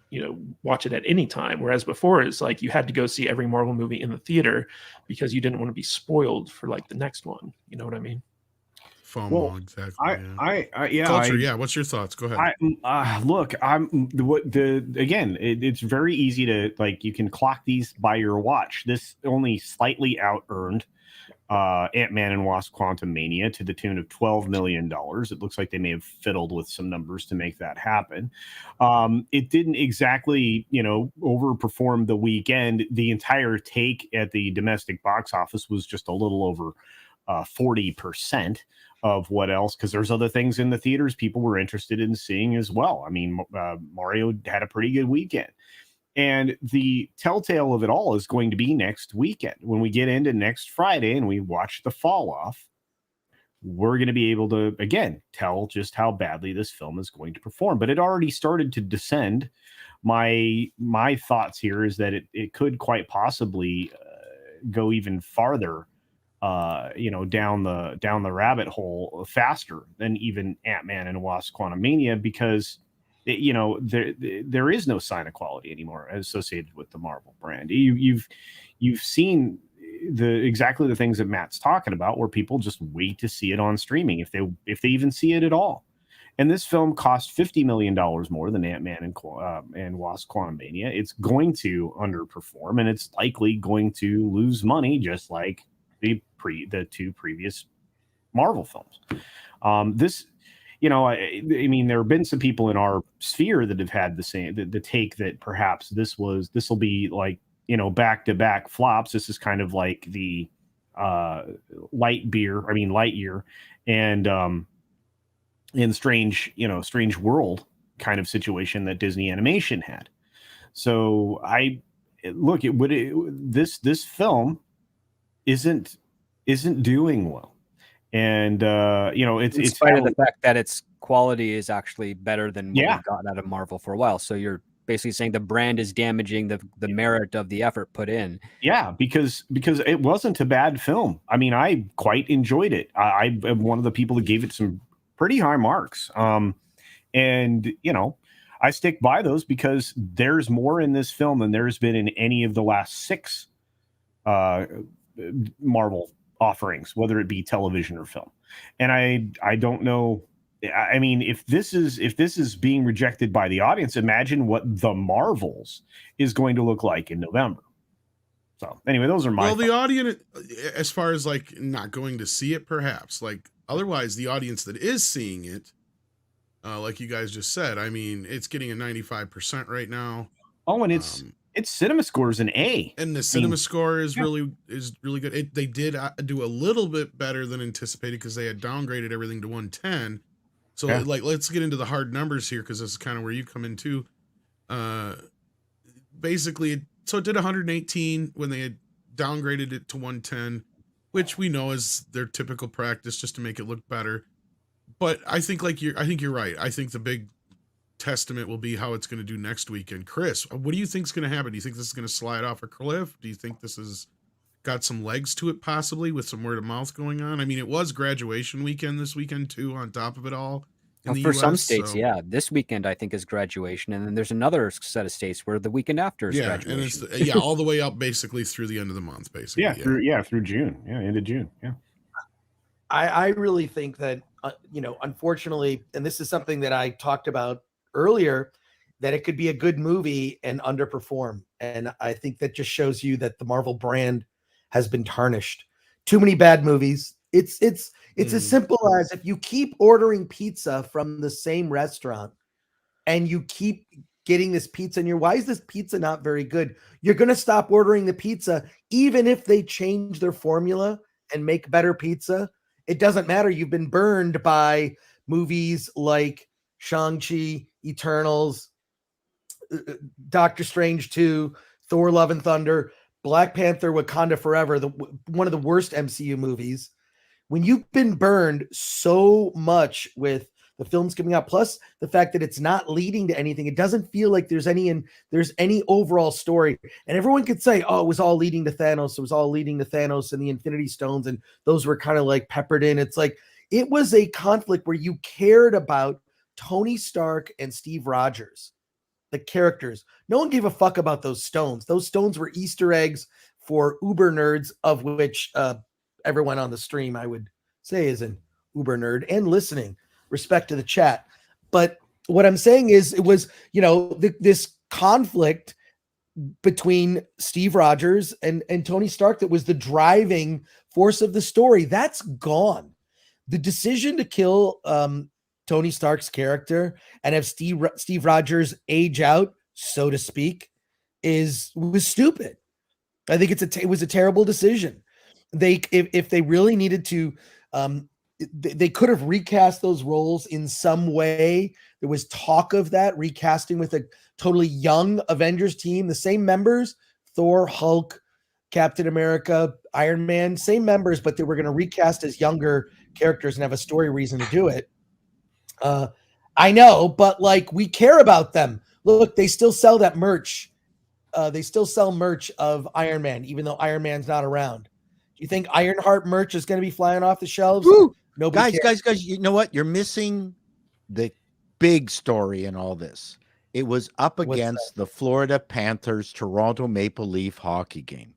Speaker 6: watch it at any time. Whereas before it's like you had to go see every Marvel movie in the theater because you didn't want to be spoiled for like the next one. You know what I mean?
Speaker 1: FOMO,
Speaker 4: Well,
Speaker 1: exactly.
Speaker 4: yeah.
Speaker 1: Culture, yeah. What's your thoughts? Go ahead.
Speaker 4: Look, it's very easy to, like, you can clock these by your watch. This only slightly out earned Ant-Man and Wasp: Quantumania to the tune of $12 million. It looks like they may have fiddled with some numbers to make that happen. It didn't exactly, overperform the weekend. The entire take at the domestic box office was just a little over 40% of what else, because there's other things in the theaters people were interested in seeing as well. I mean, Mario had a pretty good weekend. And the telltale of it all is going to be next weekend. When we get into next Friday and we watch the fall off, we're going to be able to, again, tell just how badly this film is going to perform. But it already started to descend. My thoughts here is that it could quite possibly go even farther, down the rabbit hole faster than even Ant-Man and Wasp: Quantumania, because there is no sign of quality anymore associated with the Marvel brand. You've seen exactly the things that Matt's talking about, where people just wait to see it on streaming if they even see it at all. And this film cost $50 million more than Ant-Man and Wasp: Quantumania. It's going to underperform, and it's likely going to lose money, just like the two previous Marvel films. I mean, there have been some people in our sphere that have had the take that perhaps this will be like, back-to-back flops. This is kind of like the Lightyear and Strange World kind of situation that Disney Animation had. So this film isn't doing well. And it's
Speaker 2: in spite of the fact that its quality is actually better than what we've gotten out of Marvel for a while. So you're basically saying the brand is damaging the merit of the effort put in.
Speaker 4: Yeah, because it wasn't a bad film. I mean, I quite enjoyed it. I am one of the people that gave it some pretty high marks. And I stick by those because there's more in this film than there's been in any of the last 6 Marvel offerings, whether it be television or film. And I don't know. I mean, if this is being rejected by the audience, imagine what The Marvels is going to look like in November. So anyway, those are my thoughts.
Speaker 1: The audience, as far as like not going to see it, perhaps, like otherwise the audience that is seeing it, like you guys just said, I mean, it's getting a 95% right now.
Speaker 4: Oh, and its cinema score is an A,
Speaker 1: and the cinema score is really good. They did do a little bit better than anticipated because they had downgraded everything to 110. So let's get into the hard numbers here, because this is kind of where you come in too. Basically, so it did 118 when they had downgraded it to 110, which we know is their typical practice just to make it look better. But I think you're right. I think the big testament will be how it's going to do next weekend. Chris, what do you think is going to happen? Do you think this is going to slide off a cliff? Do you think this has got some legs to it, possibly with some word of mouth going on? I mean, it was graduation weekend this weekend too, on top of it all.
Speaker 2: For some states, yeah. This weekend, I think, is graduation, and then there's another set of states where the weekend after is graduation.
Speaker 1: And it's all the way up basically through the end of the month, basically.
Speaker 4: Through June, end of June, yeah.
Speaker 5: I really think that unfortunately, and this is something that I talked about earlier, that it could be a good movie and underperform, and I think that just shows you that the Marvel brand has been tarnished. Too many bad movies. It's as simple as, if you keep ordering pizza from the same restaurant and you keep getting this pizza and why is this pizza not very good? You're going to stop ordering the pizza, even if they change their formula and make better pizza. It doesn't matter. You've been burned by movies like Shang-Chi, Eternals, Doctor Strange 2, Thor: Love and Thunder, Black Panther: Wakanda Forever, one of the worst MCU movies. When you've been burned so much with the films coming out, plus the fact that it's not leading to anything, it doesn't feel like there's any overall story. And everyone could say, oh, it was all leading to Thanos. It was all leading to Thanos and the Infinity Stones, and those were kind of like peppered in. It's like, it was a conflict where you cared about Tony Stark and Steve Rogers. the characters. No one gave a fuck about those stones. Those stones were Easter eggs for uber nerds, of which everyone on the stream, I would say, is an uber nerd and listening. Respect to the chat. But what I'm saying is, it was, this conflict between Steve Rogers and Tony Stark that was the driving force of the story. That's gone. The decision to kill Tony Stark's character and have Steve Rogers age out, so to speak, was stupid. I think it was a terrible decision. If they really needed to, they could have recast those roles in some way. There was talk of that, recasting with a totally young Avengers team, the same members, Thor, Hulk, Captain America, Iron Man, same members, but they were going to recast as younger characters and have a story reason to do it. I know, but like, we care about them. Look, they still sell that merch. They still sell merch of Iron Man, even though Iron Man's not around. Do you think Ironheart merch is going to be flying off the shelves?
Speaker 3: Woo!
Speaker 5: Nobody cares.
Speaker 3: Guys, you know what? You're missing the big story in all this. It was up against the Florida Panthers Toronto Maple Leaf hockey game.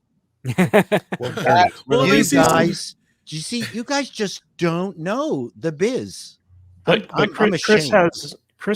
Speaker 1: Well,
Speaker 3: You guys, do you see? You guys just don't know the biz.
Speaker 6: But
Speaker 3: I'm
Speaker 6: Chris
Speaker 3: ashamed.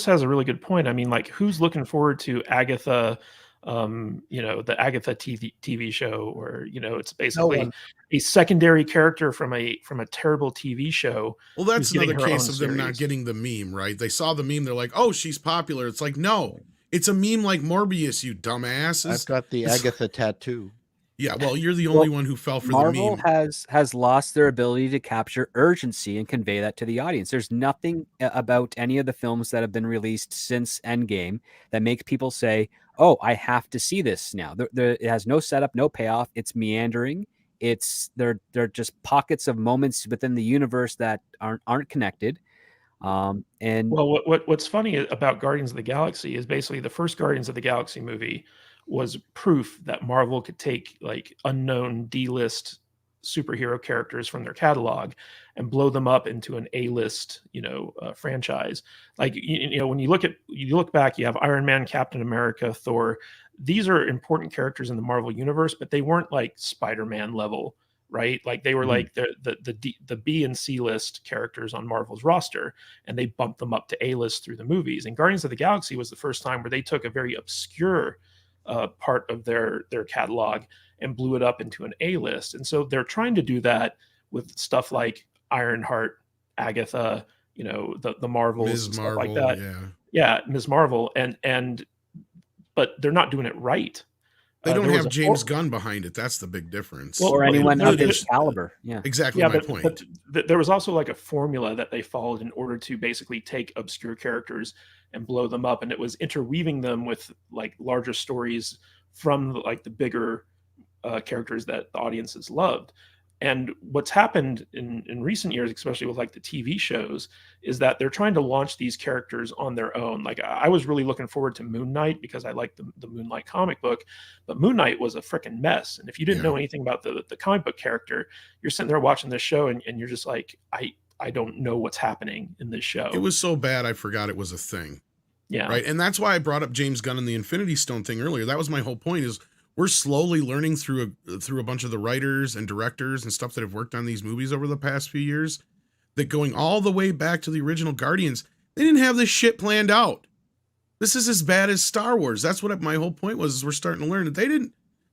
Speaker 6: has a really good point. I mean, like, who's looking forward to Agatha? The Agatha TV show, or it's basically a secondary character from a terrible TV show.
Speaker 1: Well, that's another case of them
Speaker 6: series.
Speaker 1: not getting the meme, right? They saw the meme, they're like, "Oh, she's popular." It's like, no, it's a meme like Morbius, you dumbasses.
Speaker 3: I've got the Agatha tattoo.
Speaker 1: Yeah, well, you're the only one who fell for
Speaker 2: Marvel
Speaker 1: the meme.
Speaker 2: has lost their ability to capture urgency and convey that to the audience. There's nothing about any of the films that have been released since Endgame that makes people say, "Oh, I have to see this now." It has no setup, no payoff. It's meandering. They're just pockets of moments within the universe that aren't connected. And
Speaker 6: well, what's funny about Guardians of the Galaxy is basically the first Guardians of the Galaxy movie was proof that Marvel could take like unknown D-list superhero characters from their catalog and blow them up into an A-list, franchise. Like, when you look back, you have Iron Man, Captain America, Thor. These are important characters in the Marvel universe, but they weren't like Spider-Man level, right? Like, they were like the B and C list characters on Marvel's roster, and they bumped them up to A-list through the movies. And Guardians of the Galaxy was the first time where they took a very obscure part of their catalog and blew it up into an A-list. And so they're trying to do that with stuff like Ironheart, Agatha, the Marvels,
Speaker 1: Ms.
Speaker 6: and stuff
Speaker 1: Marvel,
Speaker 6: like that. Yeah, Ms. Marvel, but they're not doing it right.
Speaker 1: They don't have James Gunn behind it. That's the big difference.
Speaker 2: or anyone of his caliber. Yeah,
Speaker 1: exactly my point.
Speaker 6: But there was also like a formula that they followed in order to basically take obscure characters and blow them up, and it was interweaving them with like larger stories from like the bigger characters that the audiences loved. And what's happened in recent years, especially with like the TV shows, is that they're trying to launch these characters on their own. Like, I was really looking forward to Moon Knight because I like the Moon Knight comic book, but Moon Knight was a freaking mess. And if you didn't know anything about the comic book character, you're sitting there watching this show and you're just like, I don't know what's happening in this show.
Speaker 1: It was so bad, I forgot it was a thing.
Speaker 6: Yeah.
Speaker 1: Right. And that's why I brought up James Gunn and the Infinity Stone thing earlier. That was my whole point, is we're slowly learning through a bunch of the writers and directors and stuff that have worked on these movies over the past few years, that going all the way back to the original Guardians, they didn't have this shit planned out. This is as bad as Star Wars. That's what my whole point was, is we're starting to learn that they didn't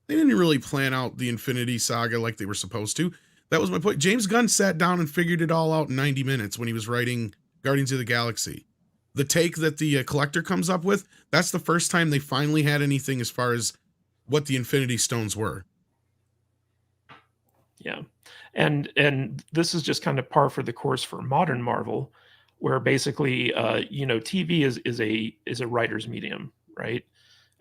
Speaker 1: really plan out the Infinity Saga like they were supposed to. That was my point. James Gunn sat down and figured it all out in 90 minutes when he was writing Guardians of the Galaxy. The take that the collector comes up with, that's the first time they finally had anything as far as what the Infinity Stones were.
Speaker 6: Yeah. And this is just kind of par for the course for modern Marvel, where basically, TV is a writer's medium, right?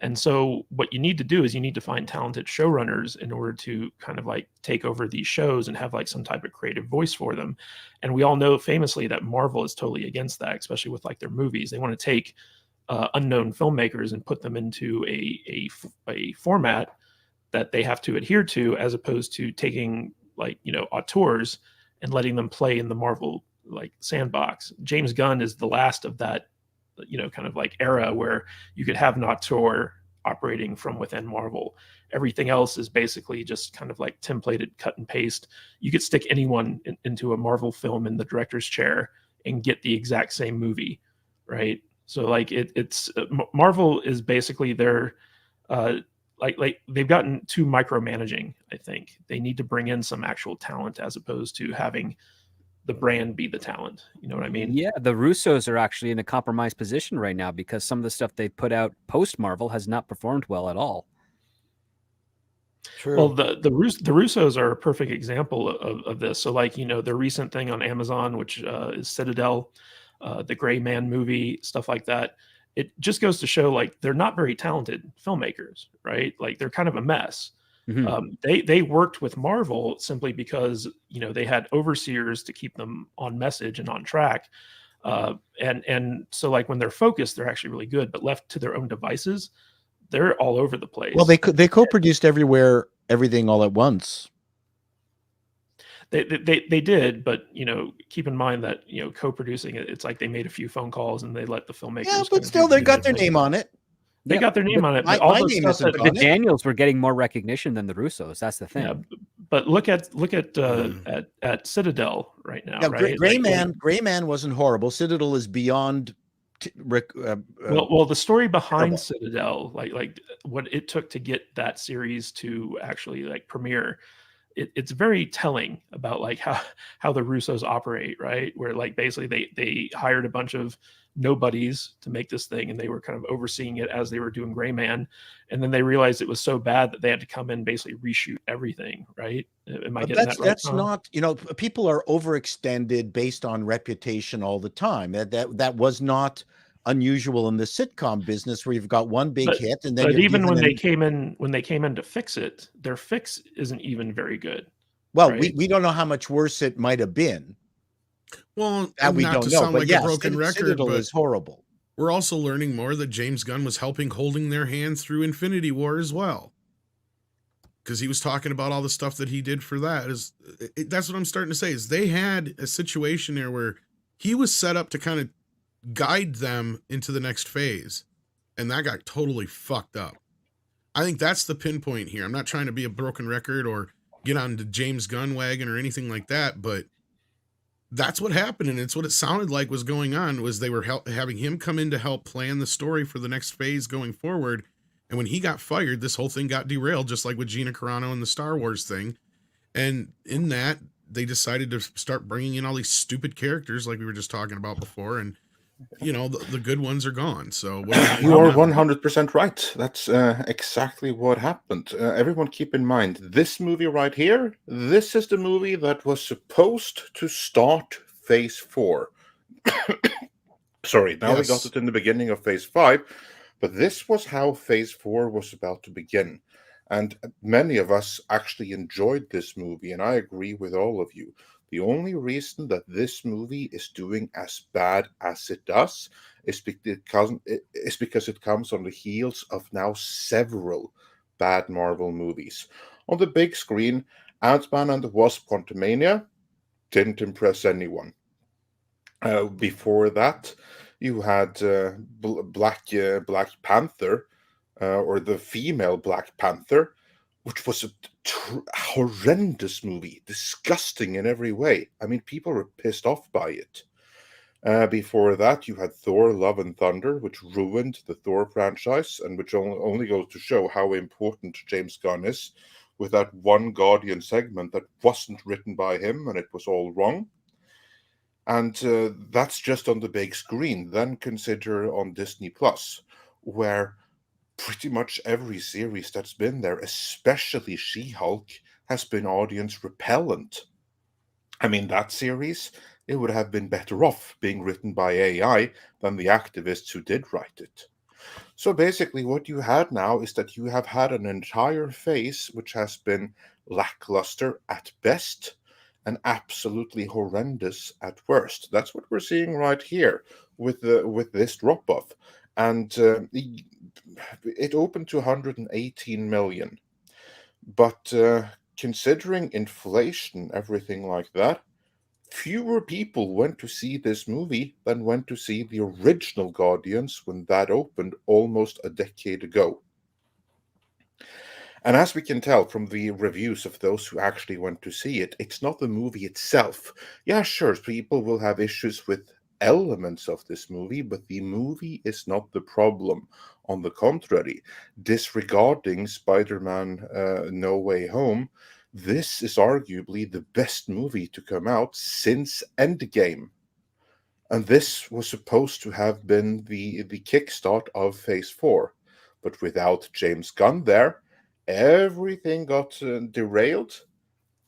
Speaker 6: And so what you need to do is you need to find talented showrunners in order to kind of like take over these shows and have like some type of creative voice for them. And we all know famously that Marvel is totally against that, especially with like their movies. They want to take unknown filmmakers and put them into a format that they have to adhere to, as opposed to taking like, auteurs and letting them play in the Marvel like sandbox. James Gunn is the last of that kind of like era where you could have an auteur operating from within Marvel. Everything else is basically just kind of like templated cut and paste. You could stick anyone into a Marvel film in the director's chair and get the exact same movie, right? So like it's Marvel is basically their like they've gotten too micromanaging. I think they need to bring in some actual talent as opposed to having the brand be the talent. You know what I mean?
Speaker 2: Yeah, the Russos are actually in a compromised position right now because some of the stuff they put out post Marvel has not performed well at all.
Speaker 5: True.
Speaker 6: Well, the Russos are a perfect example of this. So like, their recent thing on Amazon, which is Citadel, the Gray Man movie, stuff like that. It just goes to show like they're not very talented filmmakers, right? Like they're kind of a mess. They worked with Marvel simply because they had overseers to keep them on message and on track. And so like when they're focused, they're actually really good, but left to their own devices, they're all over the place.
Speaker 3: Well, they co-produced everything all at once.
Speaker 6: They did, but keep in mind that co-producing it, it's like they made a few phone calls and they let the filmmakers.
Speaker 3: Yeah, but still, they got their name on it.
Speaker 6: They got their name on it.
Speaker 3: My name isn't on
Speaker 2: The
Speaker 3: it.
Speaker 2: Daniels were getting more recognition than the Russos. That's the thing.
Speaker 6: Yeah, but look at Citadel right now.
Speaker 3: Yeah,
Speaker 6: right?
Speaker 3: Gray Man wasn't horrible. Citadel is beyond.
Speaker 6: Well, the story behind Citadel, like what it took to get that series to actually like premiere, it's very telling about like how the Russos operate, right? Where like basically they hired a bunch of nobodies to make this thing, and they were kind of overseeing it as they were doing Gray Man, and then they realized it was so bad that they had to come in and basically reshoot everything, right? Am I getting that right?
Speaker 3: That's not, people are overextended based on reputation all the time. That was not unusual in the sitcom business where you've got one big hit and then.
Speaker 6: But even when they came in to fix it, their fix isn't even very good.
Speaker 3: Well,
Speaker 6: right?
Speaker 3: we don't know how much worse it might have been.
Speaker 1: Well,
Speaker 3: that we
Speaker 1: not
Speaker 3: don't
Speaker 1: to
Speaker 3: know.
Speaker 1: sound
Speaker 3: But
Speaker 1: like
Speaker 3: yeah,
Speaker 1: a broken record,
Speaker 3: Citadel
Speaker 1: but
Speaker 3: is horrible.
Speaker 1: We're also learning more that James Gunn was holding their hand through Infinity War as well, because he was talking about all the stuff that he did for that. That's what I'm starting to say. Is they had a situation there where he was set up to kind of guide them into the next phase, and that got totally fucked up. I think that's the pinpoint here. I'm not trying to be a broken record or get on the James Gunn wagon or anything like that, but that's what happened, and it's what it sounded like was going on. Was they were having him come in to help plan the story for the next phase going forward, and when he got fired, this whole thing got derailed, just like with Gina Carano and the Star Wars thing. And in that, they decided to start bringing in all these stupid characters, like we were just talking about before, and the good ones are gone. So
Speaker 8: you are 100% right. That's exactly what happened. Everyone keep in mind, this movie right here, this is the movie that was supposed to start phase 4. Sorry, now we got it in the beginning of phase 5, but this was how phase 4 was about to begin. And many of us actually enjoyed this movie, and I agree with all of you. The only reason that this movie is doing as bad as it does is because it comes on the heels of now several bad Marvel movies. On the big screen, Ant-Man and the Wasp: Quantumania didn't impress anyone. Before that, you had Black Panther, or the female Black Panther, which was a horrendous movie, disgusting in every way. I mean, people were pissed off by it. Before that, you had Thor: Love and Thunder, which ruined the Thor franchise, and which only goes to show how important James Gunn is, with that one Guardian segment that wasn't written by him, and it was all wrong. And that's just on the big screen. Then consider on Disney Plus, where pretty much every series that's been there, especially She-Hulk, has been audience repellent. I mean, that series, it would have been better off being written by AI than the activists who did write it. So basically what you had now is that you have had an entire phase which has been lackluster at best and absolutely horrendous at worst. That's what we're seeing right here with this drop-off. And it opened to 118 million. But considering inflation, everything like that, fewer people went to see this movie than went to see the original Guardians when that opened almost a decade ago. And as we can tell from the reviews of those who actually went to see it, it's not the movie itself. Yeah, sure, people will have issues with elements of this movie, but the movie is not the problem. On the contrary, disregarding Spider-Man No Way Home, this is arguably the best movie to come out since Endgame. And this was supposed to have been the kickstart of Phase 4. But without James Gunn there, everything got derailed,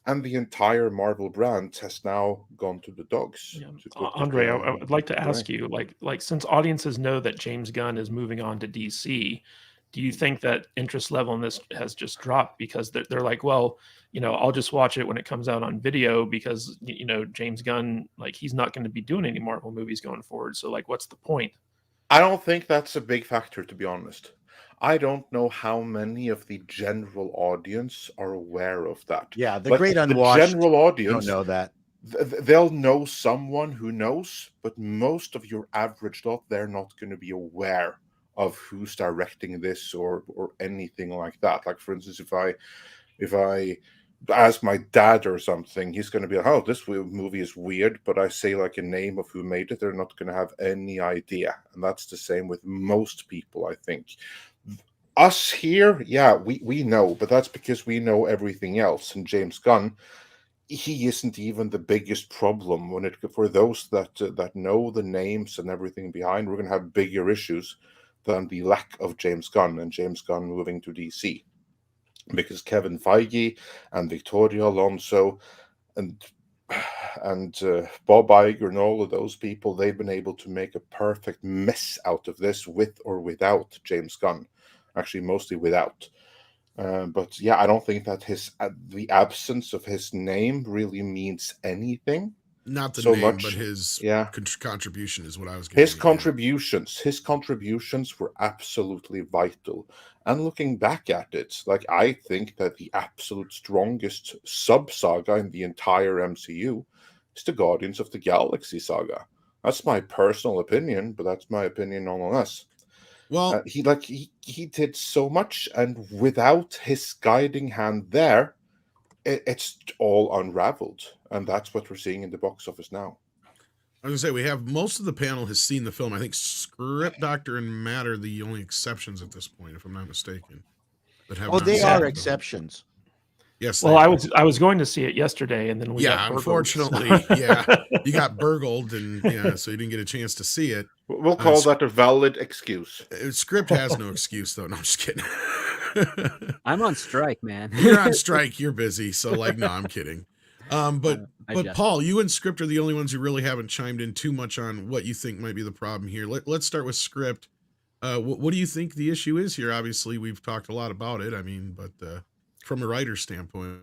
Speaker 8: and the entire Marvel brand has now gone to the dogs.
Speaker 6: Yeah.
Speaker 8: to put it,
Speaker 6: Andre, I would like to
Speaker 8: right.
Speaker 6: ask you, like since audiences know that James Gunn is moving on to DC, do you think that interest level in this has just dropped because they're like, well, I'll just watch it when it comes out on video because James Gunn, like, he's not going to be doing any Marvel movies going forward. So like, what's the point?
Speaker 8: I don't think that's a big factor, to be honest. I don't know how many of the general audience are aware of that.
Speaker 3: Yeah, the
Speaker 8: But
Speaker 3: great
Speaker 8: the
Speaker 3: unwashed
Speaker 8: general
Speaker 3: don't
Speaker 8: audience
Speaker 3: know that.
Speaker 8: they'll know someone who knows, but most of your average lot, they're not going to be aware of who's directing this or anything like that. Like, for instance, if I ask my dad or something, he's going to be like, oh, this movie is weird, but I say like a name of who made it, they're not going to have any idea. And that's the same with most people, I think. Us here, yeah, we know, but that's because we know everything else. And James Gunn, he isn't even the biggest problem for those that know the names and everything behind. We're going to have bigger issues than the lack of James Gunn and James Gunn moving to DC, because Kevin Feige and Victoria Alonso and Bob Iger and all of those people, they've been able to make a perfect mess out of this with or without James Gunn. Actually, mostly without. But yeah, I don't think that the absence of his name really means anything.
Speaker 1: Not the
Speaker 8: so
Speaker 1: name,
Speaker 8: much,
Speaker 1: but his contribution is what I was getting
Speaker 8: his contributions were absolutely vital. And looking back at it, like, I think that the absolute strongest sub-saga in the entire MCU is the Guardians of the Galaxy saga. That's my personal opinion, but that's my opinion nonetheless.
Speaker 1: Well,
Speaker 8: he did so much, and without his guiding hand there, it's all unraveled, and that's what we're seeing in the box office now.
Speaker 1: I was gonna say, we have most of the panel has seen the film. I think Script Doctor and Matt are the only exceptions at this point, if I'm not mistaken.
Speaker 3: They are exceptions.
Speaker 1: Yes.
Speaker 6: Well, I was going to see it yesterday, and then we got
Speaker 1: unfortunately, you got burgled, and so you didn't get a chance to see it.
Speaker 8: We'll call that a valid excuse.
Speaker 1: Script has no excuse, though. No, I'm just kidding.
Speaker 2: I'm on strike, man.
Speaker 1: You're on strike. You're busy. So, no, I'm kidding. But Paul, you and Script are the only ones who really haven't chimed in too much on what you think might be the problem here. Let's start with Script. What do you think the issue is here? Obviously, we've talked a lot about it. I mean, but from a writer's standpoint.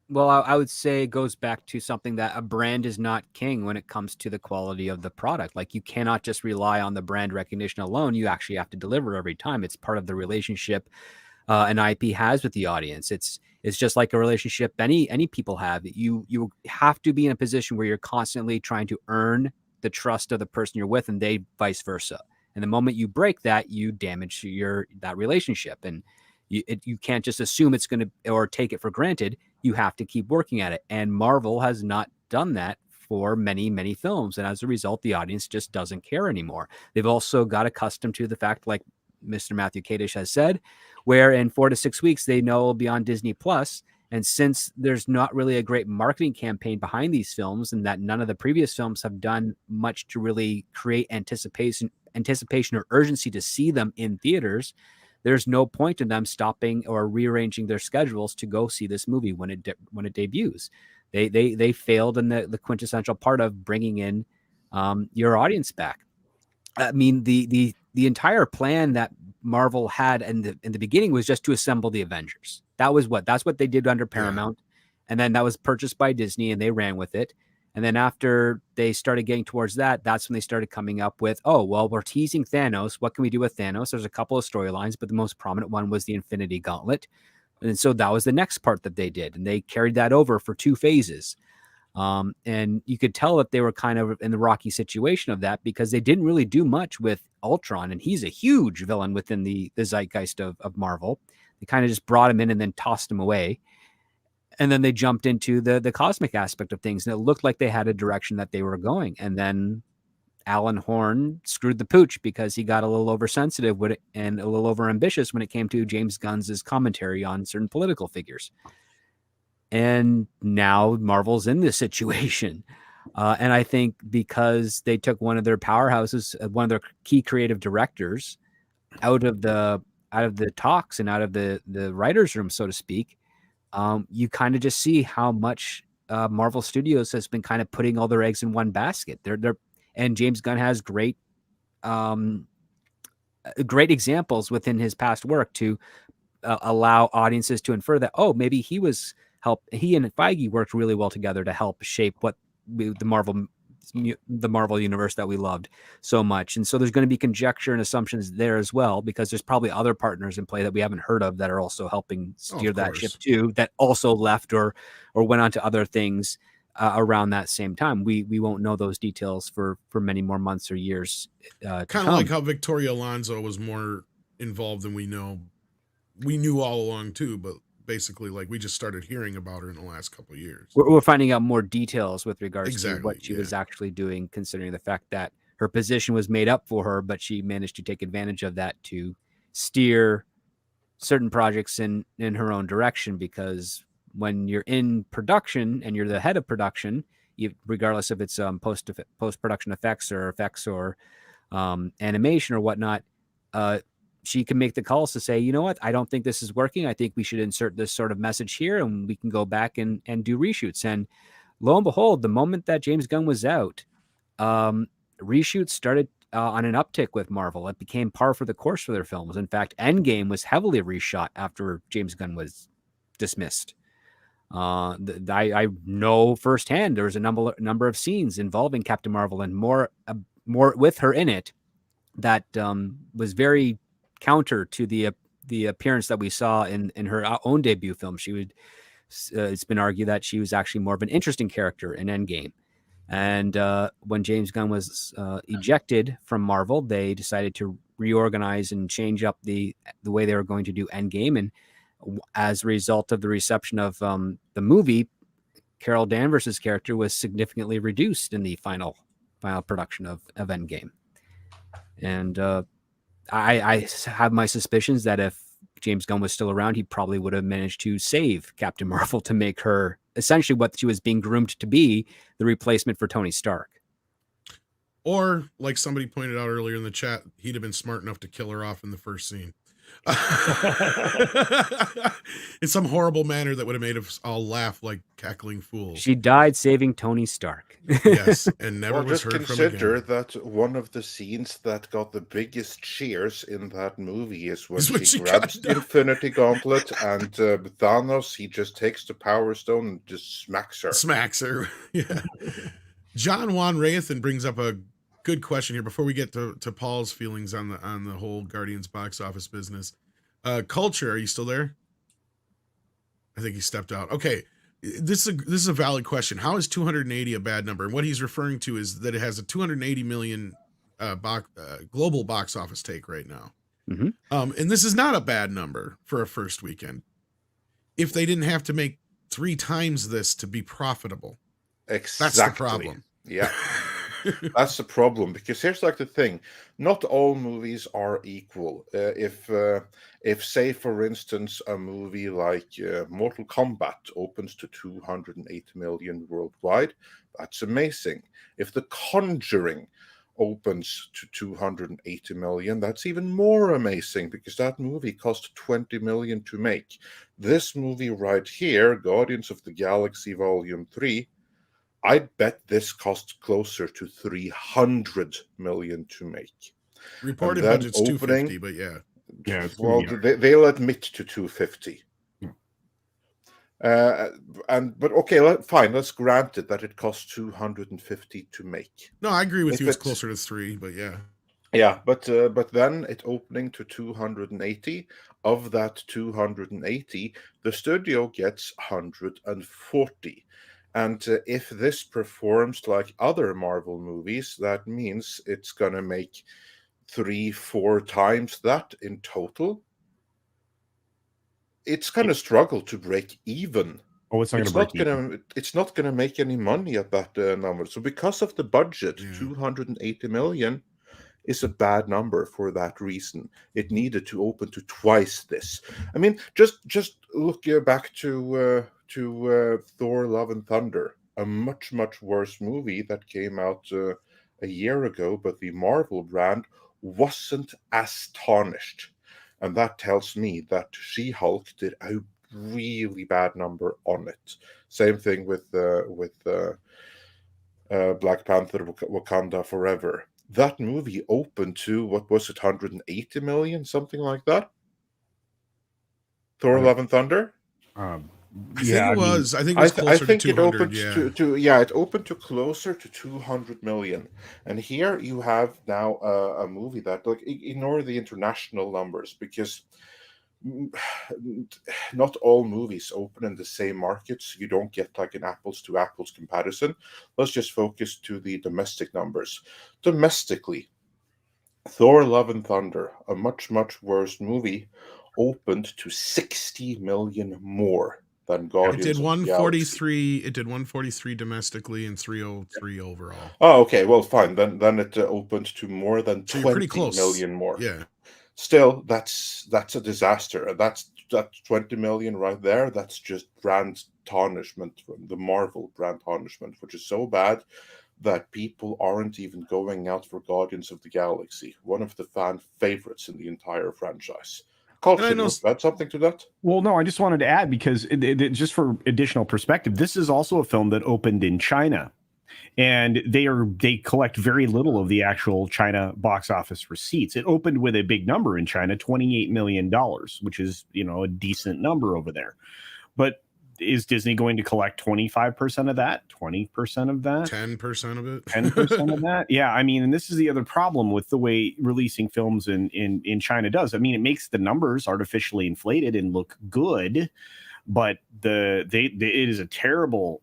Speaker 2: Well, I would say it goes back to something that a brand is not king when it comes to the quality of the product. Like, you cannot just rely on the brand recognition alone. You actually have to deliver every time. It's part of the relationship an IP has with the audience. It's just like a relationship any people have. You have to be in a position where you're constantly trying to earn the trust of the person you're with, and they vice versa. And the moment you break that, you damage that relationship. And you can't just assume it's going to, or take it for granted. You have to keep working at it. And Marvel has not done that for many, many films. And as a result, the audience just doesn't care anymore. They've also got accustomed to the fact, like Mr. Matthew Kadish has said, where in 4 to 6 weeks, they know it'll be on Disney Plus. And since there's not really a great marketing campaign behind these films, and that none of the previous films have done much to really create anticipation or urgency to see them in theaters, there's no point in them stopping or rearranging their schedules to go see this movie when it debuts. They failed in the quintessential part of bringing in your audience back. I mean, the entire plan that Marvel had in the beginning was just to assemble the Avengers. That's what they did under Paramount, and then that was purchased by Disney, and they ran with it. And then after they started getting towards that, that's when they started coming up with, oh, well, we're teasing Thanos. What can we do with Thanos? There's a couple of storylines, but the most prominent one was the Infinity Gauntlet. And so that was the next part that they did. And they carried that over for 2 phases. And you could tell that they were kind of in the rocky situation of that because they didn't really do much with Ultron, and he's a huge villain within the zeitgeist of Marvel. They kind of just brought him in and then tossed him away. And then they jumped into the cosmic aspect of things, and it looked like they had a direction that they were going. And then Alan Horn screwed the pooch because he got a little oversensitive with it and a little overambitious when it came to James Gunn's commentary on certain political figures. And now Marvel's in this situation. And I think because they took one of their powerhouses, one of their key creative directors out of the talks and out of the writer's room, so to speak, you kind of just see how much Marvel Studios has been kind of putting all their eggs in one basket. And James Gunn has great examples within his past work to allow audiences to infer that, oh, maybe he and Feige worked really well together to help shape what the Marvel universe that we loved so much. And so there's going to be conjecture and assumptions there as well, because there's probably other partners in play that we haven't heard of that are also helping steer that ship too, that also left or went on to other things around that same time. We won't know those details for many more months or years.
Speaker 1: Kind of like how Victoria Alonso was more involved than we knew all along too, but basically, like, we just started hearing about her in the last couple of years.
Speaker 2: We're finding out more details with regards to what she was actually doing, considering the fact that her position was made up for her, but she managed to take advantage of that to steer certain projects in her own direction. Because when you're in production and you're the head of production, regardless if it's post-production effects or animation or whatnot, she can make the calls to say, you know what, I don't think this is working. I think we should insert this sort of message here, and we can go back and do reshoots. And lo and behold, the moment that James Gunn was out, reshoots started on an uptick with Marvel. It became par for the course for their films. In fact, Endgame was heavily reshot after James Gunn was dismissed. I know firsthand there was a number of scenes involving Captain Marvel and more with her in it that was very counter to the appearance that we saw in her own debut film. It's been argued that she was actually more of an interesting character in Endgame. And when James Gunn was ejected from Marvel, they decided to reorganize and change up the way they were going to do Endgame. And as a result of the reception of the movie, Carol Danvers' character was significantly reduced in the final production of Endgame. And I have my suspicions that if James Gunn was still around, he probably would have managed to save Captain Marvel to make her essentially what she was being groomed to be, the replacement for Tony Stark.
Speaker 1: Or, like somebody pointed out earlier in the chat, he'd have been smart enough to kill her off in the first scene. In some horrible manner that would have made us all laugh like cackling fools.
Speaker 2: She died saving Tony Stark.
Speaker 1: Yes, and never was heard from again.
Speaker 8: Consider that one of the scenes that got the biggest cheers in that movie is when she grabs the Infinity Gauntlet and Thanos, he just takes the Power Stone and just smacks her.
Speaker 1: Yeah. John Juan Rayathan brings up a good question here before we get to Paul's feelings on the whole Guardians box office business. Culture, are you still there? I think he stepped out. Okay, this is a valid question. How is 280 a bad number? And what he's referring to is that it has a 280 million global box office take right now.
Speaker 2: Mm-hmm.
Speaker 1: And this is not a bad number for a first weekend. If they didn't have to make 3 times this to be profitable,
Speaker 8: exactly.
Speaker 1: That's the problem.
Speaker 8: Yeah. That's the problem, because here's like the thing: not all movies are equal. If say for instance a movie like Mortal Kombat opens to 208 million worldwide, that's amazing. If The Conjuring opens to 280 million, that's even more amazing, because that movie cost 20 million to make. This movie right here, Guardians of the Galaxy Volume 3, I bet this cost closer to 300 million to make.
Speaker 1: Reported budget's 250, but yeah.
Speaker 8: Well, they'll admit to 250. But okay, fine. Let's grant it that it costs 250 to make.
Speaker 1: No, I agree with you. It's closer to 3, but yeah.
Speaker 8: Yeah, but then it opening to 280. Of that 280, the studio gets 140. And if this performs like other Marvel movies, that means it's going to make 3-4 times that in total. It's going to struggle to break even.
Speaker 4: Oh, it's not going to break even.
Speaker 8: It's not going to make any money at that number. So because of the budget, 280 million is a bad number for that reason. It needed to open to twice this. I mean, just look back to Thor: Love and Thunder, a much worse movie that came out a year ago, but the Marvel brand wasn't as tarnished, and that tells me that She-Hulk did a really bad number on it. Same thing with Black Panther: Wakanda Forever. That movie opened to, what was it, 180 million, something like that? Thor: Love and Thunder?
Speaker 1: I think it was closer to 200,
Speaker 8: it opened it opened to closer to 200 million. And here you have now a movie that, like, ignore the international numbers, because not all movies open in the same markets. You don't get like an apples to apples comparison. Let's just focus to the domestic numbers. Domestically, Thor: Love and Thunder, a much worse movie, opened to 60 million more than Guardians
Speaker 1: It did
Speaker 8: of the
Speaker 1: 143. It did 143 domestically and 303 overall.
Speaker 8: Oh, okay. Well, fine. Then it opened to more than 20 million more.
Speaker 1: Yeah.
Speaker 8: Still, that's a disaster. That's 20 million right there. That's just brand tarnishment, from the Marvel brand tarnishment, which is so bad that people aren't even going out for Guardians of the Galaxy, one of the fan favorites in the entire franchise. Culture, add something to that?
Speaker 4: Well, no, I just wanted to add, because just for additional perspective, this is also a film that opened in China. And they collect very little of the actual China box office receipts. It opened with a big number in China, $28 million, which is, a decent number over there. But is Disney going to collect 25% of that, 20% of that,
Speaker 1: 10% of it,
Speaker 4: 10% of that? Yeah, I mean, and this is the other problem with the way releasing films in China does. I mean, it makes the numbers artificially inflated and look good, but it is a terrible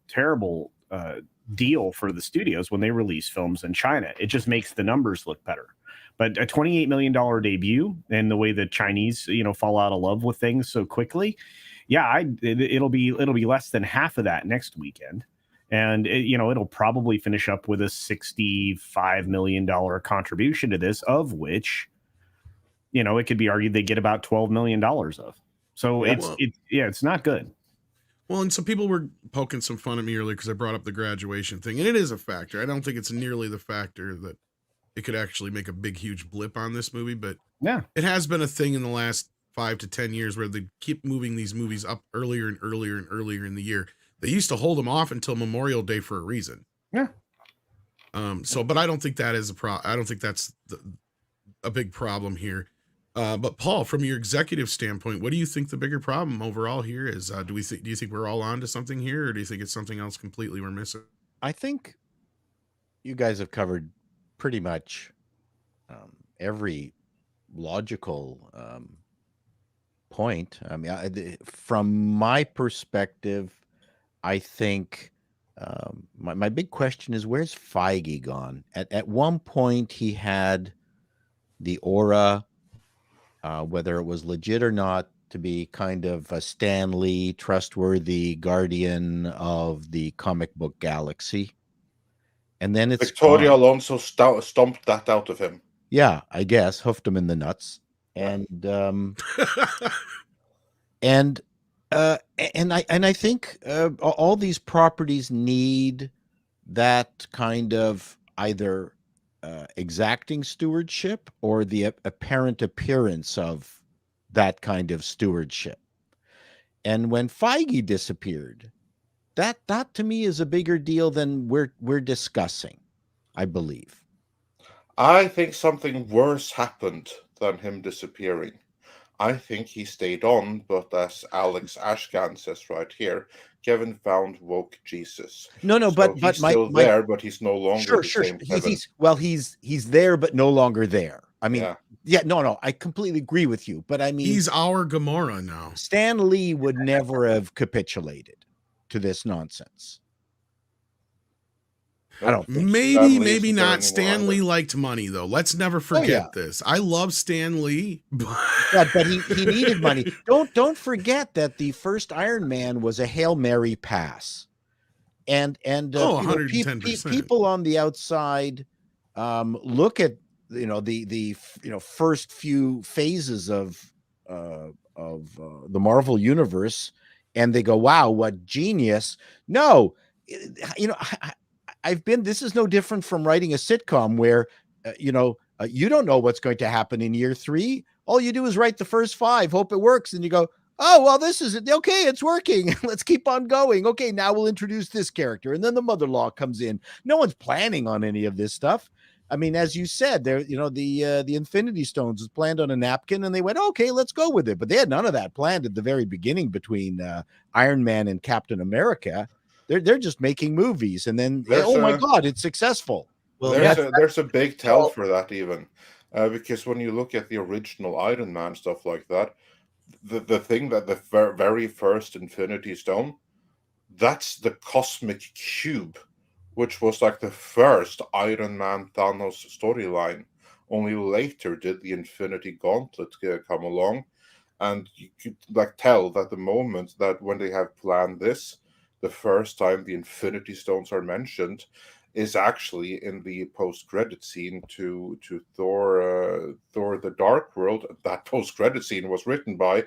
Speaker 4: deal for the studios when they release films in China. It just makes the numbers look better. But a $28 million debut, and the way the Chinese, fall out of love with things so quickly, it'll be less than half of that next weekend, and it'll probably finish up with a $65 million contribution to this, of which, it could be argued they get about $12 million of. So it's not good.
Speaker 1: Well, and some people were poking some fun at me earlier because I brought up the graduation thing, and it is a factor. I don't think it's nearly the factor that it could actually make a big, huge blip on this movie, but it has been a thing in the last 5 to 10 years where they keep moving these movies up earlier and earlier and earlier in the year. They used to hold them off until Memorial Day for a reason.
Speaker 4: Yeah.
Speaker 1: But I don't think that is I don't think that's a big problem here. But Paul, from your executive standpoint, what do you think the bigger problem overall here is? Do you think we're all on to something here, or do you think it's something else completely we're missing?
Speaker 3: I think you guys have covered pretty much every logical point. I mean, from my perspective, I think my big question is, where's Feige gone? At one point, he had the aura, whether it was legit or not, to be kind of a Stan Lee, trustworthy guardian of the comic book galaxy. And then it's
Speaker 8: Victoria Alonso stomped that out of him.
Speaker 3: Yeah, I guess, hoofed him in the nuts. And I think all these properties need that kind of either exacting stewardship or the apparent appearance of that kind of stewardship. And when Feige disappeared, that to me is a bigger deal than we're discussing, I believe.
Speaker 8: I think something worse happened than him disappearing. I think he stayed on, but as Alex Ashkan says right here, Kevin found woke Jesus.
Speaker 3: No,
Speaker 8: so
Speaker 3: but
Speaker 8: he's still there, but he's no longer the same Kevin.
Speaker 3: He's there, but no longer there. I mean, no, I completely agree with you. But I mean,
Speaker 1: he's our Gamora now.
Speaker 3: Stan Lee would never have capitulated to this nonsense. I don't think
Speaker 1: Maybe, maybe
Speaker 8: isn't there
Speaker 1: not.
Speaker 8: anymore
Speaker 1: Stan Lee
Speaker 8: either.
Speaker 1: liked money, though. Let's never forget
Speaker 3: yeah.
Speaker 1: this. I love Stan Lee,
Speaker 3: but he needed money. Don't forget that the first Iron Man was a Hail Mary pass. And you know,
Speaker 1: 110%.
Speaker 3: people on the outside look at the first few phases of the Marvel universe, and they go, "Wow, what genius!" No, you know, this is no different from writing a sitcom where you don't know what's going to happen in year 3. All you do is write the first 5, hope it works, and you go, oh, well, this is it. Okay, it's working. Let's keep on going. Okay, now we'll introduce this character. And then the mother-in-law comes in. No one's planning on any of this stuff. I mean, as you said, there, the Infinity Stones was planned on a napkin, and they went, okay, let's go with it. But they had none of that planned at the very beginning between Iron Man and Captain America. They're just making movies, and then my God, it's successful.
Speaker 5: Well,
Speaker 8: there's a big tell for that even, because when you look at the original Iron Man stuff like that, the thing that the very first Infinity Stone, that's the cosmic cube, which was like the first Iron Man Thanos storyline. Only later did the Infinity Gauntlet come along, and you could like tell that the moment that when they have planned this, the first time the Infinity Stones are mentioned is actually in the post-credit scene to Thor the Dark World. That post-credit scene was written by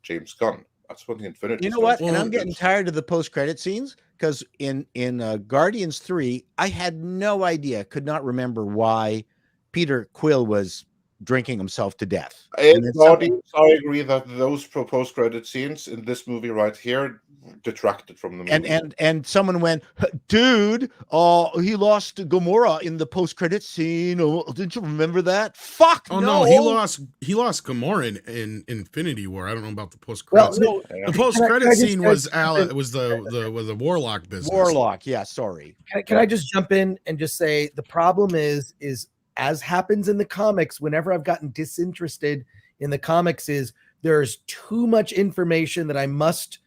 Speaker 8: James Gunn. That's when the Infinity
Speaker 3: You know what?
Speaker 8: Stones
Speaker 3: And I'm getting tired of the post-credit scenes, because in Guardians 3, I had no idea, could not remember why Peter Quill was drinking himself to death.
Speaker 8: In Guardians, I agree that those post-credit scenes in this movie right here detracted from the movie.
Speaker 3: And someone went, dude, he lost Gamora in the post-credit scene. Oh, didn't you remember that? Fuck.
Speaker 1: Oh no, he lost Gamora in Infinity War. I don't know about the post credits.
Speaker 5: Well,
Speaker 1: The post credit scene was
Speaker 5: it
Speaker 1: was the Warlock business.
Speaker 3: Warlock, yeah, sorry.
Speaker 5: Can I just jump in and just say the problem is as happens in the comics, whenever I've gotten disinterested in the comics, is there's too much information that I must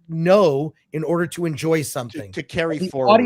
Speaker 5: know in order to enjoy something
Speaker 3: to carry forward.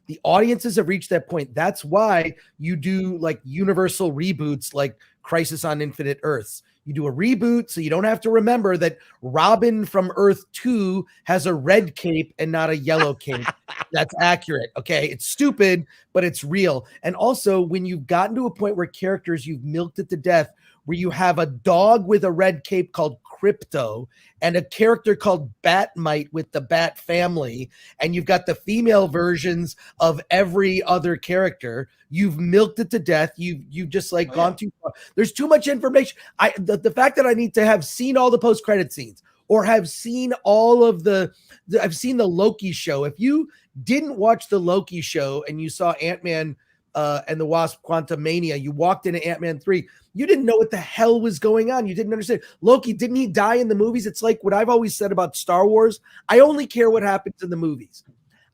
Speaker 5: The audiences have reached that point. That's why you do like universal reboots like Crisis on Infinite Earths. You do a reboot so you don't have to remember that Robin from Earth 2 has a red cape and not a yellow cape. That's accurate. Okay. It's stupid, but it's real. And also, when you've gotten to a point where characters, you've milked it to death, where you have a dog with a red cape called Crypto and a character called Batmite with the Bat family, and you've got the female versions of every other character, you've milked it to death. You've just gone too far. There's too much information. The fact that I need to have seen all the post-credit scenes or have seen all of I've seen the Loki show. If you didn't watch the Loki show and you saw Ant-Man and the Wasp Quantumania, you walked into Ant-Man 3, you didn't know what the hell was going on. You didn't understand. Loki, didn't he die in the movies? It's like what I've always said about Star Wars. I only care what happens in the movies.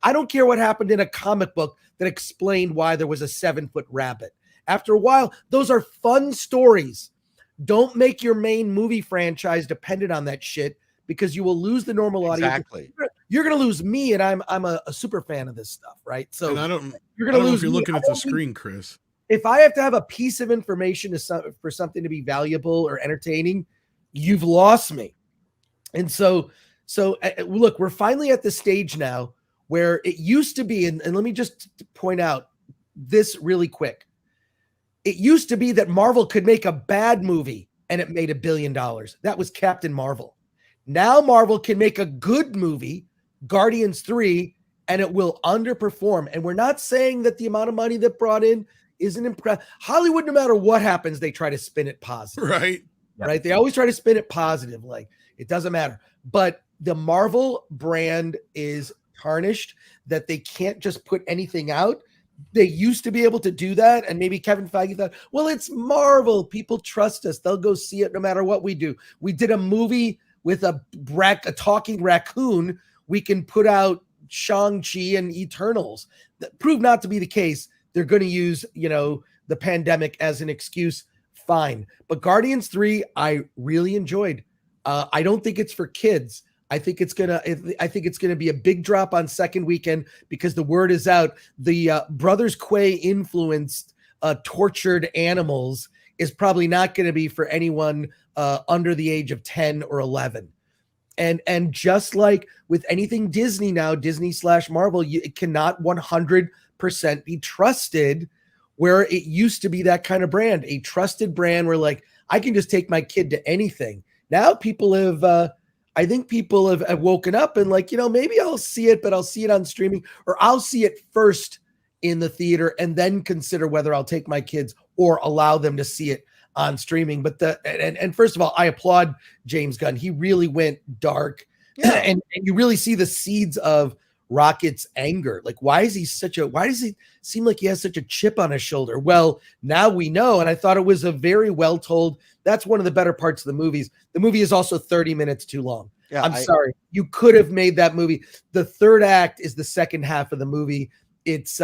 Speaker 5: I don't care what happened in a comic book that explained why there was a 7-foot rabbit. After a while, those are fun stories. Don't make your main movie franchise dependent on that shit, because you will lose the normal audience.
Speaker 3: Exactly.
Speaker 5: You're going to lose me, and I'm a super fan of this stuff, right? So
Speaker 1: And
Speaker 5: you're going to lose.
Speaker 1: If you're looking at the screen, Chris.
Speaker 5: If I have to have a piece of information for something to be valuable or entertaining, you've lost me. And so look, we're finally at the stage now where it used to be, and let me just point out this really quick. It used to be that Marvel could make a bad movie and it made $1 billion. That was Captain Marvel. Now Marvel can make a good movie, Guardians 3, and it will underperform. And we're not saying that the amount of money that brought in isn't impressive. Hollywood, no matter what happens, they try to spin it positive.
Speaker 1: Right.
Speaker 5: Right. They always try to spin it positive. Like, it doesn't matter. But the Marvel brand is tarnished, that they can't just put anything out. They used to be able to do that. And maybe Kevin Feige thought, well, it's Marvel. People trust us. They'll go see it no matter what we do. We did a movie with a talking raccoon. We can put out Shang-Chi and Eternals. That proved not to be the case. They're going to use, the pandemic as an excuse. Fine. But Guardians 3, I really enjoyed. I don't think it's for kids. I think it's gonna be a big drop on second weekend because the word is out. The Brothers Quay influenced tortured animals is probably not going to be for anyone under the age of 10 or 11. And just like with anything Disney now, Disney/Marvel, it cannot 100% be trusted, where it used to be that kind of brand, a trusted brand where like I can just take my kid to anything. Now people have, I think people have woken up and like, maybe I'll see it, but I'll see it on streaming, or I'll see it first in the theater and then consider whether I'll take my kids or allow them to see it on streaming. But and first of all, I applaud James Gunn. He really went dark, and you really see the seeds of Rocket's anger. Like, why does he seem like he has such a chip on his shoulder? Well, now we know, and I thought it was a very well told. That's one of the better parts of the movies. The movie is also 30 minutes too long. Yeah, I'm sorry. You could have made that movie. The third act is the second half of the movie. It's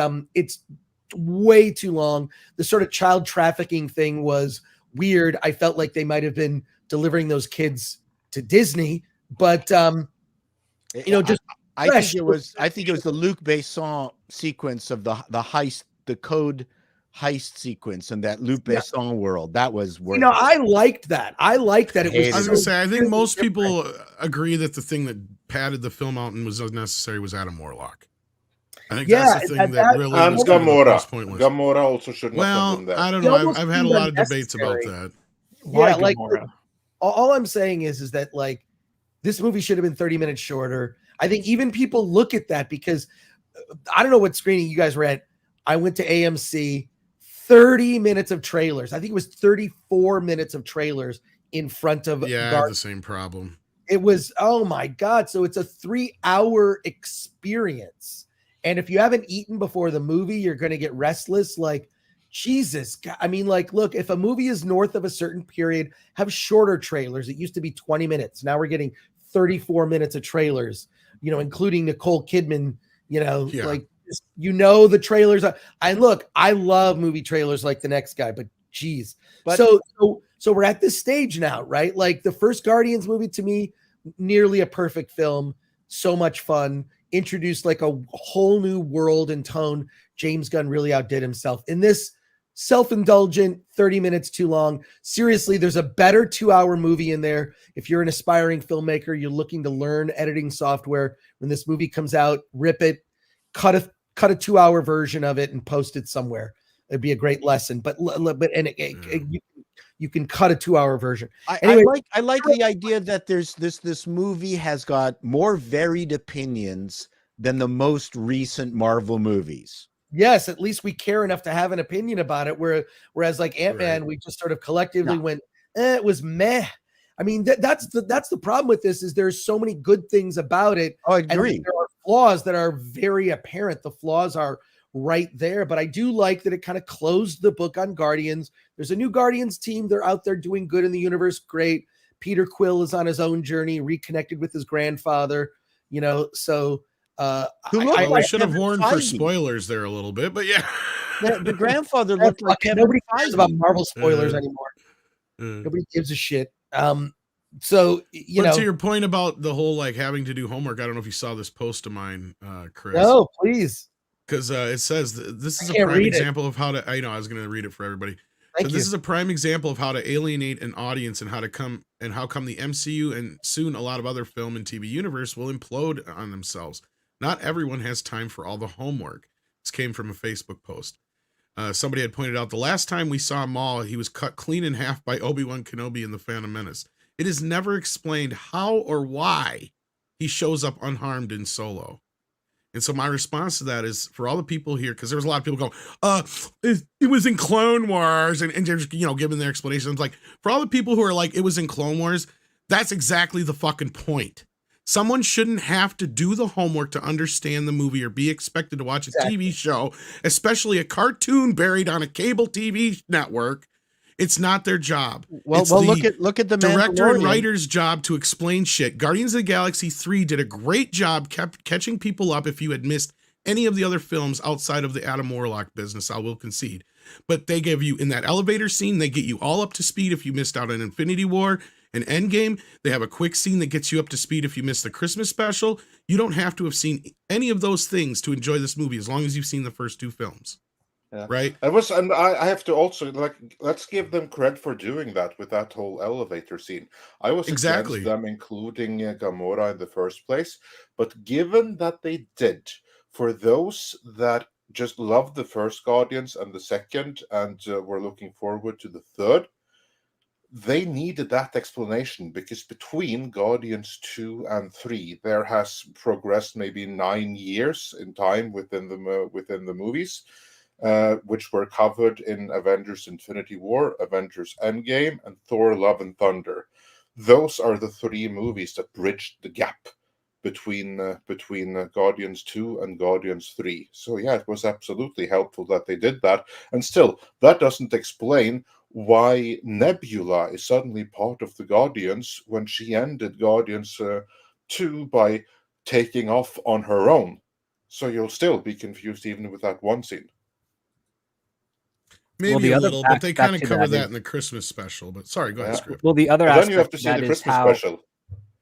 Speaker 5: way too long. The sort of child trafficking thing was weird. I felt like they might have been delivering those kids to Disney, but just
Speaker 3: I think it was the Luc Besson sequence of the heist, the code heist sequence, and that Luc Besson world. That was worth it.
Speaker 5: I liked that. I liked that.
Speaker 1: I was gonna say, I think most people agree that the thing that padded the film out and was unnecessary was Adam Warlock. I think that's the thing that really was pointless.
Speaker 8: Gamora also shouldn't have done that.
Speaker 1: I don't know. I've had a lot of debates about that.
Speaker 5: Yeah, like all I'm saying is that like this movie should have been 30 minutes shorter. I think even people look at that because I don't know what screening you guys were at. I went to AMC, 30 minutes of trailers. I think it was 34 minutes of trailers in front of.
Speaker 1: Yeah, I have the same problem.
Speaker 5: It was, oh my God. So it's a 3-hour experience. And if you haven't eaten before the movie, you're going to get restless. Like, Jesus. I mean, like, look, if a movie is north of a certain period, have shorter trailers. It used to be 20 minutes. Now we're getting 34 minutes of trailers, including Nicole Kidman, like, the trailers. I love movie trailers like the next guy, but geez. So we're at this stage now, right? Like the first Guardians movie, to me, nearly a perfect film. So much fun. Introduced like a whole new world and tone. James Gunn really outdid himself in this self-indulgent 30 minutes too long. Seriously, there's a better 2-hour movie in there. If you're an aspiring filmmaker, you're looking to learn editing software, when this movie comes out, rip it, cut a 2-hour version of it and post it somewhere. It'd be a great lesson, but you can cut a 2-hour version. Anyway,
Speaker 3: I like the idea that there's this movie has got more varied opinions than the most recent Marvel movies.
Speaker 5: Yes, at least we care enough to have an opinion about it. Whereas like Ant-Man, we just sort of collectively went, it was meh. I mean, that's the problem with this is there's so many good things about it.
Speaker 3: Oh, I agree.
Speaker 5: And there are flaws that are very apparent. The flaws are right there, but I do like that it kind of closed the book on Guardians. There's a new Guardians team. They're out there doing good in the universe. Great. Peter Quill is on his own journey, reconnected with his grandfather, so
Speaker 1: I should have warned for spoilers there a little bit, but yeah.
Speaker 3: The grandfather looked like
Speaker 5: nobody cares about Marvel spoilers anymore. Nobody gives a shit. So
Speaker 1: to your point about the whole like having to do homework, I don't know if you saw this post of mine, Chris.
Speaker 5: No, please.
Speaker 1: Because it says this is a prime example of how to. I was going to read it for everybody. This is a prime example of how to alienate an audience and how come the MCU and soon a lot of other film and TV universe will implode on themselves. Not everyone has time for all the homework. This came from a Facebook post. Somebody had pointed out the last time we saw Maul, he was cut clean in half by Obi-Wan Kenobi in The Phantom Menace. It is never explained how or why he shows up unharmed in Solo. And so my response to that is for all the people here, because there was a lot of people going, it was in Clone Wars, and just, giving their explanations. Like, for all the people who are like, it was in Clone Wars, that's exactly the fucking point. Someone shouldn't have to do the homework to understand the movie or be expected to watch a TV show, especially a cartoon buried on a cable TV network. It's not their job.
Speaker 3: Well, look at the
Speaker 1: director and writer's job to explain shit. Guardians of the Galaxy 3 did a great job catching people up if you had missed any of the other films outside of the Adam Warlock business, I will concede. But they give you, in that elevator scene, they get you all up to speed if you missed out on Infinity War. In Endgame, they have a quick scene that gets you up to speed if you missed the Christmas special. You don't have to have seen any of those things to enjoy this movie as long as you've seen the first 2 films.
Speaker 8: Yeah.
Speaker 1: Right?
Speaker 8: And I have to also, like, let's give them credit for doing that with that whole elevator scene. I was
Speaker 1: Exactly.
Speaker 8: against them including Gamora in the first place, but given that they did, for those that just loved the first Guardians and the second and were looking forward to the third, they needed that explanation, because between Guardians 2 and 3 there has progressed maybe 9 years in time within the movies, which were covered in Avengers Infinity War, Avengers Endgame, and Thor Love and Thunder. Those are the 3 movies that bridged the gap between Guardians 2 and Guardians 3. So yeah, it was absolutely helpful that they did that. And still, that doesn't explain why Nebula is suddenly part of the Guardians when she ended Guardians 2 by taking off on her own. So you'll still be confused even with that one scene.
Speaker 1: Maybe a little, but they kind of cover that in the Christmas special. But sorry, go ahead, Script.
Speaker 2: Well, the other
Speaker 8: But
Speaker 2: aspect
Speaker 8: then you have to see the Christmas special.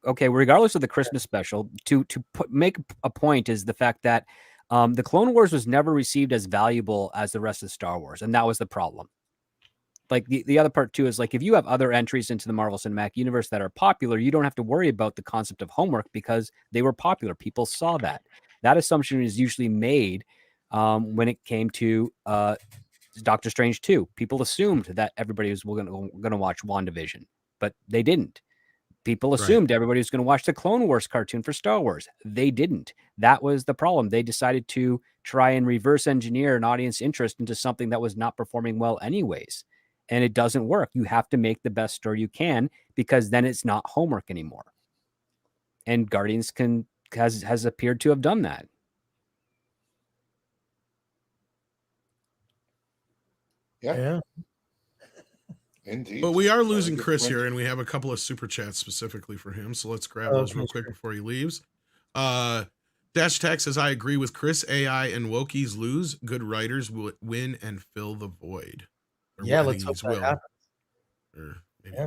Speaker 2: Okay, regardless of the Christmas special, to make a point is the fact that the Clone Wars was never received as valuable as the rest of Star Wars, and that was the problem. Like the other part too is, like, if you have other entries into the Marvel Cinematic Universe that are popular, you don't have to worry about the concept of homework because they were popular. People saw that. That assumption is usually made when it came to Doctor Strange 2. People assumed that everybody was going to watch WandaVision, but they didn't. People assumed everybody was going to watch the Clone Wars cartoon for Star Wars. They didn't. That was the problem. They decided to try and reverse engineer an audience interest into something that was not performing well anyways. And it doesn't work. You have to make the best story you can, because then it's not homework anymore. And Guardians has appeared to have done that.
Speaker 5: Yeah.
Speaker 8: Indeed.
Speaker 1: But we are losing Chris here, and we have a couple of super chats specifically for him. So let's grab those real quick before he leaves. Dash Tech says, I agree with Chris. AI and Wokies lose. Good writers will win and fill the void.
Speaker 5: Yeah, let's hope that happens.
Speaker 1: Or maybe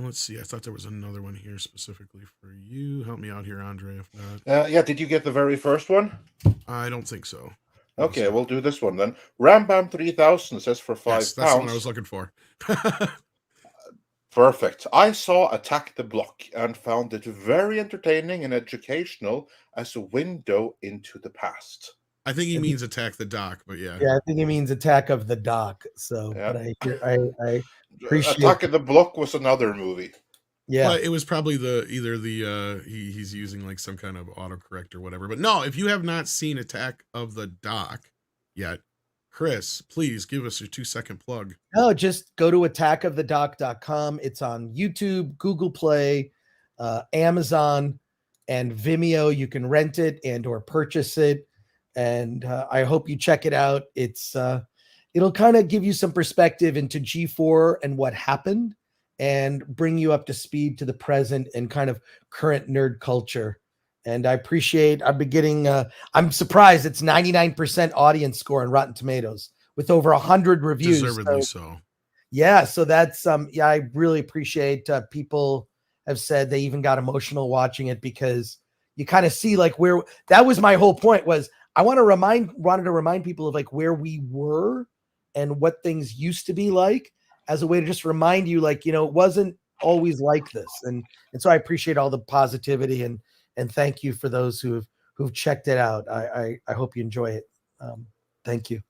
Speaker 1: let's see. I thought there was another one here specifically for you. Help me out here, Andre, if not.
Speaker 8: Yeah, did you get the very first one?
Speaker 1: I don't think so.
Speaker 8: Okay, we'll do this one then. Rambam 3000 says for £5.
Speaker 1: Yes, that's the one I was looking for.
Speaker 8: Perfect. I saw Attack the Block and found it very entertaining and educational as a window into the past.
Speaker 1: I think he means Attack the Dock, but yeah.
Speaker 5: Yeah, I think he means Attack of the Dock. So,
Speaker 8: Yeah.
Speaker 5: but I appreciate
Speaker 8: Attack of the Block was another movie.
Speaker 5: Yeah,
Speaker 1: but it was probably he's using like some kind of autocorrect or whatever. But no, if you have not seen Attack of the Dock yet, Chris, please give us your 2-second plug.
Speaker 5: No, just go to attackofthedock.com. It's on YouTube, Google Play, Amazon, and Vimeo. You can rent it and or purchase it. And I hope you check it out. It'll kind of give you some perspective into G4 and what happened, and bring you up to speed to the present and kind of current nerd culture. And I appreciate, I've been getting, I'm surprised it's 99% audience score on Rotten Tomatoes with over 100 reviews.
Speaker 1: Deservedly so.
Speaker 5: Yeah. So that's, I really appreciate people have said they even got emotional watching it, because you kind of see like where, that was my whole point, was I wanted to remind people of like where we were and what things used to be like, as a way to just remind you, like, it wasn't always like this. And so I appreciate all the positivity and thank you for those who've checked it out. I hope you enjoy it. Thank you.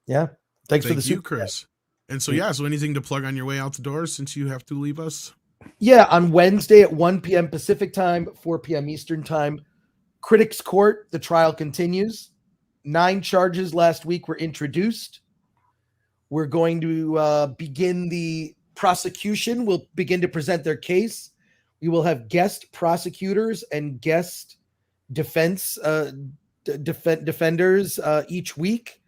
Speaker 5: Yeah. Thank you,
Speaker 1: Chris. And so, so anything to plug on your way out the door since you have to leave us?
Speaker 5: Yeah. On Wednesday at 1 p.m. Pacific time, 4 p.m. Eastern time, Critics Court, the trial continues. 9 charges last week were introduced. We're going to begin the prosecution. We'll begin to present their case. We will have guest prosecutors and guest defenders each week.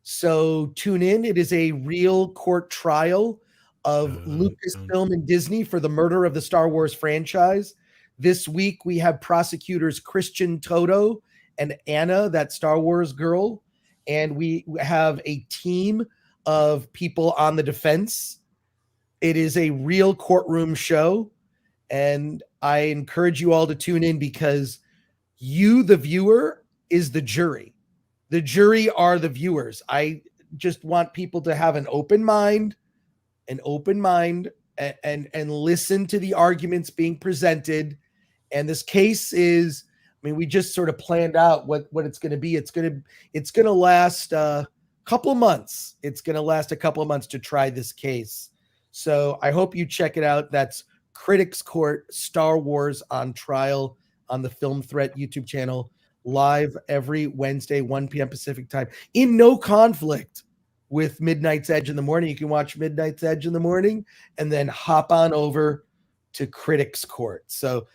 Speaker 5: So tune in. It is a real court trial of Lucasfilm and Disney for the murder of the Star Wars franchise. This week we have prosecutors Christian Toto and Anna, that Star Wars girl, and we have a team of people on the defense. It is a real courtroom show, and I encourage you all to tune in because you, the viewer, is the jury. The jury are the viewers. I just want people to have an open mind and listen to the arguments being presented. And this case is, I mean, we just sort of planned out what it's going to be. It's going to last a couple months. It's going to last a couple of months to try this case. So I hope you check it out. That's Critics Court, Star Wars on Trial on the Film Threat YouTube channel, live every Wednesday, 1 p.m. Pacific time, in no conflict with Midnight's Edge in the morning. You can watch Midnight's Edge in the morning and then hop on over to Critics Court. So,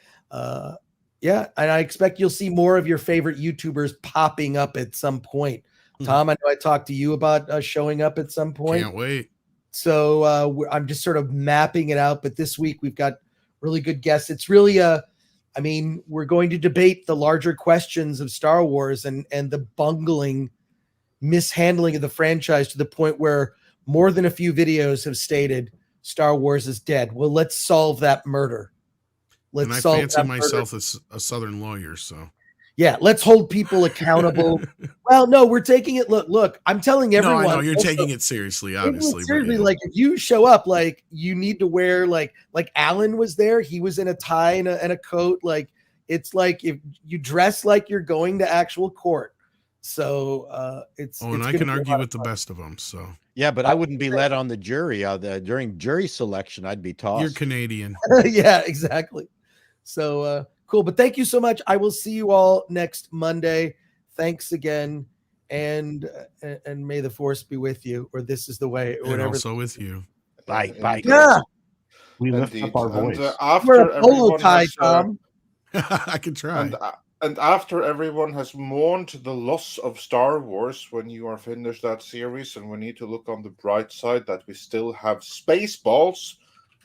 Speaker 5: yeah, and I expect you'll see more of your favorite YouTubers popping up at some point. Tom, I know I talked to you about showing up at some point.
Speaker 1: Can't wait.
Speaker 5: So I'm just sort of mapping it out. But this week we've got really good guests. It's really I mean, we're going to debate the larger questions of Star Wars and the bungling mishandling of the franchise to the point where more than a few videos have stated Star Wars is dead. Well, let's solve that murder.
Speaker 1: And I fancy myself as a Southern lawyer, so.
Speaker 5: Yeah, let's hold people accountable. Well, no, we're taking it. Look, I'm telling everyone.
Speaker 1: No, I know you're taking it seriously, obviously.
Speaker 5: Seriously,
Speaker 1: but, yeah.
Speaker 5: like if you show up, like you need to wear like Alan was there. He was in a tie and a coat. Like it's like if you dress like you're going to actual court. So it's.
Speaker 1: Oh, and I can argue with the best of them. So.
Speaker 3: Yeah, but I wouldn't be led on the jury. During jury selection, I'd be tossed.
Speaker 1: You're Canadian.
Speaker 5: Yeah, exactly. So cool. But thank you so much. I will see you all next Monday. Thanks again. And may the force be with you, or this is the way, or
Speaker 1: And
Speaker 5: whatever.
Speaker 1: also with you.
Speaker 3: Bye. Bye.
Speaker 5: Yeah.
Speaker 4: We lift up our voice.
Speaker 5: Wear a polo tie, Tom.
Speaker 1: I can try.
Speaker 8: And after everyone has mourned the loss of Star Wars, when you are finished that series, and we need to look on the bright side that we still have Spaceballs,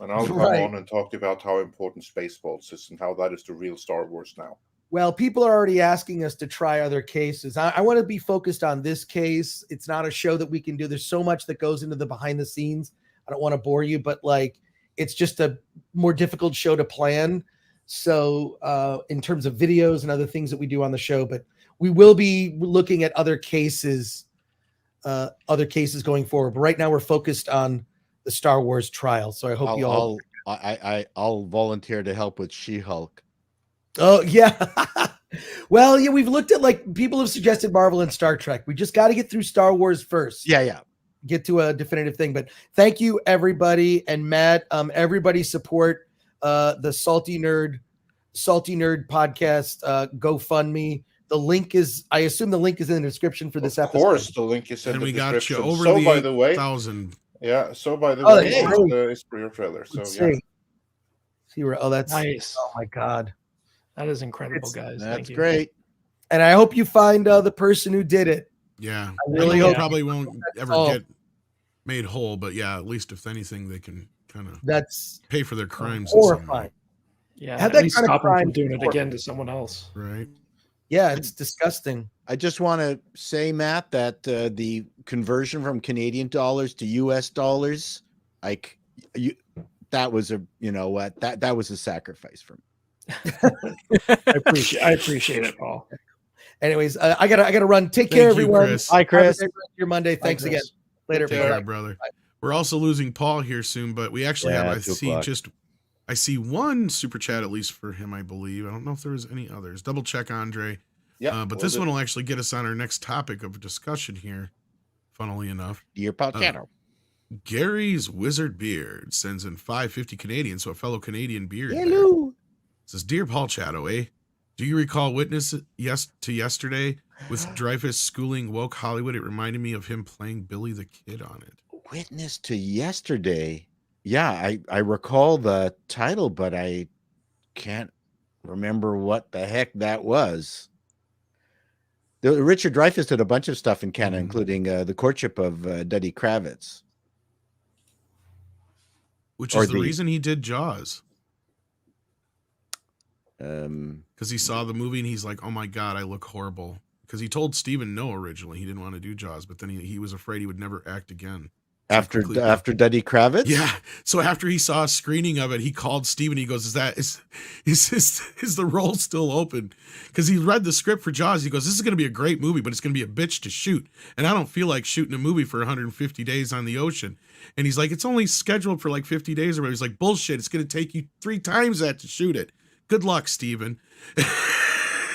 Speaker 8: and I'll come on and talk about how important Spaceballs is and how that is the real Star Wars now.
Speaker 5: Well, people are already asking us to try other cases. I want to be focused on this case. It's not a show that we can do. There's so much that goes into the behind the scenes. I don't want to bore you, but like it's just a more difficult show to plan. So in terms of videos and other things that we do on the show, but we will be looking at other cases going forward. But right now we're focused on the Star Wars trial. So I hope you all.
Speaker 3: I'll volunteer to help with She-Hulk.
Speaker 5: Oh yeah. Well, yeah, we've looked at like people have suggested Marvel and Star Trek. We just got to get through Star Wars first.
Speaker 3: Yeah.
Speaker 5: Get to a definitive thing. But thank you everybody, and Matt. Everybody support the Salty Nerd podcast GoFundMe. The link is, I assume the link is in the description for this episode.
Speaker 8: Of course, the link is in
Speaker 1: And
Speaker 8: the
Speaker 1: we got
Speaker 8: description.
Speaker 1: you over
Speaker 8: so
Speaker 1: the
Speaker 8: by the way,
Speaker 1: 8,000.
Speaker 8: yeah. So by the way, it's for your trailer. So
Speaker 5: Let's
Speaker 8: yeah.
Speaker 5: see where. Oh, that's
Speaker 6: Nice.
Speaker 5: Oh my God,
Speaker 6: That is incredible, guys.
Speaker 3: That's
Speaker 6: Thank you.
Speaker 3: great.
Speaker 5: and I hope you find the person who did it.
Speaker 1: Yeah.
Speaker 5: I really
Speaker 1: know
Speaker 5: hope
Speaker 1: probably won't ever
Speaker 5: all.
Speaker 1: get made whole, but yeah, at least if anything, they can kind of
Speaker 5: That's
Speaker 1: pay for their crimes. in some way,
Speaker 5: horrifying.
Speaker 6: Yeah,
Speaker 5: Have
Speaker 6: at
Speaker 5: that
Speaker 6: least
Speaker 5: kind of
Speaker 6: stop them
Speaker 5: crime
Speaker 6: from doing it
Speaker 5: before.
Speaker 6: again to someone else.
Speaker 1: Right.
Speaker 5: Yeah, it's disgusting.
Speaker 3: I just want to say, Matt, that the conversion from Canadian dollars to U.S. dollars, like that was that was a sacrifice for me.
Speaker 6: I appreciate it, Paul.
Speaker 5: Anyways, I gotta run. Take
Speaker 1: Thank
Speaker 5: care,
Speaker 1: you,
Speaker 5: everyone.
Speaker 1: Chris.
Speaker 3: Hi, Chris.
Speaker 5: Have a great rest of your Monday. Thanks again. Later.
Speaker 1: Take
Speaker 5: Bye.
Speaker 1: care, brother. We're also losing Paul here soon, but we actually
Speaker 3: Yeah,
Speaker 1: have,
Speaker 3: 2 o'clock.
Speaker 1: I see one super chat at least for him, I believe. I don't know if there was any others. Double check, Andre.
Speaker 8: Yeah.
Speaker 1: But this one will actually get us on our next topic of discussion here, funnily enough.
Speaker 3: Dear Paul Chato.
Speaker 1: Gary's Wizard Beard sends in 550 Canadian, so a fellow Canadian beard. there.
Speaker 3: Hello.
Speaker 1: Says, Dear Paul Chato, do you recall Witness to Yesterday with Dreyfus schooling woke Hollywood? It reminded me of him playing Billy the Kid on it.
Speaker 3: Witness to Yesterday. Yeah, I recall the title, but I can't remember what the heck that was. Richard Dreyfuss did a bunch of stuff in Canada, including the courtship of Duddy Kravitz.
Speaker 1: Which
Speaker 3: Or
Speaker 1: is the
Speaker 3: the-
Speaker 1: reason he did Jaws. Because he saw the movie and he's like, oh my God, I look horrible. Because he told Steven no originally. He didn't want to do Jaws, but then he was afraid he would never act again.
Speaker 3: After Duddy Kravitz?
Speaker 1: Yeah. So after he saw a screening of it, he called Steven. He goes, is the role still open? Because he read the script for Jaws. He goes, this is going to be a great movie, but it's going to be a bitch to shoot. And I don't feel like shooting a movie for 150 days on the ocean. And he's like, it's only scheduled for like 50 days or whatever. He's like, bullshit. It's going to take you 3 times that to shoot it. Good luck, Steven.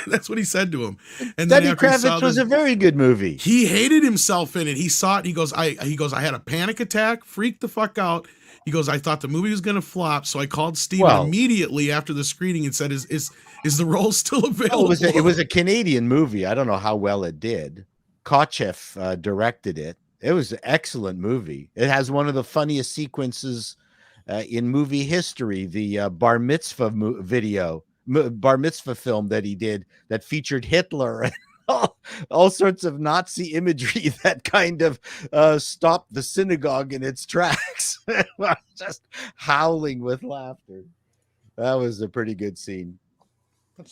Speaker 1: That's what he said to him. And
Speaker 3: Duddy
Speaker 1: then after
Speaker 3: Kravitz was a very good movie.
Speaker 1: He hated himself in it. He saw it. He goes, I had a panic attack, freaked the fuck out. He goes, I thought the movie was going to flop. So I called Steven immediately after the screening and said, is the role still available?
Speaker 3: It was a Canadian movie. I don't know how well it did. Kochev directed it. It was an excellent movie. It has one of the funniest sequences in movie history, the bar mitzvah bar mitzvah film that he did that featured Hitler and all sorts of Nazi imagery that kind of stopped the synagogue in its tracks. Just howling with laughter. That was a pretty good scene.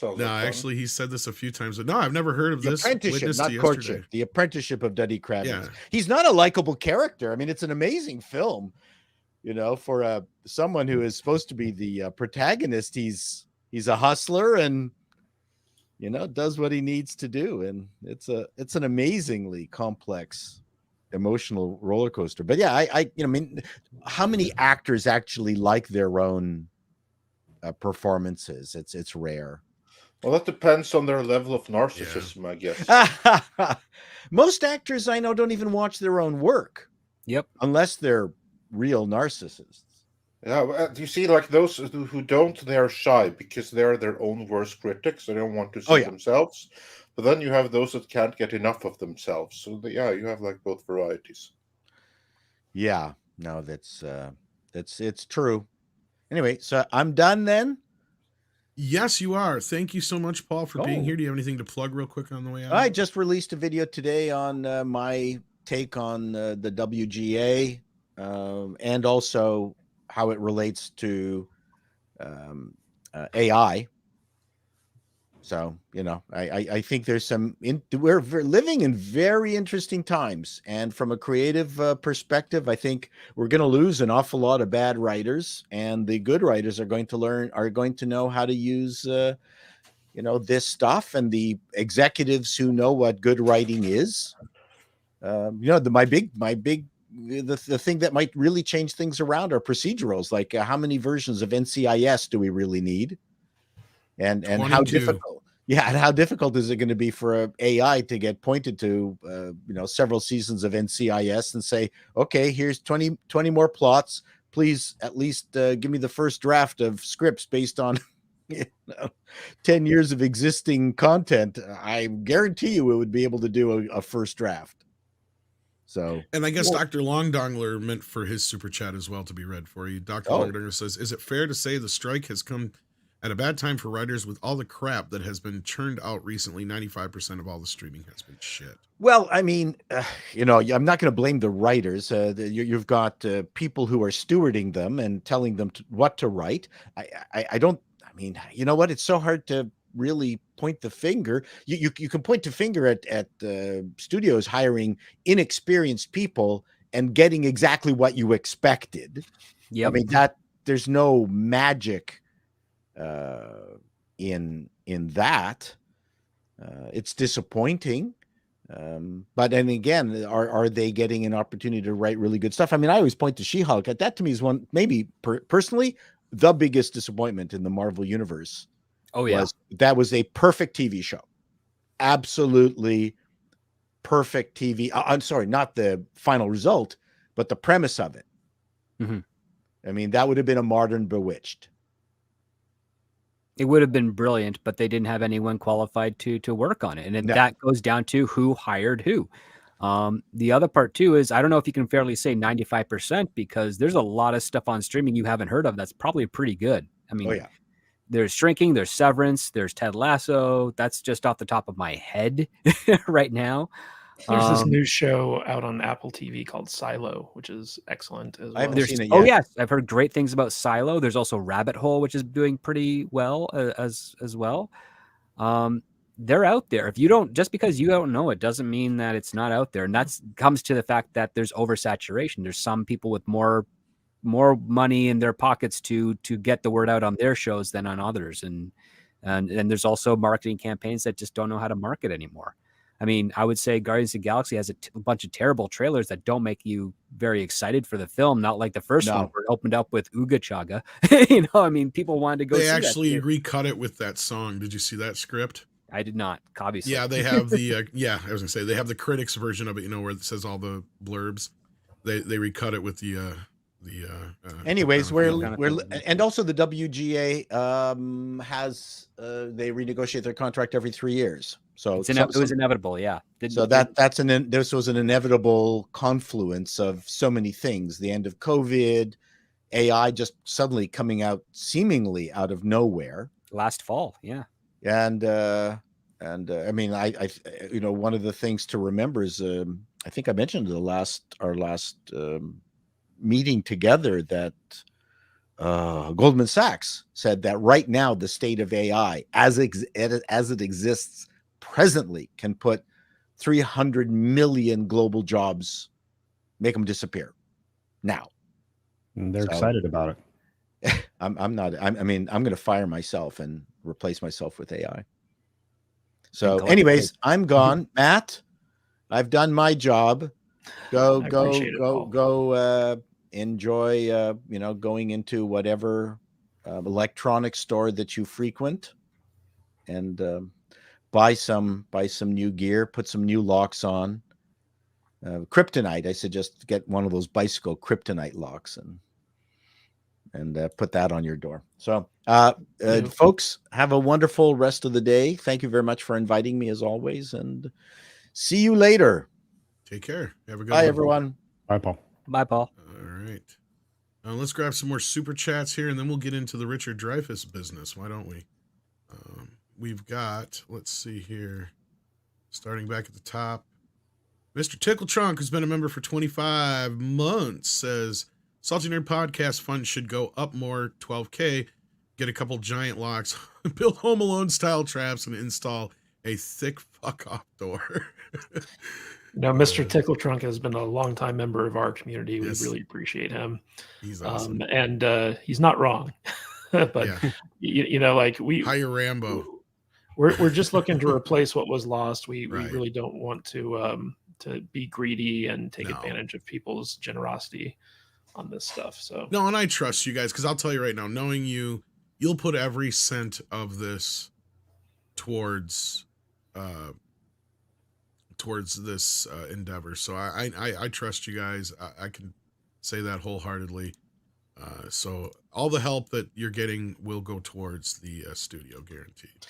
Speaker 1: No, actually, he said this a few times, but no, I've never heard of
Speaker 3: The
Speaker 1: this.
Speaker 3: Apprenticeship, not Courtship. The Apprenticeship of Duddy Kravitz.
Speaker 1: Yeah.
Speaker 3: He's not a likable character. I mean, it's an amazing film, for someone who is supposed to be the protagonist. He's a hustler and does what he needs to do, and it's an amazingly complex emotional roller coaster. But yeah, I mean, how many actors actually like their own performances? It's rare.
Speaker 8: Well, that depends on their level of narcissism, I guess.
Speaker 3: Most actors I know don't even watch their own work.
Speaker 2: Yep.
Speaker 3: Unless they're real narcissists.
Speaker 8: Yeah, you see, like those who don't, they're shy because they're their own worst critics. They don't want to see themselves. But then you have those that can't get enough of themselves. So you have like both varieties.
Speaker 3: Yeah, no, it's true. Anyway, so I'm done then.
Speaker 1: Yes, you are. Thank you so much, Paul, for being here. Do you have anything to plug real quick on the way out?
Speaker 3: I just released a video today on my take on the WGA and also how it relates to AI. So, I think there's we're living in very interesting times. And from a creative perspective, I think we're going to lose an awful lot of bad writers, and the good writers are going to know how to use, this stuff. And the executives who know what good writing is, the thing that might really change things around are procedurals. Like how many versions of NCIS do we really need? And how difficult, and how difficult is it going to be for a AI to get pointed to, several seasons of NCIS and say, okay, here's 20 more plots. Please at least give me the first draft of scripts based on 10 years of existing content. I guarantee you it would be able to do a first draft. So,
Speaker 1: and I guess Dr. Longdongler meant for his super chat as well to be read for you. Dr. Longdongler says, is it fair to say the strike has come at a bad time for writers with all the crap that has been churned out recently? 95% of all the streaming has been shit.
Speaker 3: Well, I mean, I'm not going to blame the writers. You've got people who are stewarding them and telling them what to write. I mean, you know what? It's so hard to really point the finger. You can point the finger at studios hiring inexperienced people and getting exactly what you expected.
Speaker 2: Yeah,
Speaker 3: I mean there's no magic in that. It's disappointing. But then again, are they getting an opportunity to write really good stuff? I mean, I always point to She-Hulk. That to me is one, maybe personally, the biggest disappointment in the Marvel universe.
Speaker 2: Oh yeah,
Speaker 3: that was a perfect TV show, absolutely perfect TV. I'm sorry, not the final result, but the premise of it.
Speaker 2: Mm-hmm.
Speaker 3: I mean, that would have been a modern Bewitched.
Speaker 2: It would have been brilliant, but they didn't have anyone qualified to work on it, and that goes down to who hired who. The other part too is I don't know if you can fairly say 95% because there's a lot of stuff on streaming you haven't heard of that's probably pretty good. I mean, there's Shrinking, there's Severance, there's Ted Lasso. That's just off the top of my head right now.
Speaker 6: There's this new show out on Apple TV called Silo, which is excellent as well.
Speaker 3: I haven't seen it yet.
Speaker 2: Oh yes, I've heard great things about Silo. There's also Rabbit Hole, which is doing pretty well as well. they're out there. If you don't, just because you don't know it doesn't mean that it's not out there. And that's comes to the fact that there's oversaturation. There's some people with more money in their pockets to get the word out on their shows than on others. And there's also marketing campaigns that just don't know how to market anymore. I mean, I would say Guardians of the Galaxy has a bunch of terrible trailers that don't make you very excited for the film. Not like the first one where it opened up with Ooga Chaga. I mean, people wanted to go.
Speaker 1: They actually recut it with that song. Did you see that script?
Speaker 2: I did not. Obviously.
Speaker 1: Yeah, they have the I was gonna say they have the critics version of it. Where it says all the blurbs. They recut it with the.
Speaker 3: Anyways, we're and also the WGA has they renegotiate their contract every 3 years. So
Speaker 2: it was inevitable, yeah.
Speaker 3: This was an inevitable confluence of so many things. The end of COVID, AI just suddenly coming out seemingly out of nowhere
Speaker 2: last fall, yeah.
Speaker 3: And I mean, I one of the things to remember is I think I mentioned our last meeting together that Goldman Sachs said that right now the state of AI as it exists presently can put 300 million global jobs, make them disappear now.
Speaker 4: And they're excited about it.
Speaker 3: I'm not. I mean, I'm going to fire myself and replace myself with AI. So, anyways, I'm gone. Matt, I've done my job. Go enjoy going into whatever electronic store that you frequent, and buy some new gear, put some new locks on. Kryptonite, I suggest get one of those bicycle kryptonite locks and put that on your door. So folks, have a wonderful rest of the day. Thank you very much for inviting me as always, and see you later.
Speaker 1: Take care. Have a good
Speaker 3: Bye, everyone.
Speaker 4: Bye, Paul.
Speaker 2: Bye, Paul.
Speaker 1: All right. Let's grab some more super chats here, and then we'll get into the Richard Dreyfuss business. Why don't we? We've got, let's see here, starting back at the top. Mr. Tickle Trunk, who's been a member for 25 months, says, Salty Nerd Podcast Fund should go up more, 12K, get a couple giant locks, build Home Alone style traps, and install a thick fuck off door.
Speaker 6: Mr. Tickle Trunk has been a longtime member of our community. We really appreciate him.
Speaker 1: He's awesome.
Speaker 6: And he's not wrong. But,
Speaker 1: hire Rambo.
Speaker 6: We're just looking to replace what was lost. We really don't want to be greedy and take advantage of people's generosity on this stuff. So
Speaker 1: no, and I trust you guys, because I'll tell you right now, knowing you'll put every cent of this towards this endeavor. So I trust you guys. I can say that wholeheartedly. So all the help that you're getting will go towards the studio, guaranteed.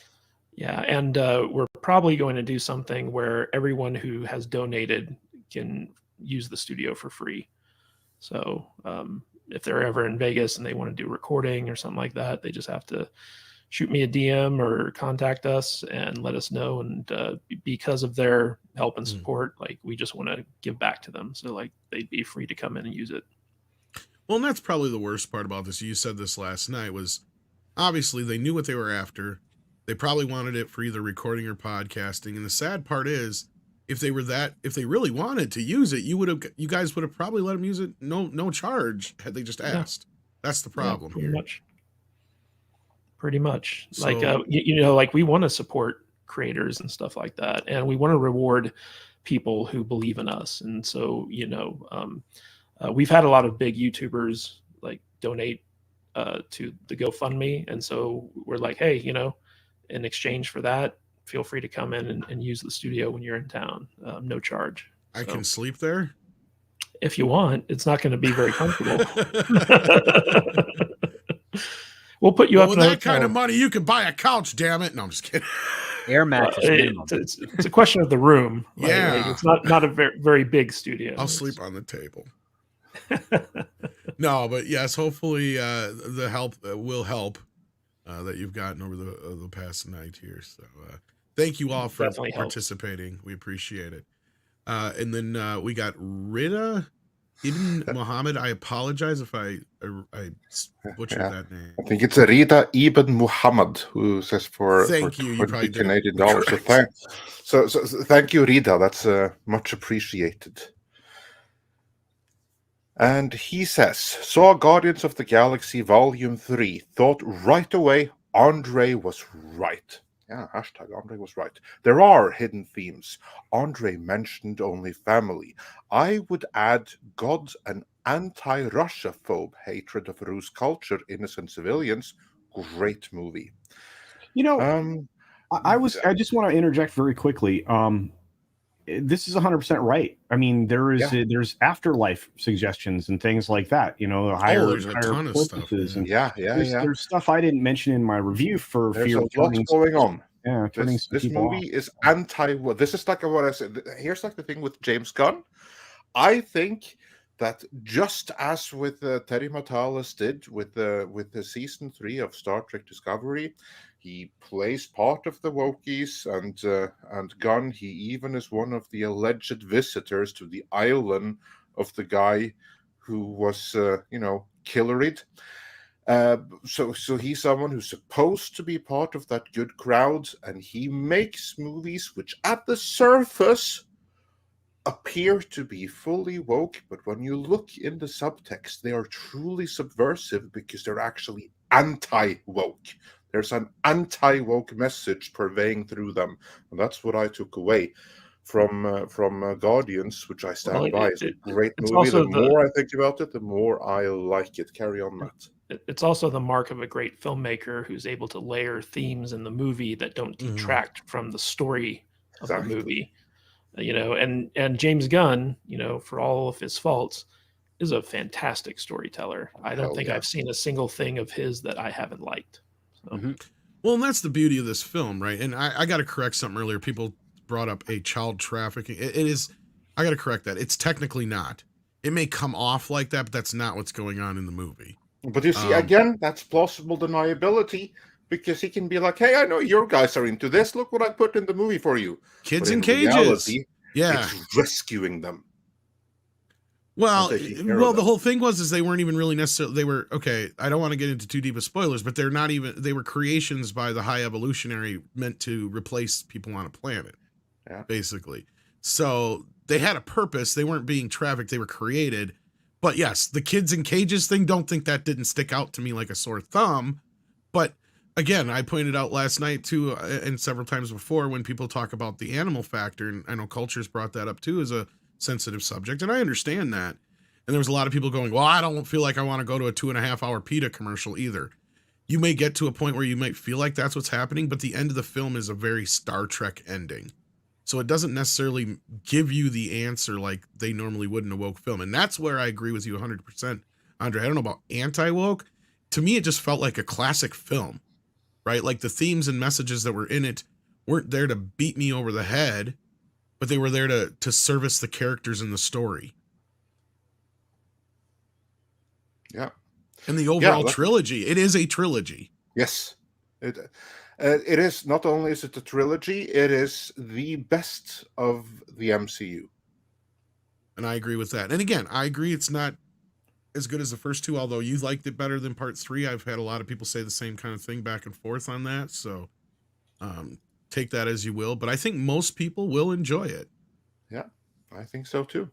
Speaker 6: Yeah, and we're probably going to do something where everyone who has donated can use the studio for free. So if they're ever in Vegas and they want to do recording or something like that, they just have to shoot me a DM or contact us and let us know. And because of their help and support, we just want to give back to them. So they'd be free to come in and use it.
Speaker 1: Well, and that's probably the worst part about this. You said this last night, was obviously they knew what they were after. They probably wanted it for either recording or podcasting. And the sad part is, if they really wanted to use it, you guys would have probably let them use it no charge had they just asked. That's the problem.
Speaker 6: Yeah, pretty much. So, we want to support creators and stuff like that, and we want to reward people who believe in us. And so, we've had a lot of big YouTubers donate to the GoFundMe, and so we're like, hey, in exchange for that, feel free to come in and use the studio when you're in town, no charge.
Speaker 1: I can sleep there
Speaker 6: if you want. It's not going to be very comfortable. We'll put you up
Speaker 1: with that kind of money. You can buy a couch. Damn it! No, I'm just kidding.
Speaker 2: Air mattress.
Speaker 6: It's a question of the room. It's not a very, very big studio.
Speaker 1: I'll sleep on the table. No, but yes, hopefully the help will help that you've gotten over the past night here. So thank you all for participating. We appreciate it. And then we got Rita Ibn Muhammad. I apologize if I butchered
Speaker 7: Yeah.
Speaker 1: that name.
Speaker 7: I think it's Rida Ibn Muhammad who says for
Speaker 1: Thank you. You probably
Speaker 7: 20
Speaker 1: did it
Speaker 7: Canadian dollars.
Speaker 1: correct.
Speaker 7: So thank you, Rida. That's much appreciated. And he says, saw Guardians of the Galaxy Volume 3, thought right away Andre was right. Yeah, hashtag Andre was right. There are hidden themes. Andre mentioned only family. I would add God and anti-Russia phobe hatred of Rus culture, innocent civilians. Great movie.
Speaker 4: You know, I just want to interject very quickly. This is 100% right. I mean, there's afterlife suggestions and things like that. You know,
Speaker 1: there's a ton of stuff.
Speaker 4: Yeah. And there's stuff I didn't mention in my review for
Speaker 7: there's
Speaker 4: fear
Speaker 7: a
Speaker 4: of
Speaker 7: lot going on.
Speaker 4: Yeah,
Speaker 7: this movie is anti. This is like what I said. Here's like the thing with James Gunn. I think that just as with Terry Matalas did with the season 3 of Star Trek Discovery, he plays part of the Wokies, and Gunn, he even is one of the alleged visitors to the island of the guy who was killeried. So he's someone who's supposed to be part of that good crowd, and he makes movies which at the surface appear to be fully woke, but when you look in the subtext, they are truly subversive because they're actually anti-woke. There's an anti-woke message purveying through them, and that's what I took away from Guardians, which I stand by. It's a great movie. The more I think about it, the more I like it. Carry on, Matt.
Speaker 6: It's also the mark of a great filmmaker who's able to layer themes in the movie that don't detract from the story of the movie. And James Gunn, for all of his faults, is a fantastic storyteller. I don't think I've seen a single thing of his that I haven't liked. So.
Speaker 1: Well, and that's the beauty of this film, right? And I got to correct something earlier. People brought up a child trafficking. It is. I got to correct that. It's technically not. It may come off like that, but that's not what's going on in the movie.
Speaker 7: But you see, again, that's plausible deniability, because he can be like, hey, I know your guys are into this. Look what I put in the movie for you.
Speaker 1: Kids in cages. Reality,
Speaker 7: it's rescuing them.
Speaker 1: Well, the whole thing was they weren't even really necessarily, they were, okay, I don't want to get into too deep of spoilers, but they were creations by the high evolutionary meant to replace people on a planet, basically. So they had a purpose. They weren't being trafficked. They were created. But yes, the kids in cages thing, don't think that didn't stick out to me like a sore thumb. But again, I pointed out last night too, and several times before, when people talk about the animal factor, and I know Culture's brought that up too as a sensitive subject, and I understand that. And there was a lot of people going, well, I don't feel like I want to go to a 2.5-hour PETA commercial either. You may get to a point where you might feel like that's what's happening, but the end of the film is a very Star Trek ending. So it doesn't necessarily give you the answer like they normally would in a woke film. And that's where I agree with you 100%, Andre. I don't know about anti-woke. To me, it just felt like a classic film, right? Like the themes and messages that were in it weren't there to beat me over the head, but they were there to service the characters in the story.
Speaker 7: Yeah.
Speaker 1: And the overall trilogy, it is a trilogy.
Speaker 7: Yes. It is. Not only is it a trilogy, it is the best of the MCU.
Speaker 1: And I agree with that. And again, I agree it's not as good as the first two, although you liked it better than part 3. I've had a lot of people say the same kind of thing back and forth on that. So take that as you will. But I think most people will enjoy it.
Speaker 7: Yeah, I think so too.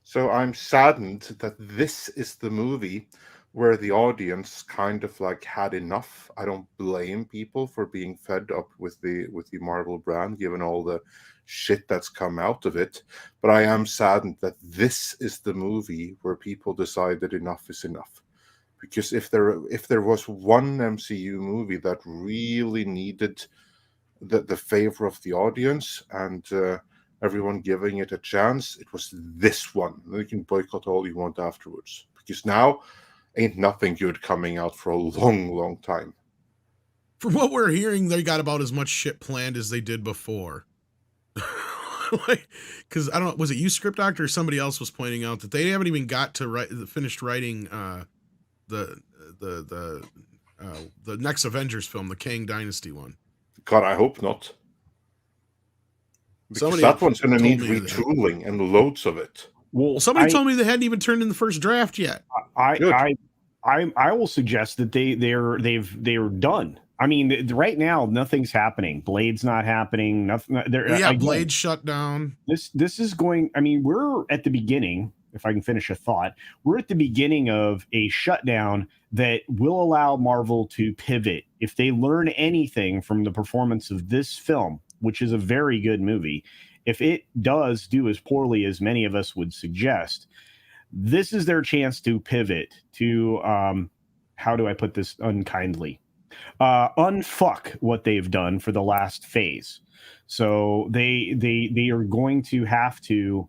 Speaker 7: So I'm saddened that this is the movie where the audience kind of like had enough. I don't blame people for being fed up with the Marvel brand, given all the shit that's come out of it. But I am saddened that this is the movie where people decided enough is enough. Because if there was one MCU movie that really needed the favor of the audience and everyone giving it a chance, it was this one. You can boycott all you want afterwards, because now ain't nothing good coming out for a long, long time.
Speaker 1: From what we're hearing, they got about as much shit planned as they did before. Because I don't know, was it you, Script Doctor, or somebody else was pointing out that they haven't even got to finished writing the next Avengers film, the Kang Dynasty one.
Speaker 7: God, I hope not. Because that one's going to need retooling and loads of it.
Speaker 1: Well, somebody told me they hadn't even turned in the first draft yet.
Speaker 4: I will suggest that they're done. I mean, right now nothing's happening. Blade's not happening. Nothing.
Speaker 1: Blade shut down.
Speaker 4: This is going. I mean, we're at the beginning. If I can finish a thought, we're at the beginning of a shutdown that will allow Marvel to pivot. If they learn anything from the performance of this film, which is a very good movie, if it does do as poorly as many of us would suggest, this is their chance to pivot to, how do I put this unkindly? Unfuck what they've done for the last phase. So they are going to have to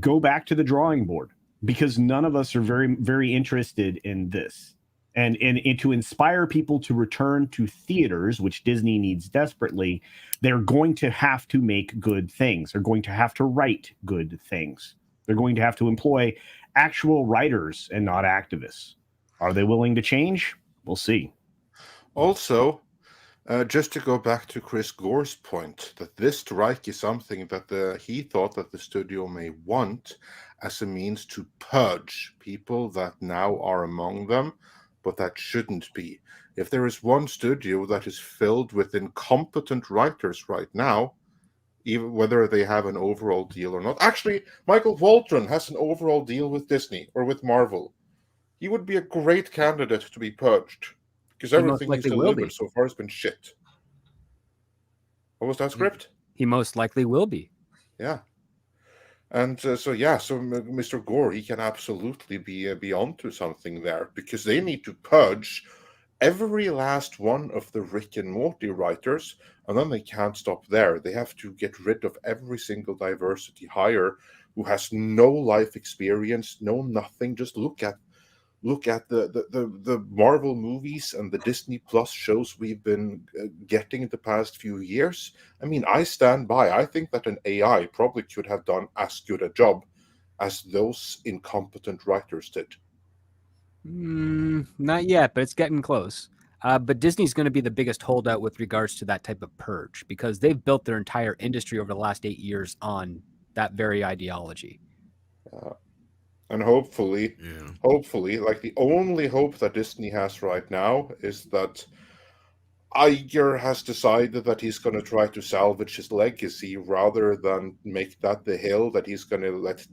Speaker 4: go back to the drawing board, because none of us are very, very interested in this. And to inspire people to return to theaters, which Disney needs desperately, they're going to have to make good things. They're going to have to write good things. They're going to have to employ actual writers and not activists. Are they willing to change? We'll see.
Speaker 8: Also, just to go back to Chris Gore's point, that this strike is something that he thought that the studio may want as a means to purge people that now are among them, but that shouldn't be. If there is one studio that is filled with incompetent writers right now, even whether they have an overall deal or not. Actually, Michael Waldron has an overall deal with Disney or with Marvel. He would be a great candidate to be purged, because everything he's delivered so far has been shit. What was that script?
Speaker 2: He most likely will be.
Speaker 8: Yeah. And so Mr. Gore, he can absolutely be onto something there, because they need to purge every last one of the Rick and Morty writers, and then they can't stop there. They have to get rid of every single diversity hire who has no life experience, no nothing. Just look at the Marvel movies and the Disney Plus shows we've been getting the past few years. I mean, I stand by. I think that an AI probably could have done as good a job as those incompetent writers did.
Speaker 2: Not yet, but it's getting close. But Disney's going to be the biggest holdout with regards to that type of purge, because they've built their entire industry over the last 8 years on that very ideology.
Speaker 8: And hopefully, like the only hope that Disney has right now is that Iger has decided that he's going to try to salvage his legacy rather than make that the hill that he's going to let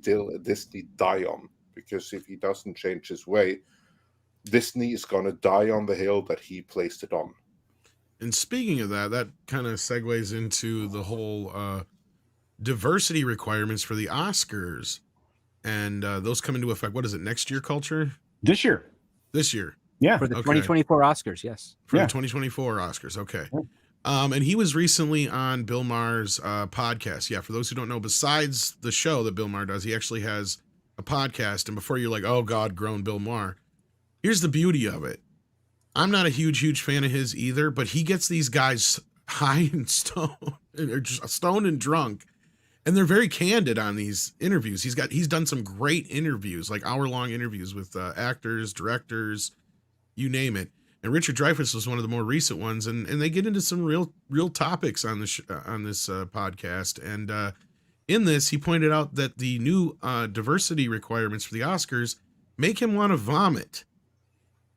Speaker 8: Disney die on. Because if he doesn't change his way, Disney is going to die on the hill that he placed it on.
Speaker 1: And speaking of that, that kind of segues into the whole diversity requirements for the Oscars. And those come into effect, what is it, next year, Culture?
Speaker 4: This year.
Speaker 2: Yeah. For the 2024 Oscars, yes.
Speaker 1: For the 2024 Oscars, okay. And he was recently on Bill Maher's podcast. Yeah, for those who don't know, besides the show that Bill Maher does, he actually has a podcast. And before you're like, oh, God, grown Bill Maher. Here's the beauty of it. I'm not a huge fan of his either, but he gets these guys high and stoned, or just stoned and drunk. And they're very candid on these interviews. He's done some great interviews, like hour-long interviews with actors, directors, you name it. And Richard Dreyfuss was one of the more recent ones, and they get into some real topics on this podcast. And in this, he pointed out that the new diversity requirements for the Oscars make him want to vomit.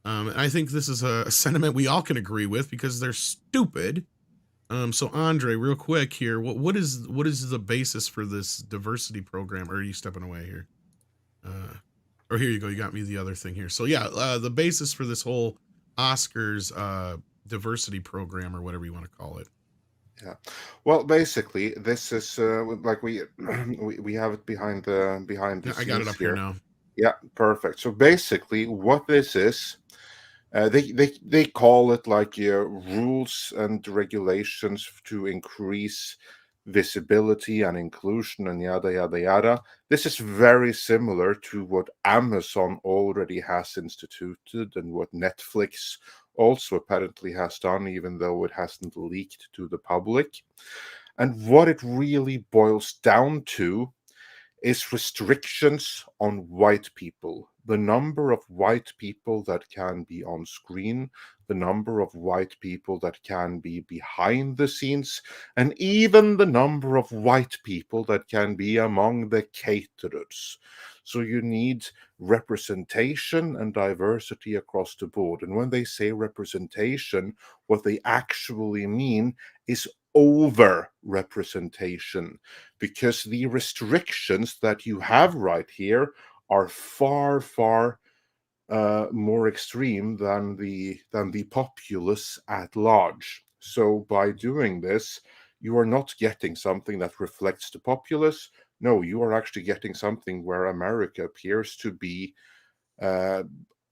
Speaker 1: And I think this is a sentiment we all can agree with, because they're stupid. So Andre, real quick here, what is the basis for this diversity program? Or are you stepping away here? Or here you go. You got me the other thing here. So yeah, the basis for this whole Oscars diversity program, or whatever you want to call it.
Speaker 8: Yeah. Well, basically, this is like we have it behind the scenes.
Speaker 1: I got it up here now.
Speaker 8: Yeah, perfect. So basically, what this is. They call it like rules and regulations to increase visibility and inclusion and yada, yada, yada. This is very similar to what Amazon already has instituted and what Netflix also apparently has done, even though it hasn't leaked to the public. And what it really boils down to is restrictions on white people, the number of white people that can be on screen, the number of white people that can be behind the scenes, and even the number of white people that can be among the caterers. So you need representation and diversity across the board. And when they say representation, what they actually mean is over representation, because the restrictions that you have right here are far, far more extreme than the populace at large. So by doing this, you are not getting something that reflects the populace. No, you are actually getting something where America appears to be a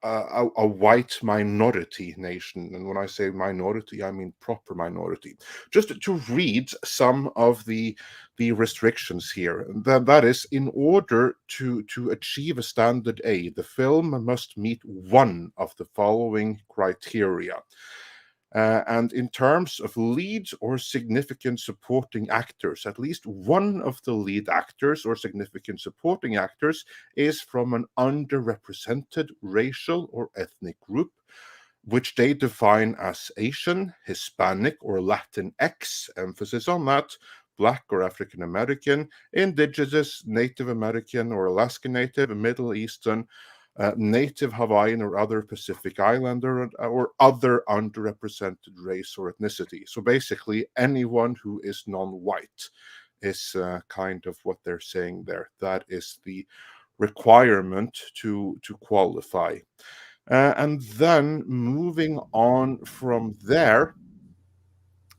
Speaker 8: white minority nation. And when I say minority, I mean proper minority. Just to read some of the restrictions here, that is, in order to achieve a standard A, the film must meet one of the following criteria. And in terms of lead or significant supporting actors, at least one of the lead actors or significant supporting actors is from an underrepresented racial or ethnic group, which they define as Asian, Hispanic, or Latinx, emphasis on that, Black or African American, Indigenous, Native American or Alaska Native, Middle Eastern, Native Hawaiian or other Pacific Islander, or other underrepresented race or ethnicity. So basically, anyone who is non-white is kind of what they're saying there. That is the requirement to qualify. And then moving on from there,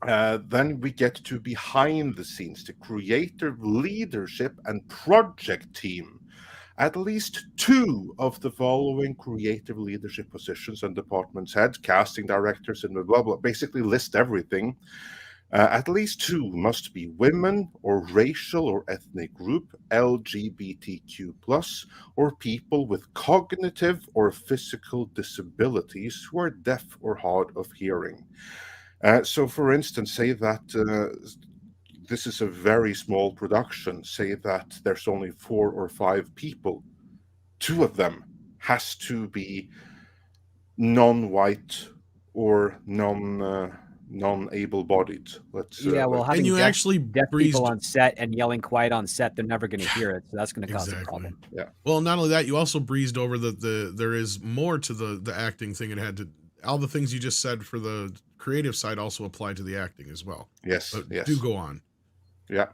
Speaker 8: then we get to behind the scenes, the creative leadership and project team. At least two of the following creative leadership positions and departments head, casting directors, and blah, blah, basically list everything. At least two must be women or racial or ethnic group, LGBTQ+, or people with cognitive or physical disabilities who are deaf or hard of hearing. So, for instance, say that this is a very small production. Say that there's only 4 or 5 people. 2 of them has to be non-white or non-able-bodied.
Speaker 2: Having
Speaker 1: you actually
Speaker 2: deaf people on set and yelling quiet on set, they're never going to hear it, so that's going to cause a problem.
Speaker 8: Yeah.
Speaker 1: Well, not only that, you also breezed over there is more to the acting thing. It had to, all the things you just said for the creative side also apply to the acting as well.
Speaker 8: Yes.
Speaker 1: But
Speaker 8: yes.
Speaker 1: do go on.
Speaker 8: Yeah.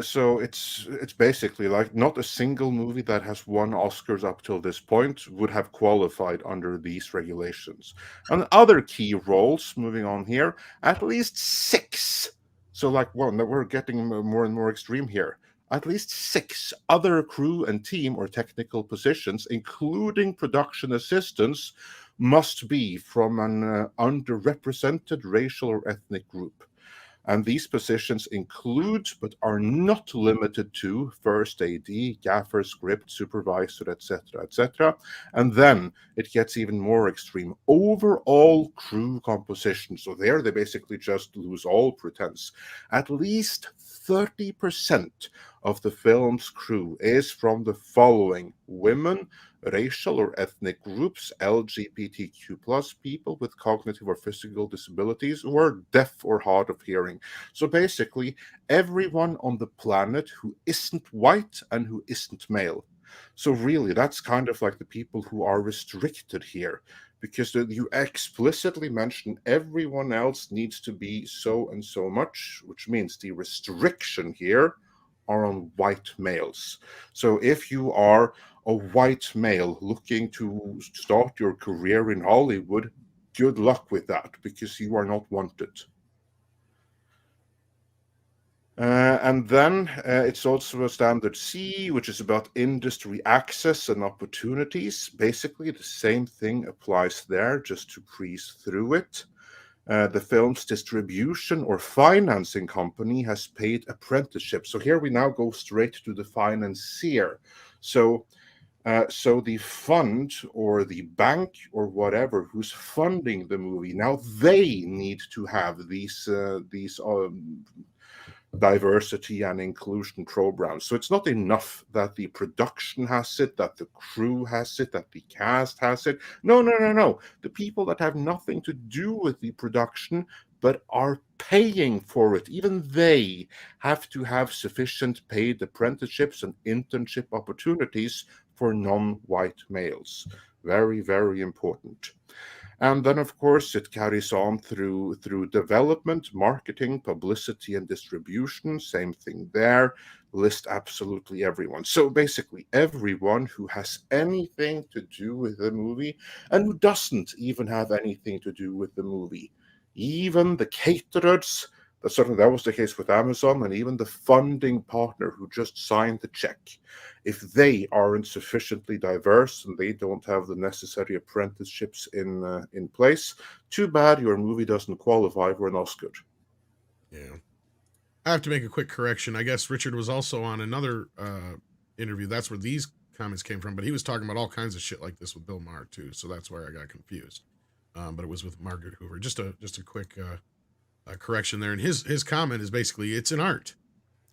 Speaker 8: So it's basically like not a single movie that has won Oscars up till this point would have qualified under these regulations. And other key roles, moving on here, at least 6. So like, well, we're getting more and more extreme here. At least 6 other crew and team or technical positions, including production assistants, must be from an underrepresented racial or ethnic group. And these positions include, but are not limited to, first AD, gaffer, script, supervisor, etc., etc. And then it gets even more extreme. Overall crew composition. So there they basically just lose all pretense. At least 30% of the film's crew is from the following: women, racial or ethnic groups, LGBTQ+, people with cognitive or physical disabilities, who are deaf or hard of hearing. So basically, everyone on the planet who isn't white and who isn't male. So really, that's kind of like the people who are restricted here, because you explicitly mention everyone else needs to be so and so much, which means the restriction here are on white males. So if you are a white male looking to start your career in Hollywood, good luck with that, because you are not wanted. And then it's also a standard C, which is about industry access and opportunities. Basically, the same thing applies there, just to breeze through it. The film's distribution or financing company has paid apprenticeships. So here we now go straight to the financier. So the fund or the bank or whatever who's funding the movie, now they need to have these diversity and inclusion programs. So it's not enough that the production has it, that the crew has it, that the cast has it. No. The people that have nothing to do with the production but are paying for it, even they have to have sufficient paid apprenticeships and internship opportunities for non-white males. Very, very important. And then, of course, it carries on through development, marketing, publicity, and distribution. Same thing there. List absolutely everyone. So basically, everyone who has anything to do with the movie and who doesn't even have anything to do with the movie. Even the caterers, certainly that was the case with Amazon, and even the funding partner who just signed the check. If they aren't sufficiently diverse and they don't have the necessary apprenticeships in place, too bad your movie doesn't qualify for an Oscar.
Speaker 1: Yeah. I have to make a quick correction. I guess Richard was also on another interview. That's where these comments came from, but he was talking about all kinds of shit like this with Bill Maher too. So that's where I got confused. But it was with Margaret Hoover. Just a quick correction there. And his comment is basically, it's an art.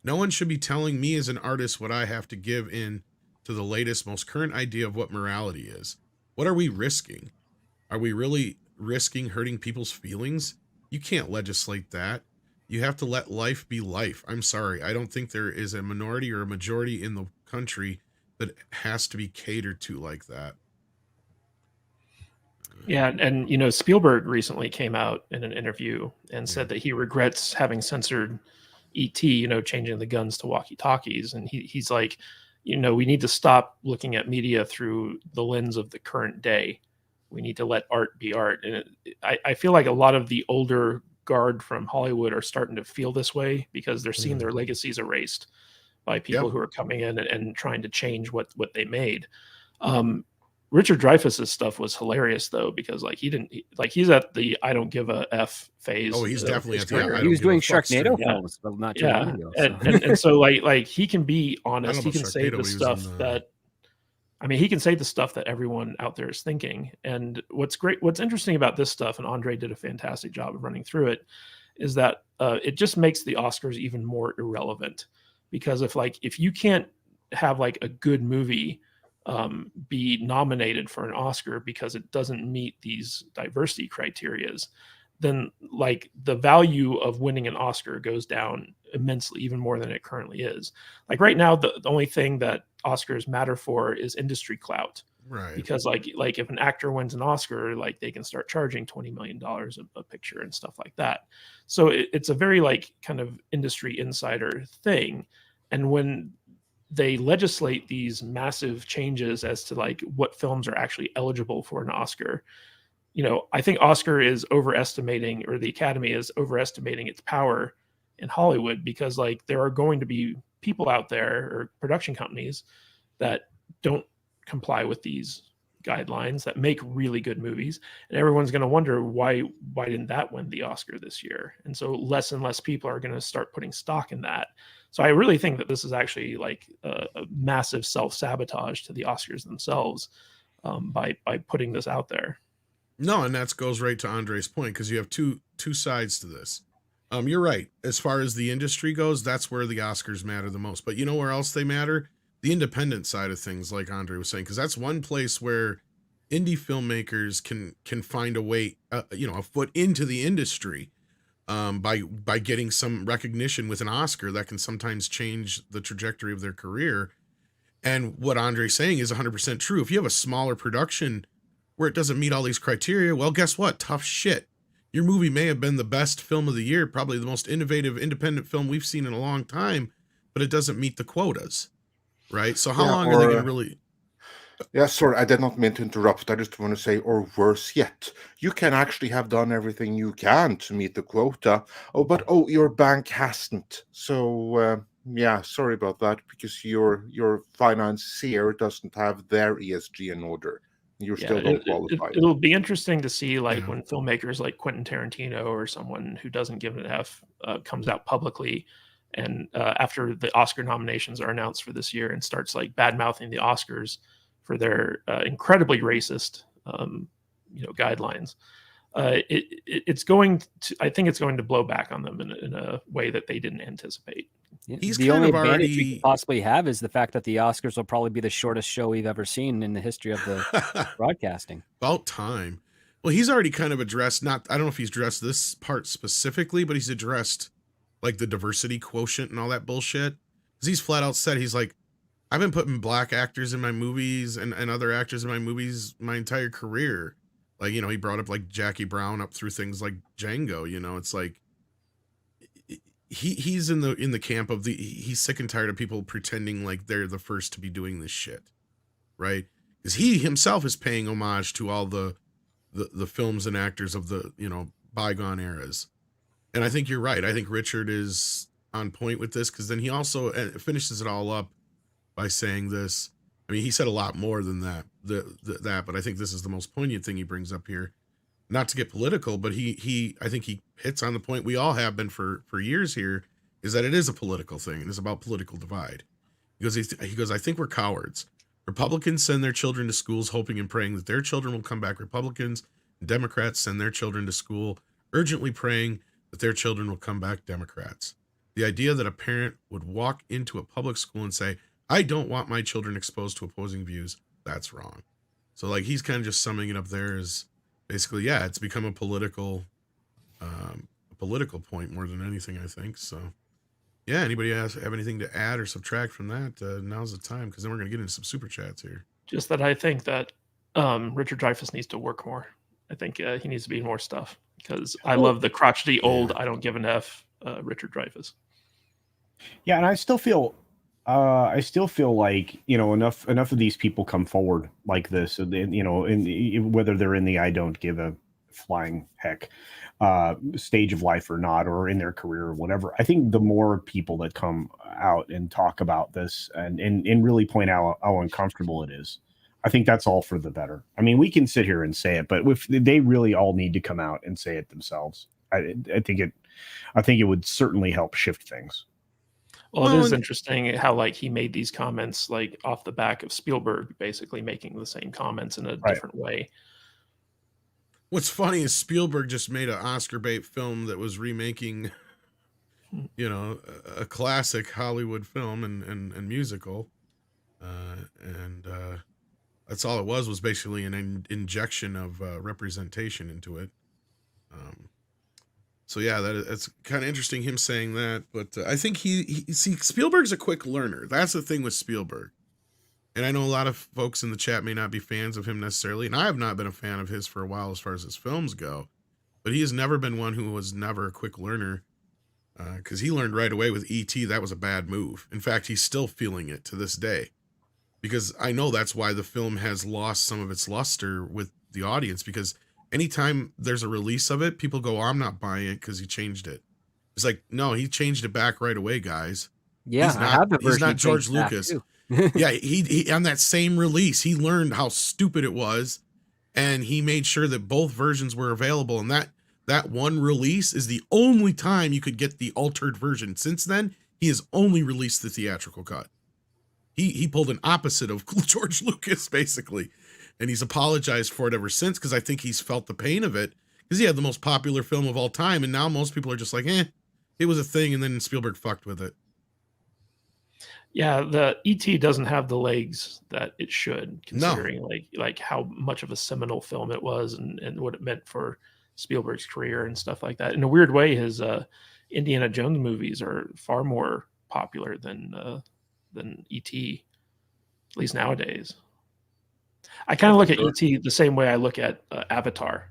Speaker 1: No one should be telling me as an artist what I have to give in to the latest, most current idea of what morality is. What are we risking? Are we really risking hurting people's feelings? You can't legislate that. You have to let life be life. I'm sorry. I don't think there is a minority or a majority in the country that has to be catered to like that.
Speaker 6: Yeah, and Spielberg recently came out in an interview and said that he regrets having censored E.T., changing the guns to walkie-talkies. And he's like, we need to stop looking at media through the lens of the current day. We need to let art be art. And I feel like a lot of the older guard from Hollywood are starting to feel this way because they're seeing their legacies erased by people who are coming in and trying to change what they made. Richard Dreyfuss's stuff was hilarious though, because he's at the I don't give a F phase.
Speaker 1: Oh, he's definitely at the
Speaker 2: he was doing Sharknado films, but not too long ago. So.
Speaker 6: And so like he can be honest. He can say the stuff that, he can say the stuff that everyone out there is thinking. And what's interesting about this stuff, and Andre did a fantastic job of running through it, is that it just makes the Oscars even more irrelevant. Because if you can't have like a good movie be nominated for an Oscar because it doesn't meet these diversity criterias, then like the value of winning an Oscar goes down immensely, even more than it currently is. Like right now, the only thing that Oscars matter for is industry clout.
Speaker 1: Right.
Speaker 6: Because like if an actor wins an Oscar, like they can start charging $20 million a picture and stuff like that. So it's a very like kind of industry insider thing. And when they legislate these massive changes as to like what films are actually eligible for an Oscar, I think Oscar is overestimating, or the Academy is overestimating its power in Hollywood, because like there are going to be people out there or production companies that don't comply with these guidelines that make really good movies, and everyone's going to wonder why didn't that win the Oscar this year? And so less and less people are going to start putting stock in that. So I really think that this is actually like a massive self-sabotage to the Oscars themselves by putting this out there.
Speaker 1: No, and that goes right to Andre's point, because you have two sides to this. You're right. As far as the industry goes, that's where the Oscars matter the most. But you know where else they matter? The independent side of things, like Andre was saying, because that's one place where indie filmmakers can find a way, a foot into the industry by getting some recognition with an Oscar that can sometimes change the trajectory of their career. And what Andre's saying is 100% true. If you have a smaller production where it doesn't meet all these criteria, well, guess what? Tough shit. Your movie may have been the best film of the year, probably the most innovative independent film we've seen in a long time, but it doesn't meet the quotas, right? So how long are they going to really...
Speaker 8: Yeah, sorry, I did not mean to interrupt. I just want to say, or worse yet, you can actually have done everything you can to meet the quota. But your bank hasn't. So, yeah, sorry about that, because your financier doesn't have their ESG in order. You still don't qualify.
Speaker 6: It'll be interesting to see when filmmakers like Quentin Tarantino or someone who doesn't give an F comes out publicly and after the Oscar nominations are announced for this year and starts like bad-mouthing the Oscars for their incredibly racist guidelines. it's going to. I think it's going to blow back on them in a way that they didn't anticipate.
Speaker 1: He's
Speaker 2: the
Speaker 1: kind
Speaker 2: only
Speaker 1: of
Speaker 2: advantage we
Speaker 1: already
Speaker 2: could possibly have is the fact that the Oscars will probably be the shortest show we've ever seen in the history of the broadcasting.
Speaker 1: About time. Well, he's already kind of addressed, not, I don't know if he's addressed this part specifically, but he's addressed like the diversity quotient and all that bullshit. Because he's flat out said, he's like, I've been putting black actors in my movies and other actors in my movies my entire career. Like, you know, he brought up like Jackie Brown up through things like Django, you know, it's like he's in the camp of he's sick and tired of people pretending like they're the first to be doing this shit. Right? Because he himself is paying homage to all the films and actors of the, you know, bygone eras. And I think you're right. I think Richard is on point with this, because then he also finishes it all up by saying this. I mean, he said a lot more than that, but I think this is the most poignant thing he brings up here. Not to get political, but I think he hits on the point we all have been for years here, is that it is a political thing, and it's about political divide. He goes, I think we're cowards. Republicans send their children to schools hoping and praying that their children will come back Republicans. And Democrats send their children to school urgently praying that their children will come back Democrats. The idea that a parent would walk into a public school and say, I don't want my children exposed to opposing views, that's wrong. So like he's kind of just summing it up there as basically, yeah, it's become a political point more than anything, I think. So yeah, anybody have anything to add or subtract from that? Now's the time, because then we're going to get into some super chats here.
Speaker 6: Just that I think that Richard Dreyfuss needs to work more. I think he needs to be in more stuff, because I love the crotchety old, I don't give an F Richard Dreyfuss.
Speaker 4: Yeah, and I still feel like, you know, enough of these people come forward like this, you know, whether they're in the I don't give a flying heck stage of life or not, or in their career or whatever. I think the more people that come out and talk about this and really point out how uncomfortable it is, I think that's all for the better. I mean, we can sit here and say it, but if they really all need to come out and say it themselves, I think it would certainly help shift things.
Speaker 6: Well, it is interesting how like he made these comments like off the back of Spielberg basically making the same comments in a different way.
Speaker 1: What's funny is Spielberg just made an Oscar bait film that was remaking, you know, a classic Hollywood film and musical. And that's all it was basically an injection of representation into it. So yeah, that's kind of interesting him saying that, but I think he Spielberg's a quick learner. That's the thing with Spielberg. And I know a lot of folks in the chat may not be fans of him necessarily, and I have not been a fan of his for a while as far as his films go, but he has never been one who was never a quick learner, because he learned right away with E.T. that was a bad move. In fact, he's still feeling it to this day, because I know that's why the film has lost some of its luster with the audience, because anytime there's a release of it, people go, oh, I'm not buying it because he changed it. It's like, no, he changed it back right away, guys.
Speaker 2: Yeah,
Speaker 1: I have the version. He's not George Lucas. Yeah, he on that same release, he learned how stupid it was, and he made sure that both versions were available. And that one release is the only time you could get the altered version. Since then, he has only released the theatrical cut. He pulled an opposite of George Lucas, basically. And he's apologized for it ever since, because I think he's felt the pain of it, because he had the most popular film of all time, and now most people are just like, it was a thing, and then Spielberg fucked with it.
Speaker 6: Yeah, the E.T. doesn't have the legs that it should, considering like how much of a seminal film it was and what it meant for Spielberg's career and stuff like that. In a weird way, his Indiana Jones movies are far more popular than E.T., at least nowadays. I kind of look at E.T. the same way I look at Avatar,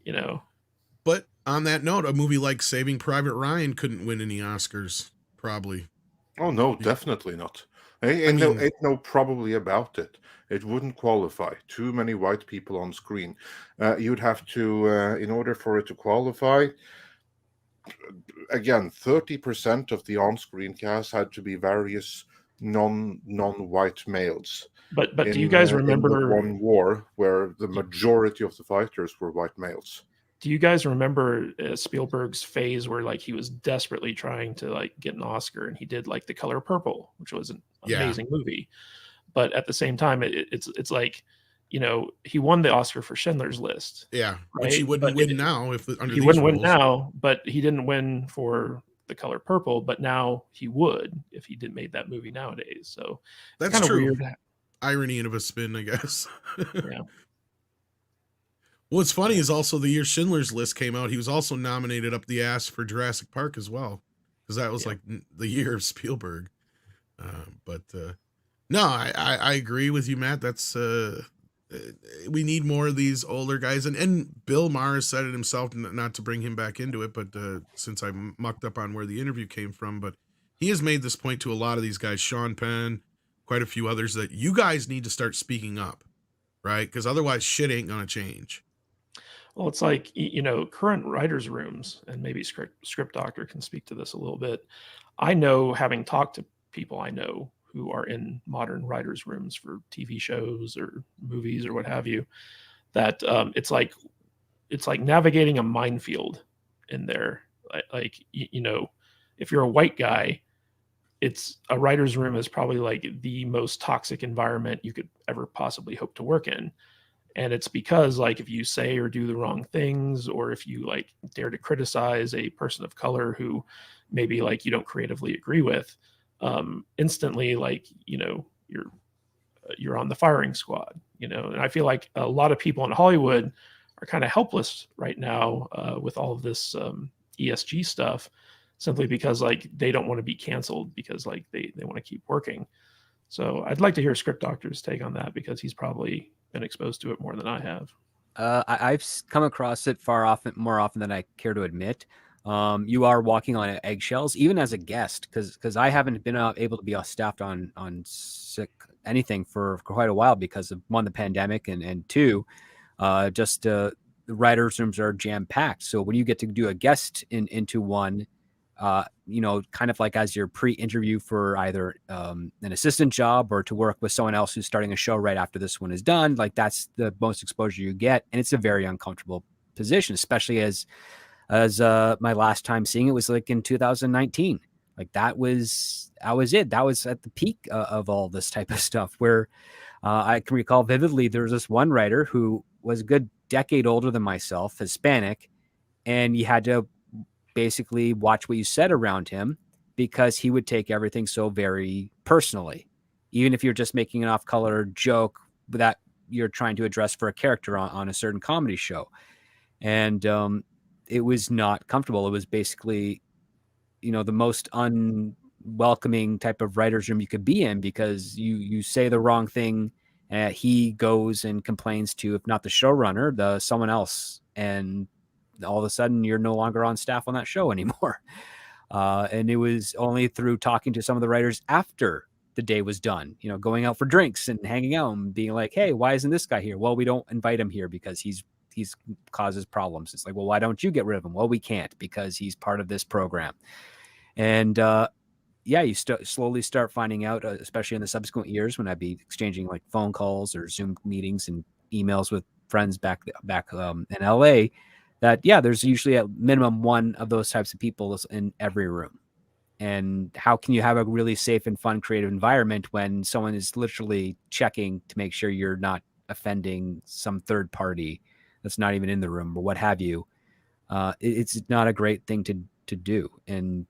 Speaker 6: you know.
Speaker 1: But on that note, a movie like Saving Private Ryan couldn't win any Oscars, probably.
Speaker 7: Oh, no, definitely not. Ain't no probably about it. It wouldn't qualify. Too many white people on screen. You'd have to, in order for it to qualify, again, 30% of the on-screen cast had to be various non-white males.
Speaker 6: But do you guys remember
Speaker 7: one war where the majority of the fighters were white males?
Speaker 6: Do you guys remember Spielberg's phase where like he was desperately trying to like get an Oscar, and he did like The Color Purple, which was an amazing movie, but at the same time it's like you know, he won the Oscar for Schindler's List.
Speaker 1: Yeah,
Speaker 6: right?
Speaker 1: which he wouldn't
Speaker 6: But
Speaker 1: win now if under
Speaker 6: he
Speaker 1: these
Speaker 6: wouldn't
Speaker 1: rules.
Speaker 6: win now, but he didn't win for The Color Purple, but now he would if he did made that movie nowadays. So
Speaker 1: That's
Speaker 6: kind of
Speaker 1: true.
Speaker 6: weird.
Speaker 1: Irony of a spin, I guess.
Speaker 6: Yeah.
Speaker 1: What's funny is also the year Schindler's List came out, he was also nominated up the ass for Jurassic Park as well, because that was like the year of Spielberg. No, I agree with you, Matt. That's we need more of these older guys, and Bill Maher said it himself, not to bring him back into it, but since I mucked up on where the interview came from, but he has made this point to a lot of these guys, Sean Penn, quite a few others, that you guys need to start speaking up, right? Because otherwise shit ain't gonna change.
Speaker 6: Well, it's like, you know, current writers' rooms, and maybe Script Doctor can speak to this a little bit. I know, having talked to people I know who are in modern writers' rooms for TV shows or movies or what have you, that it's like navigating a minefield in there. Like, you know, if you're a white guy, it's a writer's room is probably like the most toxic environment you could ever possibly hope to work in. And it's because, like, if you say or do the wrong things, or if you like dare to criticize a person of color who maybe like you don't creatively agree with, instantly, like, you know, you're on the firing squad, you know. And I feel like a lot of people in Hollywood are kind of helpless right now with all of this ESG stuff, simply because like they don't want to be canceled, because like they want to keep working. So I'd like to hear Script Doctor's take on that, because he's probably been exposed to it more than I have.
Speaker 2: I've come across it more often than I care to admit. You are walking on eggshells, even as a guest, because I haven't been able to be staffed on sick anything for quite a while because of, one, the pandemic, and two, the writers' rooms are jam packed. So when you get to do a guest into one, you know, kind of like as your pre-interview for either an assistant job or to work with someone else who's starting a show right after this one is done, like that's the most exposure you get, and it's a very uncomfortable position, especially as my last time seeing it was like in 2019. Like that was it. That was at the peak of all this type of stuff, where I can recall vividly there was this one writer who was a good decade older than myself, Hispanic, and you had to basically watch what you said around him, because he would take everything so very personally, even if you're just making an off-color joke that you're trying to address for a character on a certain comedy show. And it was not comfortable. It was basically, you know, the most unwelcoming type of writer's room you could be in, because you say the wrong thing, he goes and complains to, if not the showrunner, someone else, and all of a sudden you're no longer on staff on that show anymore. And it was only through talking to some of the writers after the day was done, you know, going out for drinks and hanging out and being like, hey, why isn't this guy here? Well, we don't invite him here because he's causes problems. It's like, well, why don't you get rid of him? Well, we can't, because he's part of this program. And you slowly start finding out, especially in the subsequent years, when I'd be exchanging like phone calls or Zoom meetings and emails with friends back in LA, that there's usually at minimum one of those types of people in every room. And how can you have a really safe and fun creative environment when someone is literally checking to make sure you're not offending some third party that's not even in the room or what have you? It's not a great thing to do. And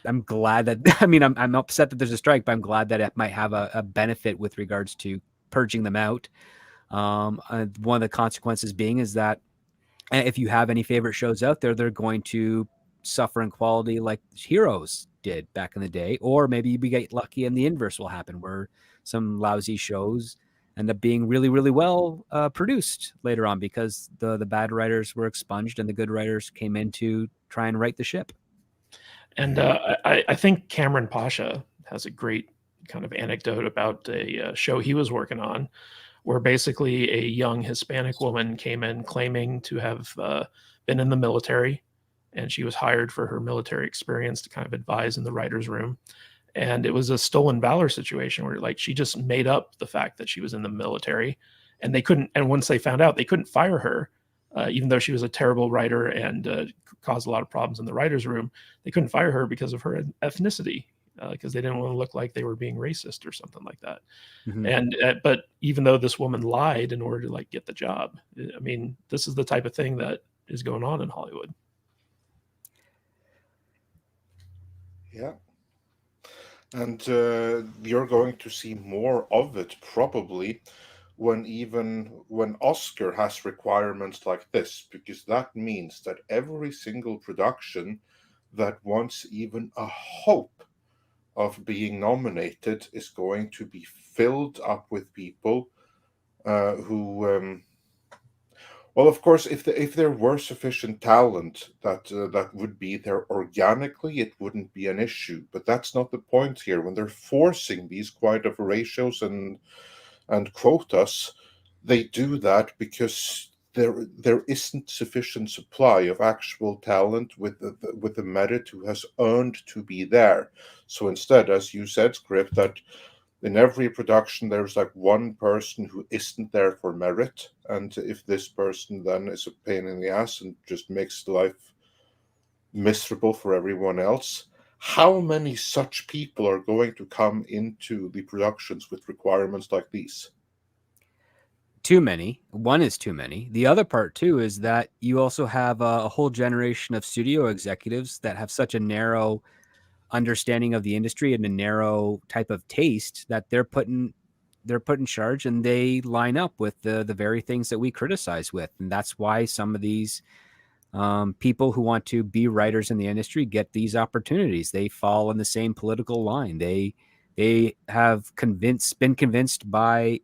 Speaker 2: I'm glad that, I mean, I'm upset that there's a strike, but I'm glad that it might have a benefit with regards to purging them out. One of the consequences being is that if you have any favorite shows out there, they're going to suffer in quality like Heroes did back in the day. Or maybe we get lucky and the inverse will happen, where some lousy shows end up being really, really well produced later on, because the bad writers were expunged and the good writers came in to try and right the ship.
Speaker 6: And I think Cameron Pasha has a great kind of anecdote about a show he was working on, where basically a young Hispanic woman came in claiming to have been in the military, and she was hired for her military experience to kind of advise in the writer's room. And it was a stolen valor situation where, like, she just made up the fact that she was in the military, and they couldn't. And once they found out, they couldn't fire her, even though she was a terrible writer and caused a lot of problems in the writer's room. They couldn't fire her because of her ethnicity. because they didn't want to look like they were being racist or something like that.
Speaker 2: Mhm.
Speaker 6: And but even though this woman lied in order to like get the job, I mean, this is the type of thing that is going on in Hollywood.
Speaker 8: Yeah. And you're going to see more of it probably when Oscar has requirements like this, because that means that every single production that wants even a hope of being nominated is going to be filled up with people who well, of course, if there were sufficient talent that would be there organically, it wouldn't be an issue. But that's not the point here. When they're forcing these kind of ratios and quotas, they do that because there isn't sufficient supply of actual talent with the merit who has earned to be there. So instead, as you said, Script, that in every production there's like one person who isn't there for merit, and if this person then is a pain in the ass and just makes life miserable for everyone else, how many such people are going to come into the productions with requirements like these?
Speaker 2: Too many. One is too many. The other part too is that you also have a whole generation of studio executives that have such a narrow understanding of the industry and a narrow type of taste that they're put in charge, and they line up with the very things that we criticize with. And that's why some of these people who want to be writers in the industry get these opportunities. They fall in the same political line. They have been convinced by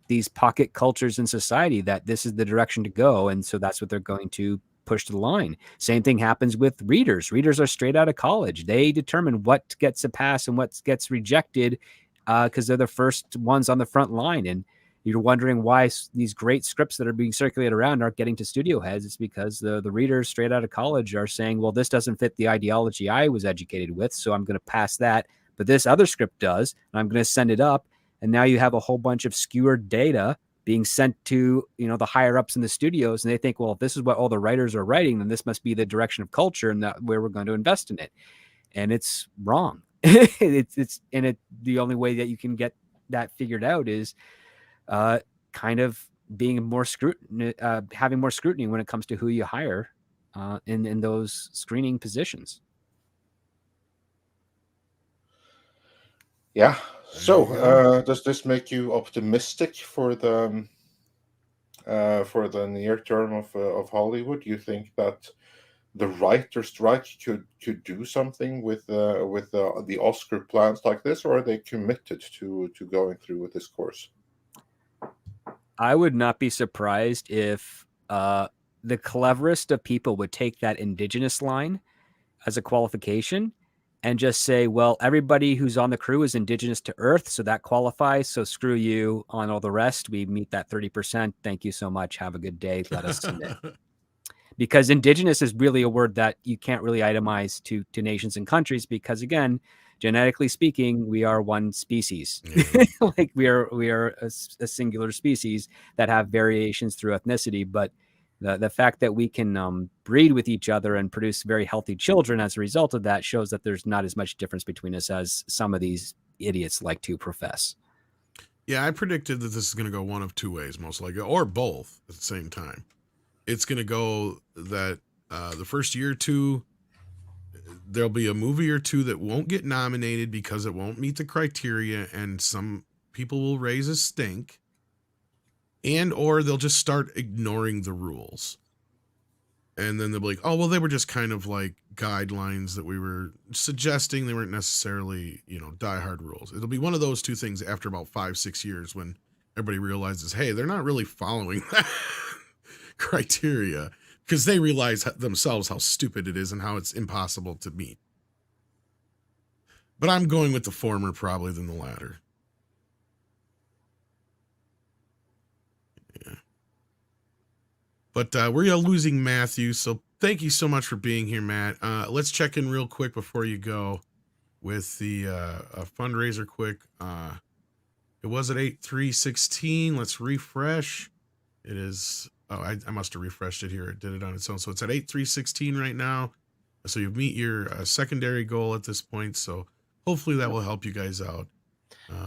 Speaker 2: these pocket cultures in society that this is the direction to go, and so that's what they're going to push to the line. Same thing happens with readers. Readers are straight out of college. They determine what gets a pass and what gets rejected because they're the first ones on the front line. And you're wondering why these great scripts that are being circulated around aren't getting to studio heads. It's because the readers straight out of college are saying, well, this doesn't fit the ideology I was educated with, so I'm going to pass that. But this other script does, and I'm going to send it up. And now you have a whole bunch of skewered data being sent to, the higher ups in the studios, and they think, well, if this is what all the writers are writing, then this must be the direction of culture and that where we're going to invest in it. And it's wrong. The only way that you can get that figured out is kind of being more scrutiny, having more scrutiny when it comes to who you hire in those screening positions.
Speaker 8: Yeah. So, does this make you optimistic for the near term of Hollywood? You think that the writer's strike could do something with the Oscar plans like this, or are they committed to going through with this course?
Speaker 2: I would not be surprised if the cleverest of people would take that indigenous line as a qualification and just say, well, everybody who's on the crew is indigenous to Earth, so that qualifies. So screw you on all the rest. We meet that 30%. Thank you so much. Have a good day. Let us submit. Because indigenous is really a word that you can't really itemize to nations and countries because, again, genetically speaking, we are one species. Like we are a singular species that have variations through ethnicity. But the fact that we can breed with each other and produce very healthy children as a result of that shows that there's not as much difference between us as some of these idiots like to profess.
Speaker 1: Yeah, I predicted that this is going to go one of two ways, most likely, or both at the same time. It's going to go that the first year or two, there'll be a movie or two that won't get nominated because it won't meet the criteria, and some people will raise a stink, and or they'll just start ignoring the rules. And then they'll be like, oh, well, they were just kind of like guidelines that we were suggesting. They weren't necessarily, diehard rules. It'll be one of those two things after about 5-6 years when everybody realizes, hey, they're not really following that criteria because they realize themselves how stupid it is and how it's impossible to meet. But I'm going with the former probably than the latter. Yeah. But we're losing Matthew, so thank you so much for being here, Matt. Let's check in real quick before you go with the fundraiser quick. It was at 8/3/16. Let's refresh. It is... Oh, I must have refreshed it here. It did it on its own. So it's at 8/3/16 right now. So you meet your secondary goal at this point. So hopefully that will help you guys out.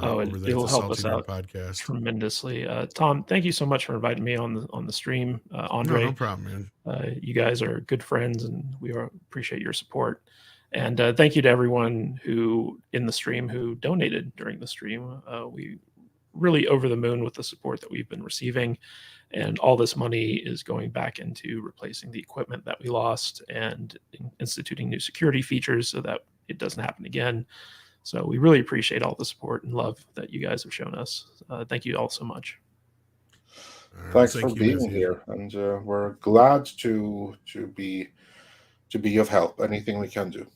Speaker 1: Over there
Speaker 6: It'll
Speaker 1: at the
Speaker 6: help
Speaker 1: Salty
Speaker 6: us
Speaker 1: Nerd
Speaker 6: out
Speaker 1: podcast.
Speaker 6: tremendously. Tom, thank you so much for inviting me on the stream. Andre,
Speaker 1: No problem, man.
Speaker 6: You guys are good friends, and we appreciate your support. And thank you to everyone who in the stream who donated during the stream. We really over the moon with the support that we've been receiving, and all this money is going back into replacing the equipment that we lost and instituting new security features so that it doesn't happen again. So we really appreciate all the support and love that you guys have shown us. Thank you all so much.
Speaker 8: Thanks for being here, and we're glad to be of help. Anything we can do.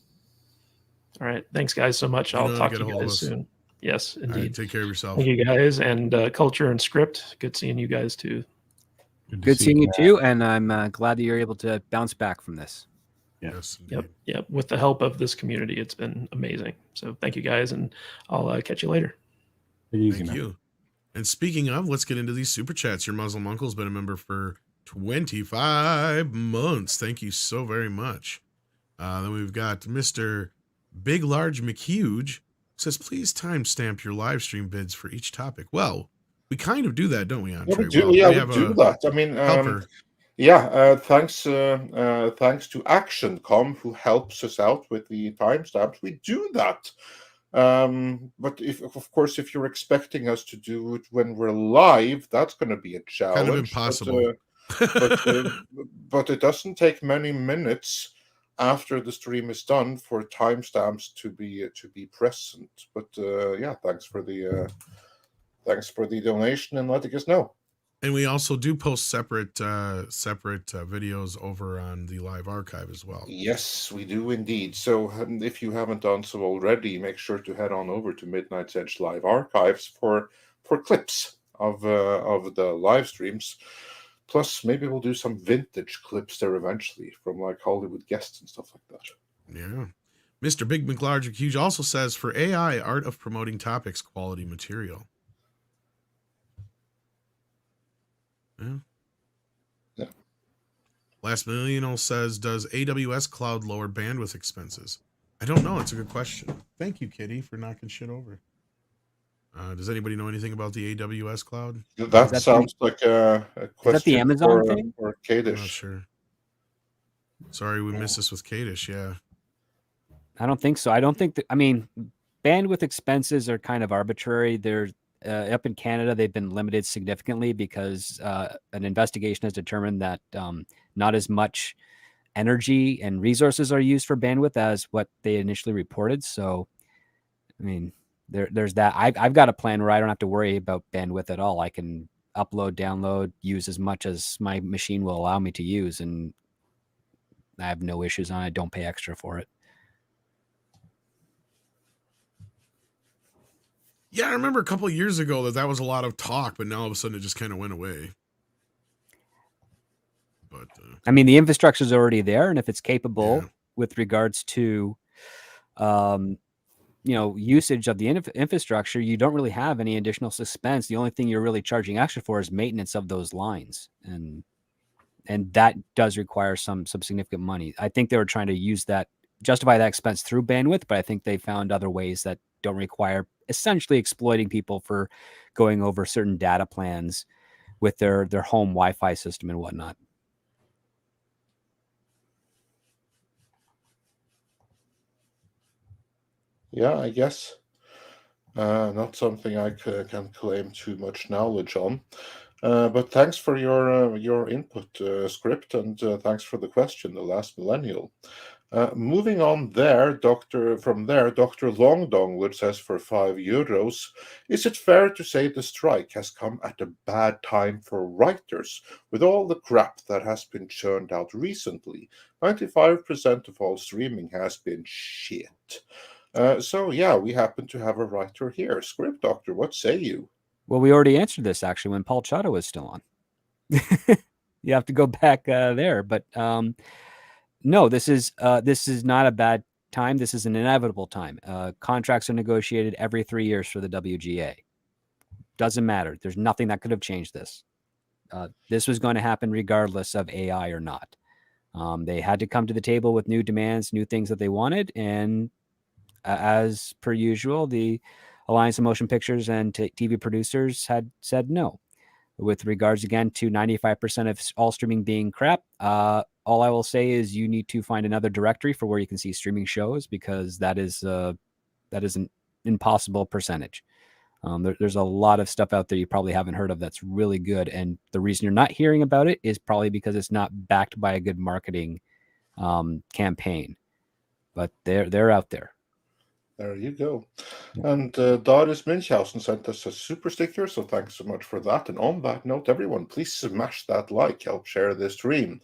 Speaker 6: All right, thanks guys so much. I'll talk to you guys soon. Yes, indeed.
Speaker 1: Right, take care of yourself.
Speaker 6: Thank you guys, and Culture and Script. Good seeing you guys too.
Speaker 2: Good seeing you too, and I'm glad that you're able to bounce back from this.
Speaker 1: Yes.
Speaker 6: Yep. With the help of this community, it's been amazing. So thank you guys, and I'll catch you later.
Speaker 1: Thank you. And speaking of, let's get into these super chats. Your Muslim uncle's been a member for 25 months. Thank you so very much. Then we've got Mr. Big Large McHuge says, please timestamp your live stream bids for each topic. Well, we kind of do that, don't we, Andre?
Speaker 8: Yeah, we do, we do that. I mean, thanks to Action.com, who helps us out with the timestamps. We do that. But if you're expecting us to do it when we're live, that's going to be a challenge.
Speaker 1: Kind of impossible.
Speaker 8: But it doesn't take many minutes after the stream is done for timestamps to be present. But thanks for the donation and letting us know.
Speaker 1: And we also do post separate videos over on the live archive as well.
Speaker 8: Yes, we do indeed. So if you haven't done so already, make sure to head on over to Midnight's Edge live archives for clips of the live streams. Plus, maybe we'll do some vintage clips there eventually from like Hollywood guests and stuff like that.
Speaker 1: Yeah. Mr. Big McLarge Huge also says, for AI, art of promoting topics, quality material. Yeah. Last Millennial says, does AWS Cloud lower bandwidth expenses? I don't know. It's a good question. Thank you, Kitty, for knocking shit over. Does anybody know anything about the AWS Cloud?
Speaker 8: That sounds like a question.
Speaker 2: Is that the Amazon thing?
Speaker 8: Or Kadish.
Speaker 1: I'm not sure. Sorry, we missed this with Kadish. Yeah. I
Speaker 2: don't think so. I don't think that, I mean, bandwidth expenses are kind of arbitrary. They're up in Canada, they've been limited significantly because an investigation has determined that not as much energy and resources are used for bandwidth as what they initially reported. So, I mean, there's that. I've got a plan where I don't have to worry about bandwidth at all. I can upload, download, use as much as my machine will allow me to use, and I have no issues on it. I don't pay extra for it.
Speaker 1: Yeah, I remember a couple of years ago that was a lot of talk, but now all of a sudden it just kind of went away. But
Speaker 2: I mean, the infrastructure is already there, and if it's capable with regards to, usage of the infrastructure, you don't really have any additional expense. The only thing you're really charging extra for is maintenance of those lines, and that does require some significant money. I think they were trying to justify that expense through bandwidth, but I think they found other ways that don't require essentially exploiting people for going over certain data plans with their home Wi-Fi system and whatnot.
Speaker 8: Yeah, I guess. Not something I can claim too much knowledge on. But thanks for your input, Script, and thanks for the question, The Last Millennial. Moving on Dr. Longdongwood says, for €5, is it fair to say the strike has come at a bad time for writers with all the crap that has been churned out recently? 95% of all streaming has been shit. We happen to have a writer here. Script Doctor, what say you?
Speaker 2: Well, we already answered this actually when Paul Chato was still on. You have to go back there, but no, this is not a bad time. This is an inevitable time. Contracts are negotiated every 3 years for the WGA. Doesn't matter. There's nothing that could have changed this. This was going to happen regardless of AI or not. They had to come to the table with new demands, new things that they wanted, and as per usual, the Alliance of Motion Pictures and TV producers had said no. With regards again to 95% of all streaming being crap, all I will say is you need to find another directory for where you can see streaming shows, because that is an impossible percentage. There's a lot of stuff out there you probably haven't heard of that's really good, and the reason you're not hearing about it is probably because it's not backed by a good marketing campaign. But they're out there.
Speaker 8: There you go. And Darius Minchhausen sent us a super sticker, so thanks so much for that. And on that note, everyone, please smash that like, help share this stream.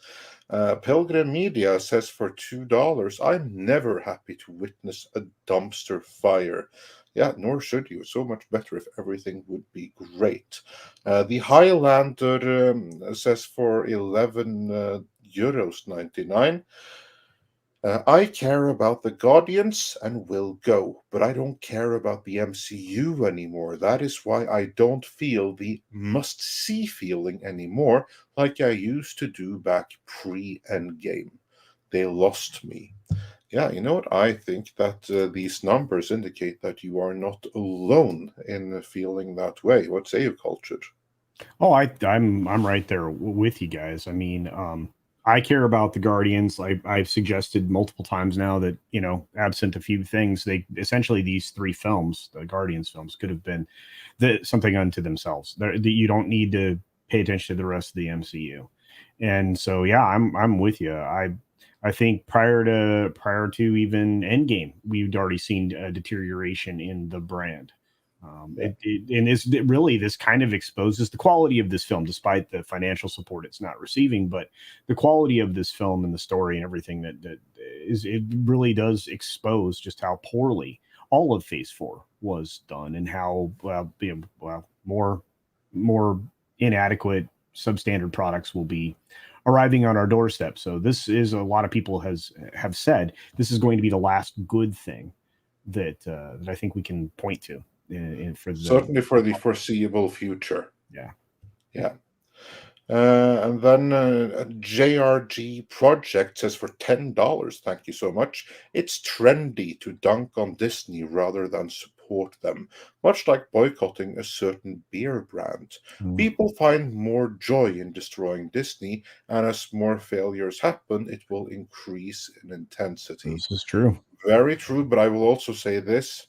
Speaker 8: Pilgrim Media says for $2, I'm never happy to witness a dumpster fire. Yeah, nor should you. So much better if everything would be great. The Highlander says for 11 euros 99. I care about the Guardians and will go, but I don't care about the MCU anymore. That is why I don't feel the must-see feeling anymore like I used to do back pre-Endgame. They lost me. Yeah, you know what? I think that these numbers indicate that you are not alone in feeling that way. What say you, Cultured?
Speaker 4: Oh, I'm right there with you guys. I mean, I care about the Guardians. I've suggested multiple times now that, absent a few things, essentially these three films, the Guardians films, could have been something unto themselves. You don't need to pay attention to the rest of the MCU. And so, yeah, I'm with you. I think prior to even Endgame, we'd already seen a deterioration in the brand. Really, this kind of exposes the quality of this film, despite the financial support it's not receiving. But the quality of this film and the story and everything it really does expose just how poorly all of Phase 4 was done, and how more inadequate substandard products will be arriving on our doorstep. So this is, a lot of people have said, this is going to be the last good thing that I think we can point to.
Speaker 8: Certainly for the foreseeable future.
Speaker 4: Yeah.
Speaker 8: And then JRG Project says for $10, thank you so much. It's trendy to dunk on Disney rather than support them, much like boycotting a certain beer brand. People find more joy in destroying Disney, and as more failures happen, it will increase in intensity.
Speaker 4: This is true.
Speaker 8: Very true, but I will also say this.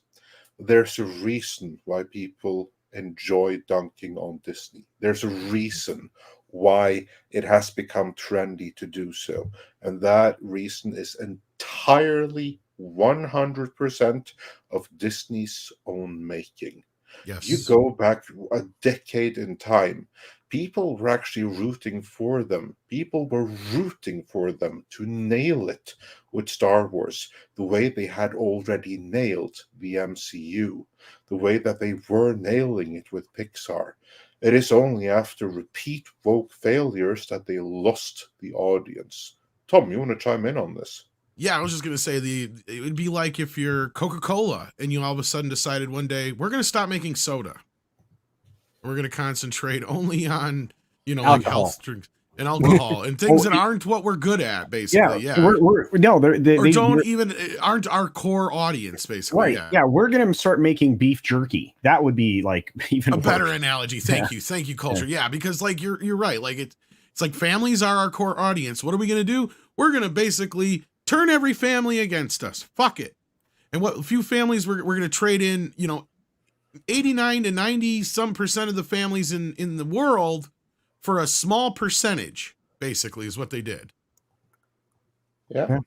Speaker 8: There's a reason why people enjoy dunking on Disney. There's a reason why it has become trendy to do so. And that reason is entirely 100% of Disney's own making.
Speaker 1: Yes.
Speaker 8: You go back a decade in time, people were actually rooting for them. People were rooting for them to nail it with Star Wars, the way they had already nailed the MCU, the way that they were nailing it with Pixar. It is only after repeat woke failures that they lost the audience. Tom, you want to chime in on this?
Speaker 1: Yeah, I was just going to say it would be like if you're Coca-Cola and you all of a sudden decided one day, we're going to stop making soda. We're going to concentrate only on, like health drinks and alcohol and things that aren't what we're good at, basically. Yeah. Aren't our core audience, basically.
Speaker 4: Right. Yeah. We're going to start making beef jerky. That would be like even
Speaker 1: a better analogy. Thank you, Culture. Yeah. Because like you're right. Like it's like families are our core audience. What are we going to do? We're going to basically turn every family against us. Fuck it. And what few families we're going to trade in, 89 to 90 some percent of the families in the world for a small percentage, basically, is what they did.
Speaker 8: Yeah.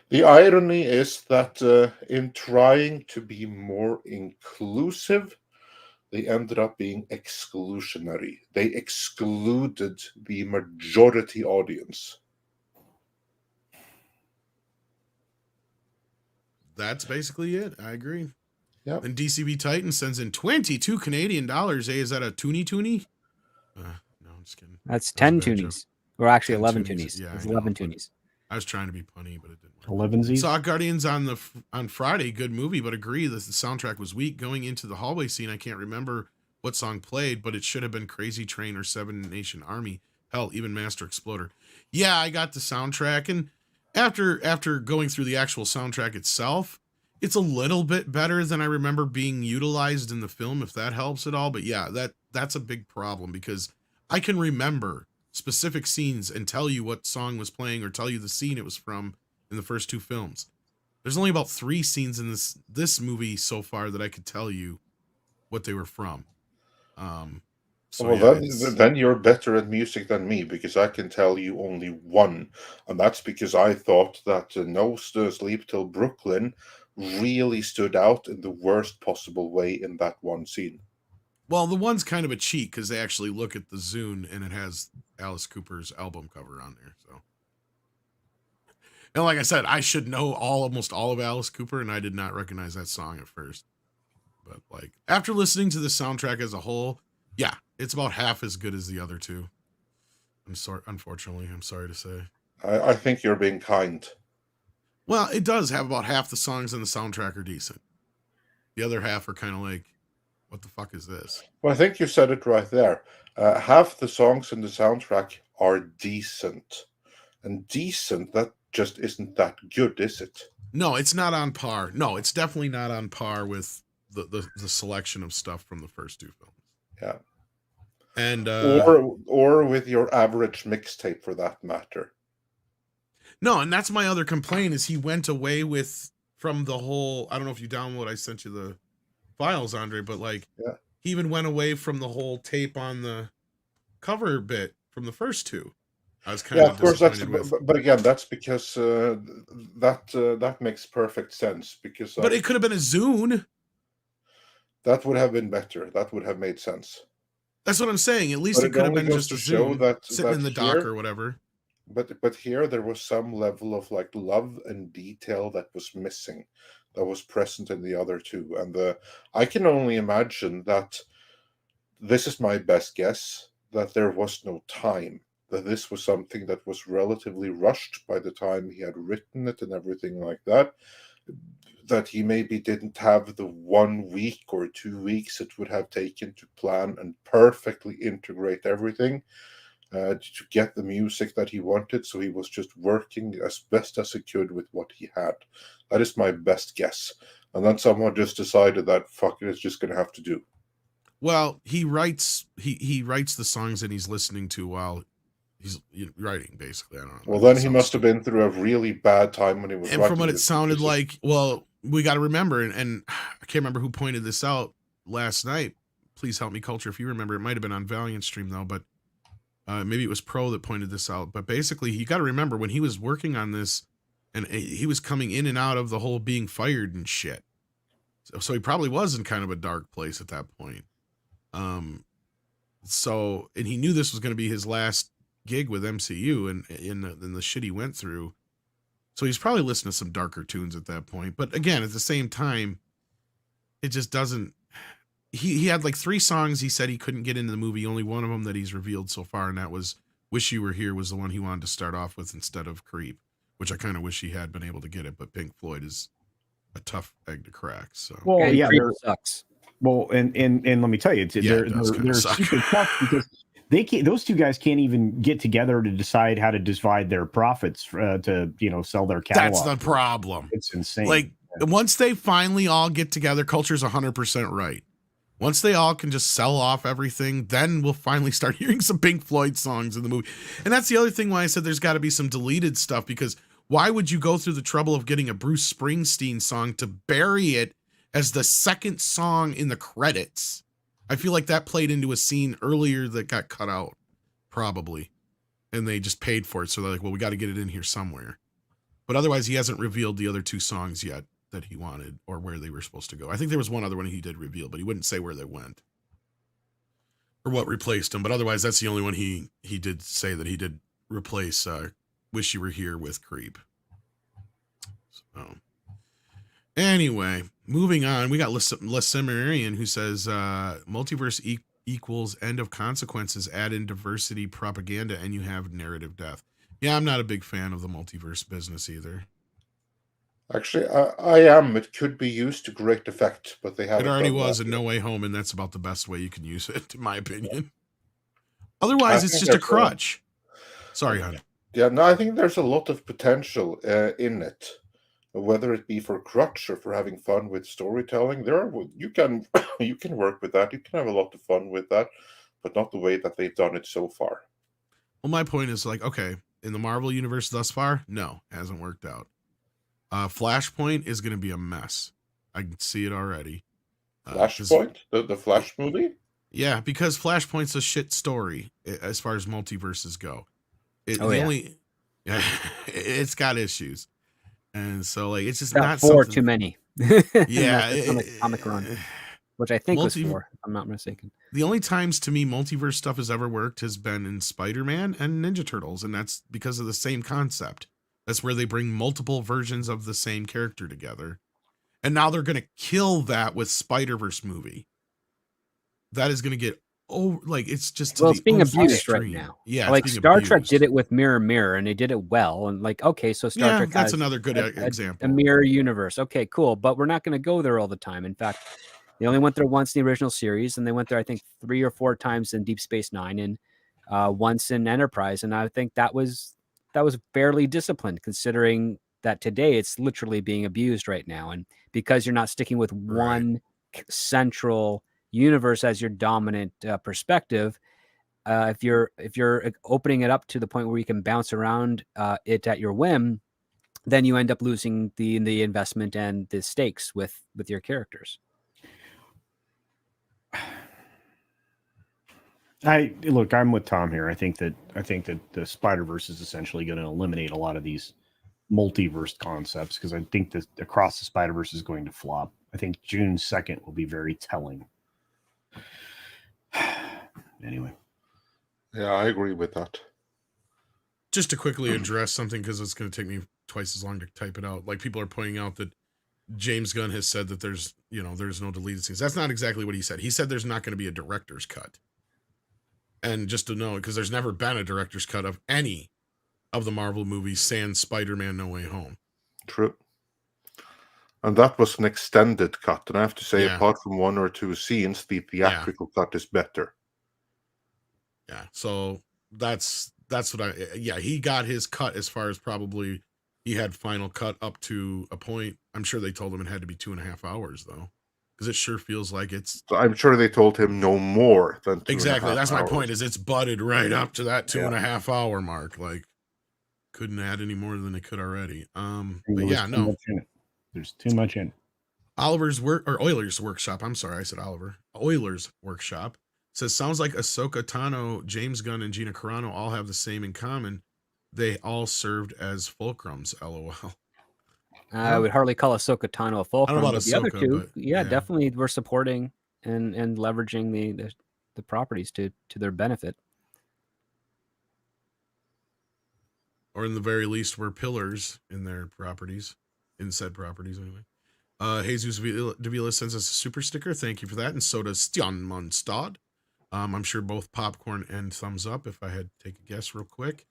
Speaker 8: The irony is that in trying to be more inclusive, they ended up being exclusionary. They excluded the majority audience.
Speaker 1: That's basically it. I agree.
Speaker 8: Yeah.
Speaker 1: And DCB Titan sends in 22 Canadian dollars. Hey, is that a toonie? No, I'm just kidding.
Speaker 2: That's 10 toonies. Or actually 11
Speaker 1: toonies.
Speaker 2: toonies.
Speaker 1: Yeah,
Speaker 2: it's 11 toonies.
Speaker 1: I was trying to be punny, but it didn't work.
Speaker 4: 11
Speaker 1: Saw Guardians on Friday. Good movie, but agree that the soundtrack was weak. Going into the hallway scene, I can't remember what song played, but it should have been Crazy Train or Seven Nation Army. Hell, even Master Exploder. Yeah, I got the soundtrack, and after going through the actual soundtrack itself, it's a little bit better than I remember being utilized in the film, if that helps at all. But yeah, that's a big problem this I can remember specific scenes and tell you what song was playing or tell you the scene it was from in the first 2 films. There's only about 3 scenes in this movie so far that I could tell you what they were from. So
Speaker 8: well,
Speaker 1: yeah,
Speaker 8: then you're better at music than me, because I can tell you only one, and that's because I thought that No Sleep Till Brooklyn really stood out in the worst possible way in that one scene.
Speaker 1: well, the one's kind of a cheat because they actually look at the Zune and it has Alice Cooper's album cover on there. So, and like I said, I should know almost all of Alice Cooper, and I did not recognize that song at first. But like after listening to the soundtrack as a whole, yeah, it's about half as good as the other 2. I'm sorry, unfortunately, I'm sorry to say.
Speaker 8: I think you're being kind.
Speaker 1: Well, it does have about half the songs in the soundtrack are decent. The other half are kind of like, what the fuck is this?
Speaker 8: Well, I think you said it right there. Half the songs in the soundtrack are decent. And decent, that just isn't that good, is it?
Speaker 1: No, it's not on par. No, it's definitely not on par with the selection of stuff from the first 2 films.
Speaker 8: Yeah.
Speaker 1: And
Speaker 8: or with your average mixtape, for that matter.
Speaker 1: No, and that's my other complaint is he went away from the whole, I don't know if you download, I sent you the files, Andre, but like he even went away from the whole tape on the cover bit from the first 2. I was kind of
Speaker 8: course,
Speaker 1: disappointed
Speaker 8: but again, that's because that makes perfect sense, because
Speaker 1: but it could have been a Zune.
Speaker 8: That would have been better. That would have made sense.
Speaker 1: That's what I'm saying. At least it could have been just a Zune sitting in the dock
Speaker 8: here,
Speaker 1: or whatever.
Speaker 8: But here there was some level of like love and detail that was missing, that was present in the other 2. And I can only imagine that this is my best guess, that there was no time, that this was something that was relatively rushed by the time he had written it and everything like that, that he maybe didn't have the 1 week or 2 weeks it would have taken to plan and perfectly integrate everything. To get the music that he wanted, so he was just working as best as he could with what he had. That is my best guess. And then someone just decided that fuck it, it's just going to have to do.
Speaker 1: Well, he writes the songs that he's listening to while he's writing, basically. I don't know.
Speaker 8: Well, then he must have been through a really bad time when he was
Speaker 1: writing. And from what it sounded like, well, we got to remember, and I can't remember who pointed this out last night. Please help me, Culture, if you remember. It might have been on Valiant Stream, though, but maybe it was Pro that pointed this out. But basically, you got to remember when he was working on this, and he was coming in and out of the whole being fired and shit. So he probably was in kind of a dark place at that point. So, and he knew this was going to be his last gig with MCU and in the shit he went through. So he's probably listening to some darker tunes at that point. But again, at the same time, it just doesn't. He had like 3 songs he said he couldn't get into the movie. Only one of them that he's revealed so far, and that was Wish You Were Here was the one he wanted to start off with instead of Creep, which I kind of wish he had been able to get it, but Pink Floyd is a tough egg to crack. So
Speaker 2: well, yeah, Creep sucks.
Speaker 4: Well, and let me tell you, they're super tough because those 2 guys can't even get together to decide how to divide their profits to sell their catalog.
Speaker 1: That's the problem.
Speaker 4: It's insane.
Speaker 1: Like once they finally all get together, Culture's 100% right. Once they all can just sell off everything, then we'll finally start hearing some Pink Floyd songs in the movie. And that's the other thing why I said there's got to be some deleted stuff, because why would you go through the trouble of getting a Bruce Springsteen song to bury it as the second song in the credits? I feel like that played into a scene earlier that got cut out, probably. And they just paid for it. So they're like, well, we got to get it in here somewhere. But otherwise, he hasn't revealed the other 2 songs yet that he wanted or where they were supposed to go. I think there was one other one he did reveal, but he wouldn't say where they went or what replaced them. But otherwise, that's the only one he did say that he did replace Wish You Were Here with Creep. So anyway, moving on, we got Lessimerian who says multiverse equals end of consequences, add in diversity propaganda, and you have narrative death. Yeah, I'm not a big fan of the multiverse business either.
Speaker 8: Actually, I am. It could be used to great effect, but they haven't.
Speaker 1: It already was in No Way Home, and that's about the best way you can use it, in my opinion. Otherwise, it's just a crutch. Sorry, honey.
Speaker 8: Yeah, no, I think there's a lot of potential in it, whether it be for crutch or for having fun with storytelling. You can you can work with that. You can have a lot of fun with that, but not the way that they've done it so far.
Speaker 1: Well, my point is like, okay, in the Marvel universe thus far, no, hasn't worked out. Flashpoint is going to be a mess. I can see it already.
Speaker 8: Flashpoint, the Flash movie.
Speaker 1: Yeah, because Flashpoint's a shit story as far as multiverses go. It's got issues, and so like it's just not
Speaker 2: four
Speaker 1: something
Speaker 2: too many.
Speaker 1: Yeah,
Speaker 2: on the comic run, which I think was 4, if I'm not mistaken.
Speaker 1: The only times to me multiverse stuff has ever worked has been in Spider-Man and Ninja Turtles, and that's because of the same concept. That's where they bring multiple versions of the same character together. And now they're going to kill that with Spider-Verse movie. That is going to get it's just
Speaker 2: it's being abused right now.
Speaker 1: Yeah,
Speaker 2: like Star Trek did it with Mirror Mirror, and they did it well. And like, okay, so Star Trek
Speaker 1: that's another good example.
Speaker 2: A mirror universe. Okay, cool, but we're not going to go there all the time. In fact, they only went there once in the original series, and they went there, I think, 3 or 4 times in Deep Space Nine, and once in Enterprise. And I think that was fairly disciplined, considering that today it's literally being abused right now. And because you're not sticking with one central universe as your dominant perspective, if you're opening it up to the point where you can bounce around it at your whim, then you end up losing the investment and the stakes with your characters.
Speaker 4: I'm with Tom here. I think that the Spider-Verse is essentially going to eliminate a lot of these multiverse concepts, because I think that Across the Spider-Verse is going to flop. I think June 2nd will be very telling. Anyway.
Speaker 8: Yeah, I agree with that.
Speaker 1: Just to quickly address something, because it's going to take me twice as long to type it out. Like, people are pointing out that James Gunn has said that there's no deleted scenes. That's not exactly what he said. He said there's not going to be a director's cut. And just to know, because there's never been a director's cut of any of the Marvel movies sans Spider-Man No Way Home.
Speaker 8: True. And that was an extended cut. And I have to say, apart from 1 or 2 scenes, the theatrical cut is better.
Speaker 1: Yeah. So that's what he got his cut as far as probably he had final cut up to a point. I'm sure they told him it had to be 2.5 hours though. Because it sure feels like it's...
Speaker 8: So I'm sure they told him no more than 2.5
Speaker 1: Exactly. That's
Speaker 8: hours.
Speaker 1: my point, is it's butted right up to that 2.5 hour mark. Like, couldn't add any more than they could already. But yeah, no.
Speaker 4: There's too much in it.
Speaker 1: Euler's Workshop. I'm sorry, I said Oliver. Euler's Workshop says, sounds like Ahsoka Tano, James Gunn, and Gina Carano all have the same in common. They all served as fulcrums, LOL.
Speaker 2: I would hardly call Ahsoka Tano a fulcrum.
Speaker 1: I don't know about
Speaker 2: the other two,
Speaker 1: but,
Speaker 2: definitely we're supporting and leveraging the properties to their benefit.
Speaker 1: Or in the very least, we're pillars in their properties, in said properties anyway. Jesus Davila sends us a super sticker. Thank you for that. And so does Stian Monstad. I'm sure both popcorn and thumbs up if I had to take a guess real quick.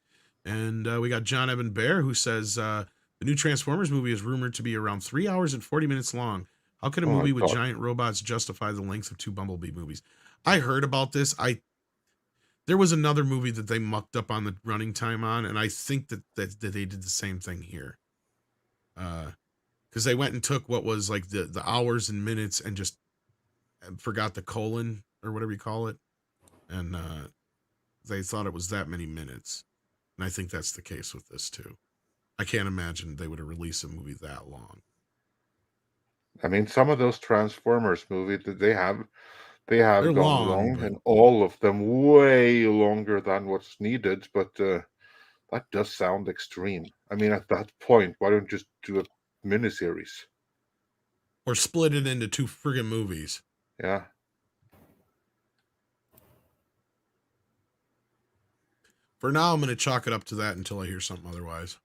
Speaker 1: And we got John Evan Bear, who says the new Transformers movie is rumored to be around 3 hours and 40 minutes long. How could a movie with giant robots justify the length of 2 Bumblebee movies? I heard about this. There was another movie that they mucked up on the running time on, and I think that they did the same thing here. Because they went and took what was like the hours and minutes and just forgot the colon or whatever you call it. And they thought it was that many minutes. And I think that's the case with this too. I can't imagine they would have released a movie that long.
Speaker 8: I mean, some of those Transformers movies that they have gone long,
Speaker 1: but...
Speaker 8: and all of them way longer than what's needed. But that does sound extreme. I mean, at that point, why don't you just do a miniseries?
Speaker 1: Or split it into 2 friggin' movies.
Speaker 8: Yeah.
Speaker 1: For now, I'm going to chalk it up to that until I hear something otherwise.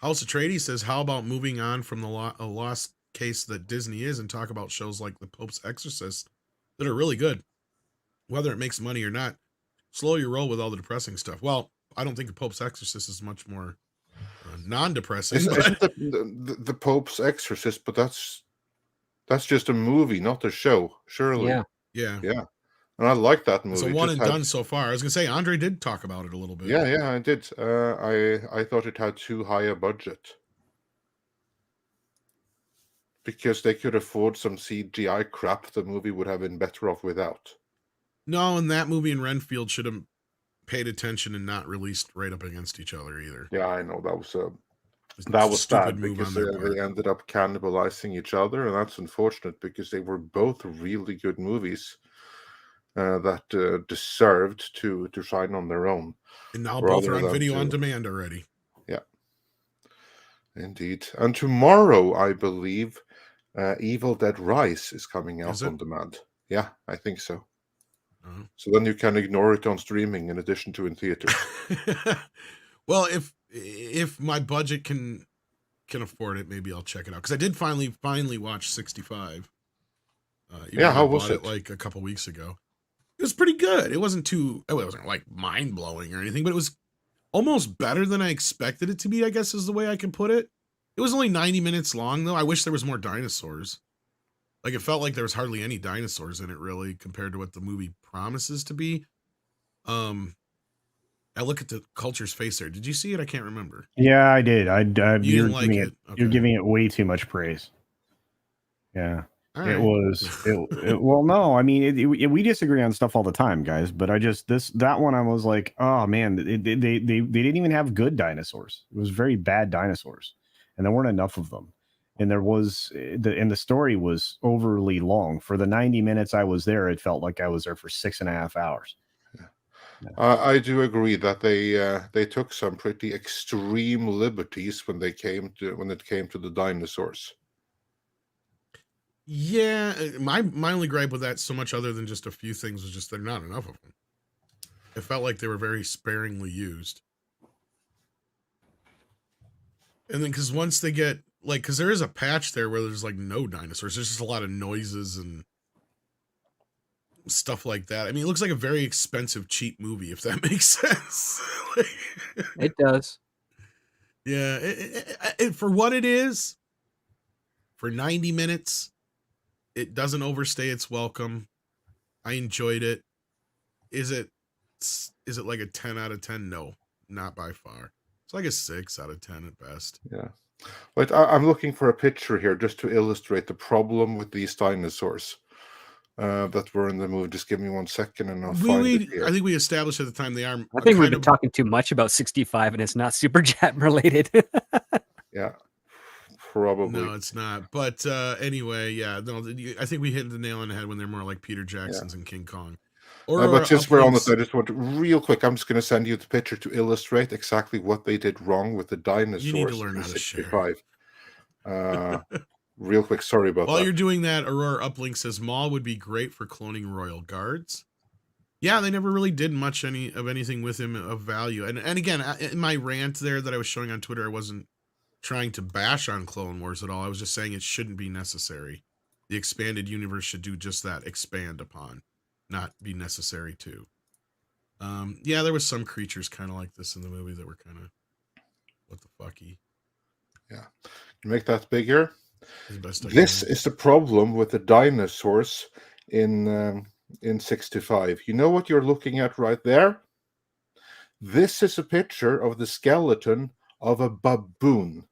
Speaker 1: House Atreides says, how about moving on from the lost case that Disney is and talk about shows like The Pope's Exorcist that are really good, whether it makes money or not. Slow your roll with all the depressing stuff. Well, I don't think The Pope's Exorcist is much more non-depressing.
Speaker 8: Isn't the Pope's Exorcist, but that's just a movie, not a show, surely.
Speaker 2: Yeah.
Speaker 8: Yeah.
Speaker 7: And I like that movie.
Speaker 1: It's a
Speaker 7: It
Speaker 1: one
Speaker 7: just
Speaker 1: and
Speaker 7: had-
Speaker 1: done so far. I was gonna say Andre did talk about it a little bit.
Speaker 7: Yeah, I did. I thought it had too high a budget because they could afford some CGI crap. The movie would have been better off without.
Speaker 1: No, and that movie and Renfield should have paid attention and not released right up against each other either.
Speaker 7: Yeah, I know that was
Speaker 1: It
Speaker 7: that
Speaker 1: a
Speaker 7: was
Speaker 1: stupid
Speaker 7: bad
Speaker 1: move
Speaker 7: because
Speaker 1: on their part.
Speaker 7: they ended up cannibalizing each other, and that's unfortunate because they were both really good movies that deserved to shine on their own.
Speaker 1: And now both are
Speaker 7: rather
Speaker 1: on
Speaker 7: than
Speaker 1: video on
Speaker 7: to-
Speaker 1: demand already.
Speaker 7: Yeah, indeed. And tomorrow, I believe, Evil Dead Rise is coming out
Speaker 1: Is it?
Speaker 7: on demand. Yeah, I think so.
Speaker 1: Oh.
Speaker 7: So then you can ignore it on streaming in addition to in theater.
Speaker 1: Well, if my budget can afford it, maybe I'll check it out. Because I did finally watch 65. Even
Speaker 7: Yeah,
Speaker 1: though
Speaker 7: how
Speaker 1: I
Speaker 7: was
Speaker 1: bought
Speaker 7: it?
Speaker 1: like a couple weeks ago. It was pretty good. It wasn't like mind blowing or anything, but it was almost better than I expected it to be, I guess is the way I can put it. It was only 90 minutes long though. I wish there was more dinosaurs. Like it felt like there was hardly any dinosaurs in it really compared to what the movie promises to be. I look at the culture's face there. Did you see it? I can't remember.
Speaker 4: Yeah, I did.
Speaker 1: You
Speaker 4: you're
Speaker 1: didn't like
Speaker 4: giving
Speaker 1: it?
Speaker 4: You're
Speaker 1: Okay.
Speaker 4: giving it way too much praise. Yeah.
Speaker 1: All
Speaker 4: It
Speaker 1: right.
Speaker 4: was well, no, I mean, we disagree on stuff all the time, guys. But that one, I was like, oh man, they didn't even have good dinosaurs. It was very bad dinosaurs, and there weren't enough of them. And the story was overly long. For the 90 minutes I was there, it felt like I was there for 6.5 hours.
Speaker 7: I do agree that they took some pretty extreme liberties when it came to the dinosaurs.
Speaker 1: Yeah, my only gripe with that, so much other than just a few things, was just there are not enough of them. It felt like they were very sparingly used. And then because once they get because there is a patch there where there's like no dinosaurs, there's just a lot of noises and stuff like that. I mean, it looks like a very expensive, cheap movie, if that makes sense.
Speaker 2: It does.
Speaker 1: Yeah, it for what it is, for 90 minutes, it doesn't overstay its welcome. I enjoyed it. Is it like a 10 out of 10? No, not by far. It's like a 6 out of 10 at best.
Speaker 7: Yeah. But I'm looking for a picture here just to illustrate the problem with these dinosaurs that were in the movie. Just give me 1 second and I'll find it here.
Speaker 1: I think we established at the time they are.
Speaker 2: I think we've been talking too much about 65 and it's not super chat related.
Speaker 7: Yeah, probably.
Speaker 1: No, it's not. But anyway, yeah, no, I think we hit the nail on the head when they're more like Peter Jackson's and King Kong.
Speaker 7: But just we're on this, I just want to, real quick, I'm just going to send you the picture to illustrate exactly what they did wrong with the dinosaurs.
Speaker 1: You need to learn
Speaker 7: in
Speaker 1: how to
Speaker 7: 65. Real quick, sorry about
Speaker 1: While
Speaker 7: that.
Speaker 1: you're doing that, Aurora Uplink says Maul would be great for cloning royal guards. Yeah, they never really did much of anything with him of value. And again, in my rant there that I was showing on Twitter, I wasn't trying to bash on Clone Wars at all. I was just saying it shouldn't be necessary. The expanded universe should do just that, expand upon, not be necessary to. Yeah, there was some creatures kind of like this in the movie that were kind of what the fucky.
Speaker 7: Yeah, make that bigger.
Speaker 1: Best
Speaker 7: This is the problem with the dinosaurs in 65. You know what you're looking at right there? This is a picture of the skeleton of a baboon,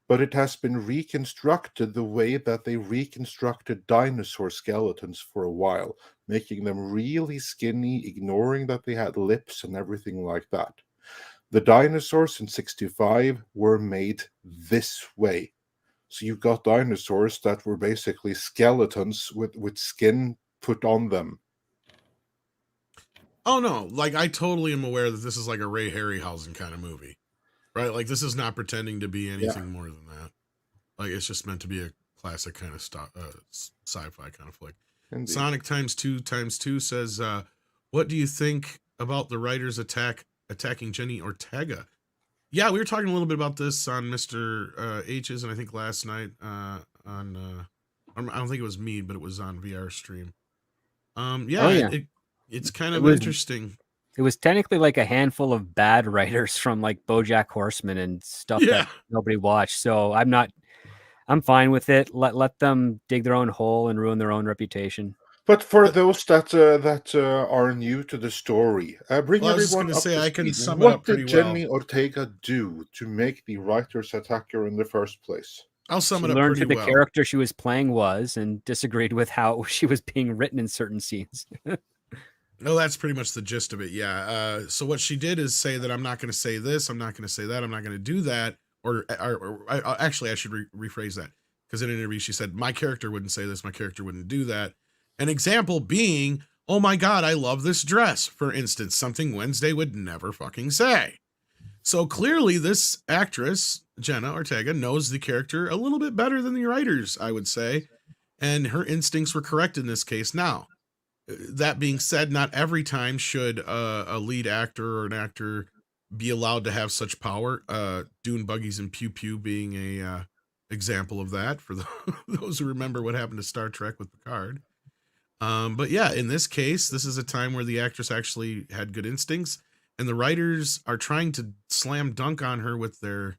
Speaker 7: but it has been reconstructed the way that they reconstructed dinosaur skeletons for a while, making them really skinny, ignoring that they had lips and everything like that. The dinosaurs in 65 were made this way. So you got dinosaurs that were basically skeletons with skin put on them.
Speaker 1: Oh no, like I totally am aware that this is like a Ray Harryhausen kind of movie, right? Like this is not pretending to be anything more than that. Like it's just meant to be a classic kind of sci-fi kind of flick.
Speaker 7: Indeed.
Speaker 1: Sonic ×2 says, what do you think about the writers attacking Jenny Ortega? Yeah, we were talking a little bit about this on Mr. H's, and I think last night I don't think it was me, but it was on VR stream. It's kind of interesting.
Speaker 2: It was technically like a handful of bad writers from like BoJack Horseman and stuff that nobody watched. So I'm fine with it. Let them dig their own hole and ruin their own reputation.
Speaker 8: But for those that are new to the story, bring
Speaker 1: Well, I was just
Speaker 8: everyone
Speaker 1: going to
Speaker 8: up
Speaker 1: say
Speaker 8: to
Speaker 1: I can
Speaker 8: speed.
Speaker 1: sum it
Speaker 8: What
Speaker 1: up pretty
Speaker 8: did
Speaker 1: well.
Speaker 8: Jenny Ortega do to make the writers attack her in the first place?
Speaker 1: I'll sum
Speaker 2: She
Speaker 1: it up
Speaker 2: learned
Speaker 1: pretty
Speaker 2: who the
Speaker 1: well.
Speaker 2: character she was playing was and disagreed with how she was being written in certain scenes.
Speaker 1: No, that's pretty much the gist of it. Yeah. So what she did is say that I'm not going to say this, I'm not going to say that, I'm not going to do that. Actually, I should rephrase that, because in an interview she said my character wouldn't say this, my character wouldn't do that. An example being, oh my God, I love this dress, for instance, something Wednesday would never fucking say. So clearly, this actress Jenna Ortega knows the character a little bit better than the writers, I would say, and her instincts were correct in this case. Now, that being said, not every time should a lead actor or an actor be allowed to have such power. Dune buggies and pew pew being a example of that for those who remember what happened to Star Trek with Picard. But yeah, in this case, this is a time where the actress actually had good instincts, and the writers are trying to slam dunk on her with their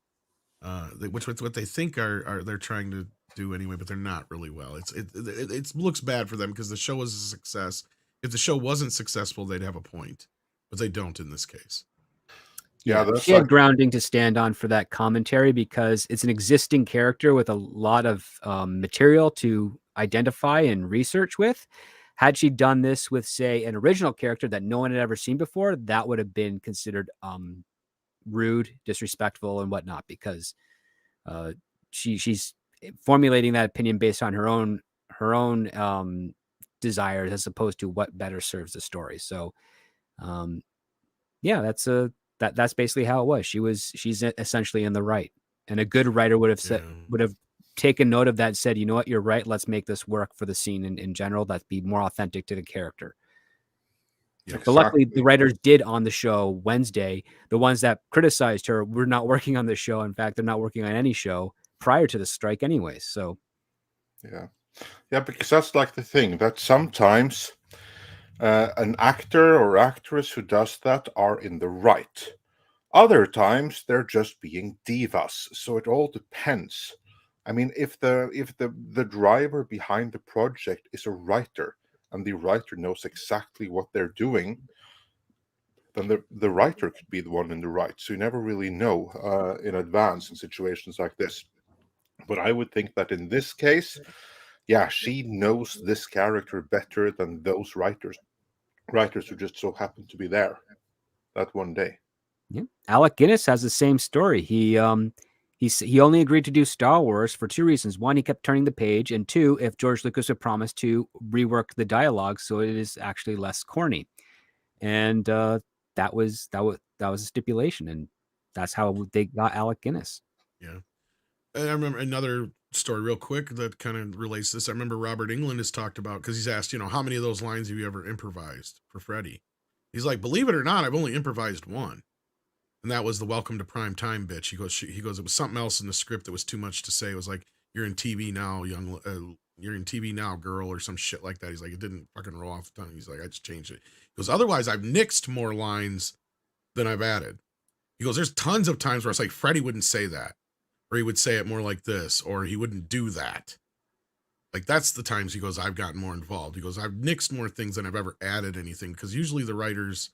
Speaker 1: which what they think are they're trying to do anyway, but they're not really well. It looks bad for them because the show was a success. If the show wasn't successful, they'd have a point, but they don't in this case.
Speaker 8: Yeah, that's
Speaker 2: she had grounding to stand on for that commentary because it's an existing character with a lot of material to identify and research with. Had she done this with, say, an original character that no one had ever seen before, that would have been considered rude, disrespectful, and whatnot, because she's formulating that opinion based on her own desires as opposed to what better serves the story. So yeah, that's basically how it was. She's essentially in the right, and a good writer would have taken note of that and said, you know what, you're right, let's make this work for the scene in general, that'd be more authentic to the character.
Speaker 1: Yeah,
Speaker 2: but luckily the writers did on the show Wednesday. The ones that criticized her were not working on the show. In fact, they're not working on any show prior to the strike anyways. So
Speaker 8: yeah, because that's like the thing that sometimes an actor or actress who does that are in the right. Other times they're just being divas. So it all depends. I mean, if the driver behind the project is a writer and the writer knows exactly what they're doing, then the writer could be the one in the right. So you never really know in advance in situations like this. But I would think that in this case, yeah, she knows this character better than those writers who just so happen to be there that one day.
Speaker 2: Yeah, Alec Guinness has the same story. He only agreed to do Star Wars for two reasons. One, he kept turning the page, and two, if George Lucas would promise to rework the dialogue so it is actually less corny. And that was a stipulation, and that's how they got Alec Guinness.
Speaker 1: Yeah. And I remember another story real quick that kind of relates to this. I remember Robert Englund has talked about, because he's asked, how many of those lines have you ever improvised for Freddie? He's like, believe it or not, I've only improvised one. And that was the welcome to prime time bitch. He goes, it was something else in the script that was too much to say. It was like, you're in TV now, you're in TV now, girl, or some shit like that. He's like, it didn't fucking roll off the tongue. He's like, I just changed it. He goes, otherwise I've nixed more lines than I've added. He goes, there's tons of times where it's like, Freddie wouldn't say that, or he would say it more like this, or he wouldn't do that. Like, that's the times he goes, I've gotten more involved. He goes, I've nixed more things than I've ever added anything. Because usually the writers,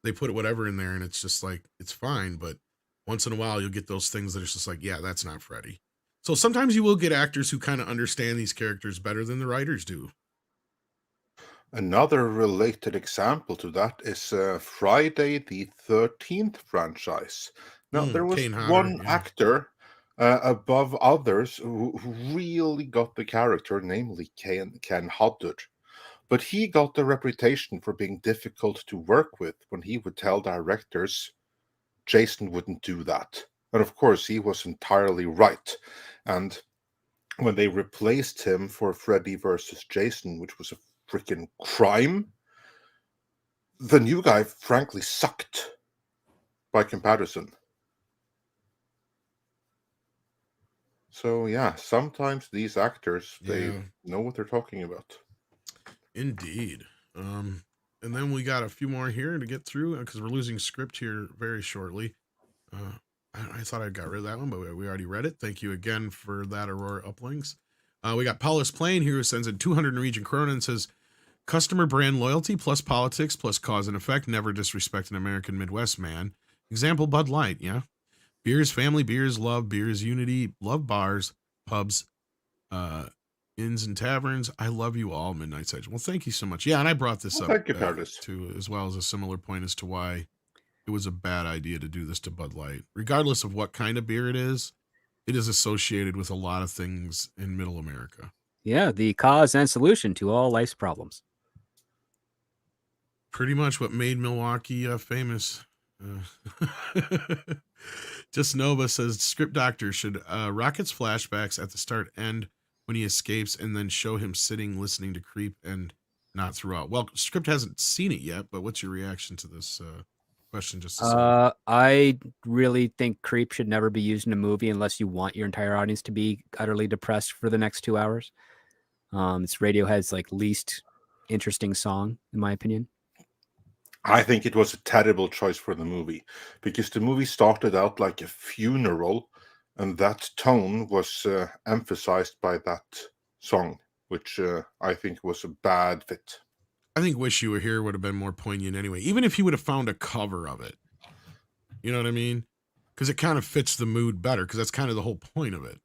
Speaker 1: they put whatever in there and it's just like, it's fine. But once in a while, you'll get those things that are just like, yeah, that's not Freddie. So sometimes you will get actors who kind of understand these characters better than the writers do.
Speaker 8: Another related example to that is Friday the 13th franchise. Now, there was one actor above others who really got the character, namely Ken Hodder. But he got the reputation for being difficult to work with when he would tell directors Jason wouldn't do that. And of course, he was entirely right. And when they replaced him for Freddy versus Jason, which was a freaking crime, the new guy frankly sucked by comparison. So yeah, sometimes these actors, they know what they're talking about.
Speaker 1: Indeed. And then we got a few more here to get through because we're losing script here very shortly. I thought I got rid of that one, but we already read it. Thank you again for that, Aurora Uplinks. We got Paulus Plain here who sends in 200 Norwegian krona and says, Customer brand loyalty plus politics plus cause and effect. Never disrespect an American Midwest man. Example, Bud Light, yeah. Beers, family, beers, love, beers, unity, love bars, pubs, inns and taverns. I love you all, Midnight Sage. Well, thank you so much. Yeah, and I brought this
Speaker 8: Well,
Speaker 1: up
Speaker 8: thank you, Paradise.
Speaker 1: too, as well as a similar point as to why it was a bad idea to do this to Bud Light. Regardless of what kind of beer it is associated with a lot of things in Middle America.
Speaker 2: Yeah, the cause and solution to all life's problems.
Speaker 1: Pretty much what made Milwaukee famous. Just Nova says script doctor should Rocket's flashbacks at the start end when he escapes and then show him sitting listening to Creep and not throughout. Well, script hasn't seen it yet, but what's your reaction to this question? Just
Speaker 2: I really think Creep should never be used in a movie unless you want your entire audience to be utterly depressed for the next 2 hours. It's Radiohead's like least interesting song, in my opinion.
Speaker 8: I think it was a terrible choice for the movie because the movie started out like a funeral, and that tone was emphasized by that song, which I think was a bad fit.
Speaker 1: I think Wish You Were Here would have been more poignant anyway, even if he would have found a cover of it. You know what I mean? Because it kind of fits the mood better, because that's kind of the whole point of it.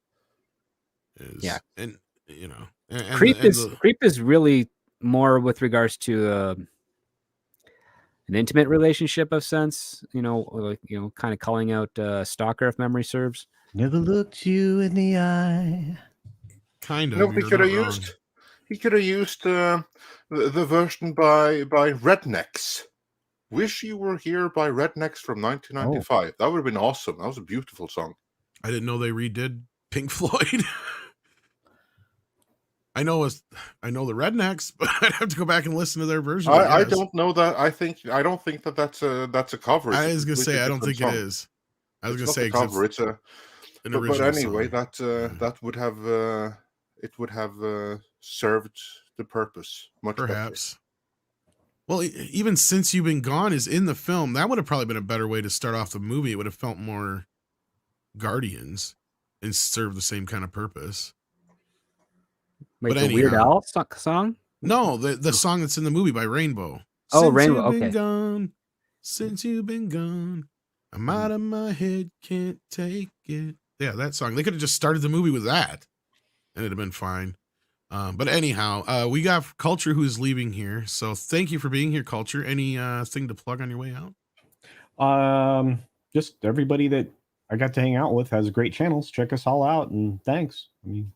Speaker 2: Yeah.
Speaker 1: And, you know.
Speaker 2: Creep is really more with regards to an intimate relationship of sense, kind of calling out Stalker, if memory serves.
Speaker 4: Never looked you in the eye.
Speaker 1: Kind of.
Speaker 8: No, he could have used. He could have used the version by Rednecks. Wish You Were Here by Rednecks from 1995. That would have been awesome. That was a beautiful song.
Speaker 1: I didn't know they redid Pink Floyd. I know the Rednecks, but I'd have to go back and listen to their version.
Speaker 8: I don't know that. I don't think that's a cover.
Speaker 1: I was gonna say I don't think it is. I was gonna say
Speaker 8: a cover. It's an original. But anyway,
Speaker 1: song.
Speaker 8: that would have served the purpose much
Speaker 1: perhaps.
Speaker 8: better.
Speaker 1: Well, even Since You've Been Gone is in the film. That would have probably been a better way to start off the movie. It would have felt more Guardians and served the same kind of purpose.
Speaker 2: Wait, but the Weird Al song?
Speaker 1: No, the song that's in the movie by Rainbow.
Speaker 2: Oh,
Speaker 1: Since
Speaker 2: Rainbow.
Speaker 1: You've been
Speaker 2: Okay.
Speaker 1: gone, since you've been gone, I'm out of my head, can't take it. Yeah, that song. They could have just started the movie with that, and it'd have been fine. But anyhow, we got Culture who's leaving here. So thank you for being here, Culture. Any thing to plug on your way out?
Speaker 4: Just everybody that I got to hang out with has great channels. Check us all out, and thanks. I mean,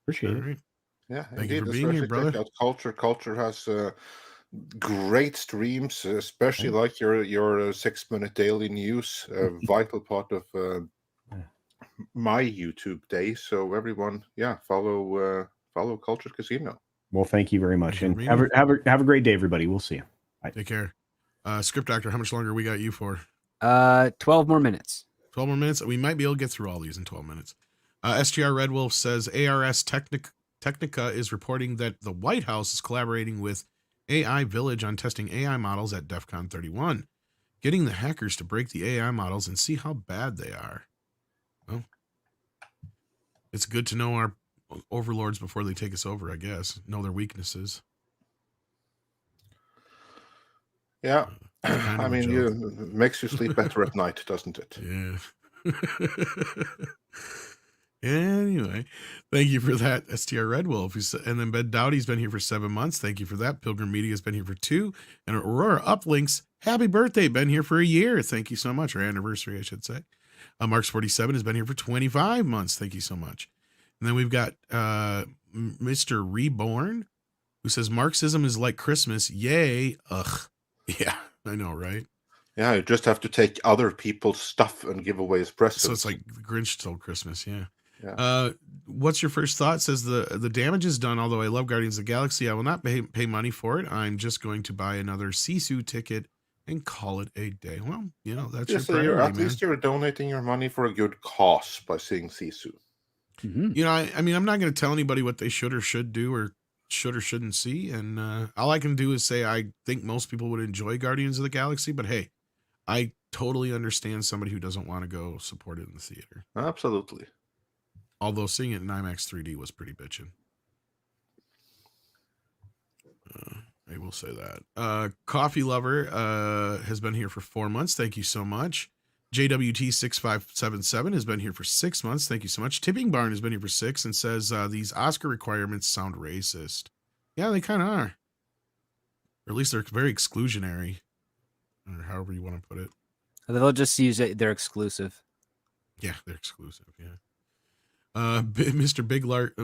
Speaker 4: appreciate it.
Speaker 1: Right.
Speaker 8: Yeah,
Speaker 1: thank you for being here, brother.
Speaker 8: Culture has great streams, especially like your 6-minute daily news, a vital part of my YouTube day. So everyone, follow Culture Casino.
Speaker 4: Well, thank you very much, and have a great day, everybody. We'll see you. Bye.
Speaker 1: Take care. Script Doctor, how much longer we got you for?
Speaker 2: 12 more minutes.
Speaker 1: 12 more minutes. We might be able to get through all these in 12 minutes. STR Red Wolf says ARS Technica is reporting that the White House is collaborating with AI Village on testing AI models at DEF CON 31, getting the hackers to break the AI models and see how bad they are. Well, it's good to know our overlords before they take us over, I guess. Know their weaknesses.
Speaker 8: Yeah. I mean, it makes you sleep better at night, doesn't it?
Speaker 1: Yeah. Anyway, thank you for that, STR Red Wolf. And then Ben Dowdy's been here for 7 months. Thank you for that. Pilgrim Media's been here for 2. And Aurora Uplinks, happy birthday. Been here for a year. Thank you so much. Or anniversary, I should say. Marks 47 has been here for 25 months. Thank you so much. And then we've got Mr. Reborn, who says Marxism is like Christmas. Yay. Ugh. Yeah, I know, right?
Speaker 8: Yeah, you just have to take other people's stuff and give away as presents.
Speaker 1: So it's like the Grinch stole Christmas, yeah.
Speaker 8: Yeah.
Speaker 1: What's your first thought? Says the damage is done. Although I love Guardians of the Galaxy, I will not pay money for it. I'm just going to buy another Sisu ticket and call it a day. Well, that's your priority,
Speaker 8: at least you're donating your money for a good cause by seeing Sisu.
Speaker 2: Mm-hmm.
Speaker 1: I mean, I'm not going to tell anybody what they should or should do or should or shouldn't see. And all I can do is say I think most people would enjoy Guardians of the Galaxy. But hey, I totally understand somebody who doesn't want to go support it in the theater.
Speaker 8: Absolutely.
Speaker 1: Although seeing it in IMAX 3D was pretty bitchin'. I will say that. Coffee Lover has been here for 4 months. Thank you so much. JWT6577 has been here for 6 months. Thank you so much. Tipping Barn has been here for 6 and says these Oscar requirements sound racist. Yeah, they kind of are. Or at least they're very exclusionary, or however you want to put it.
Speaker 2: They'll just use it. They're exclusive.
Speaker 1: Yeah, they're exclusive. Yeah. Mr. Big Large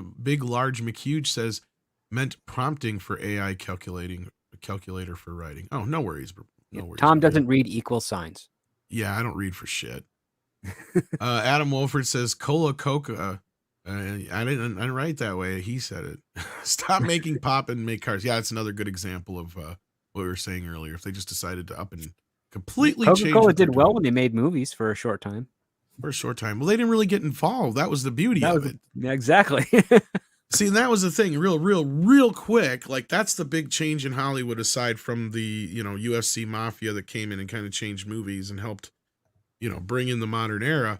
Speaker 1: McHuge says meant prompting for AI calculator for writing. Oh, no worries. No worries.
Speaker 2: Tom doesn't read equal signs.
Speaker 1: Yeah, I don't read for shit. Adam Wolford says Cola Coca. I didn't write that way. He said it. Stop making pop and make cars. Yeah, it's another good example of what we were saying earlier. If they just decided to up and completely change.
Speaker 2: Coca-Cola did well when they made movies for a short time.
Speaker 1: For a short time. Well, they didn't really get involved. That was the beauty of it.
Speaker 2: Yeah, exactly.
Speaker 1: See, and that was the thing, real quick. Like, that's the big change in Hollywood, aside from the, UFC mafia that came in and kind of changed movies and helped, bring in the modern era.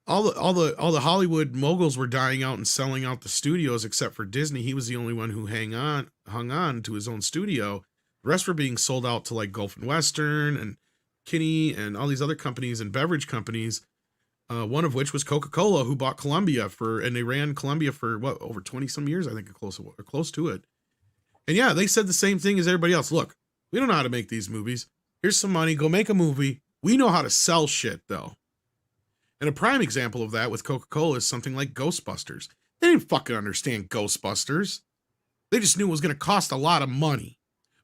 Speaker 1: All the Hollywood moguls were dying out and selling out the studios, except for Disney. He was the only one who hung on to his own studio. The rest were being sold out to like Gulf and Western and Kinney and all these other companies and beverage companies. One of which was Coca-Cola, who bought Columbia and they ran Columbia for over 20 some years, I think, close to it. And yeah, they said the same thing as everybody else. Look, we don't know how to make these movies. Here's some money. Go make a movie. We know how to sell shit, though. And a prime example of that with Coca-Cola is something like Ghostbusters. They didn't fucking understand Ghostbusters. They just knew it was going to cost a lot of money.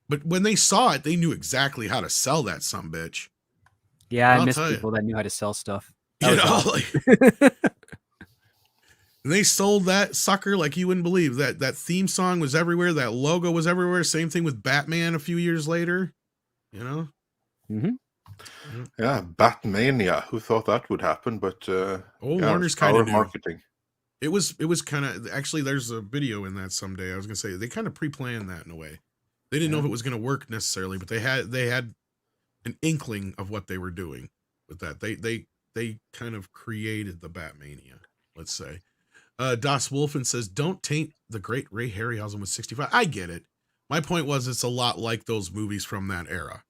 Speaker 1: But when they saw it, they knew exactly how to sell that sumbitch.
Speaker 2: Yeah, I miss people that knew how to sell stuff.
Speaker 1: And they sold that sucker like you wouldn't believe. That theme song was everywhere. That logo was everywhere. Same thing with Batman a few years later.
Speaker 2: Mm-hmm.
Speaker 7: Yeah, Batmania. Who thought that would happen? But
Speaker 1: Warner's kind of
Speaker 7: marketing.
Speaker 1: It was kind of, actually, there's a video in that someday. I was gonna say they kind of pre-planned that in a way. They didn't know if it was gonna work necessarily, but they had an inkling of what they were doing with that. They kind of created the Batmania, let's say. Das Wolfen says, don't taint the great Ray Harryhausen with 65. I get it. My point was, it's a lot like those movies from that era,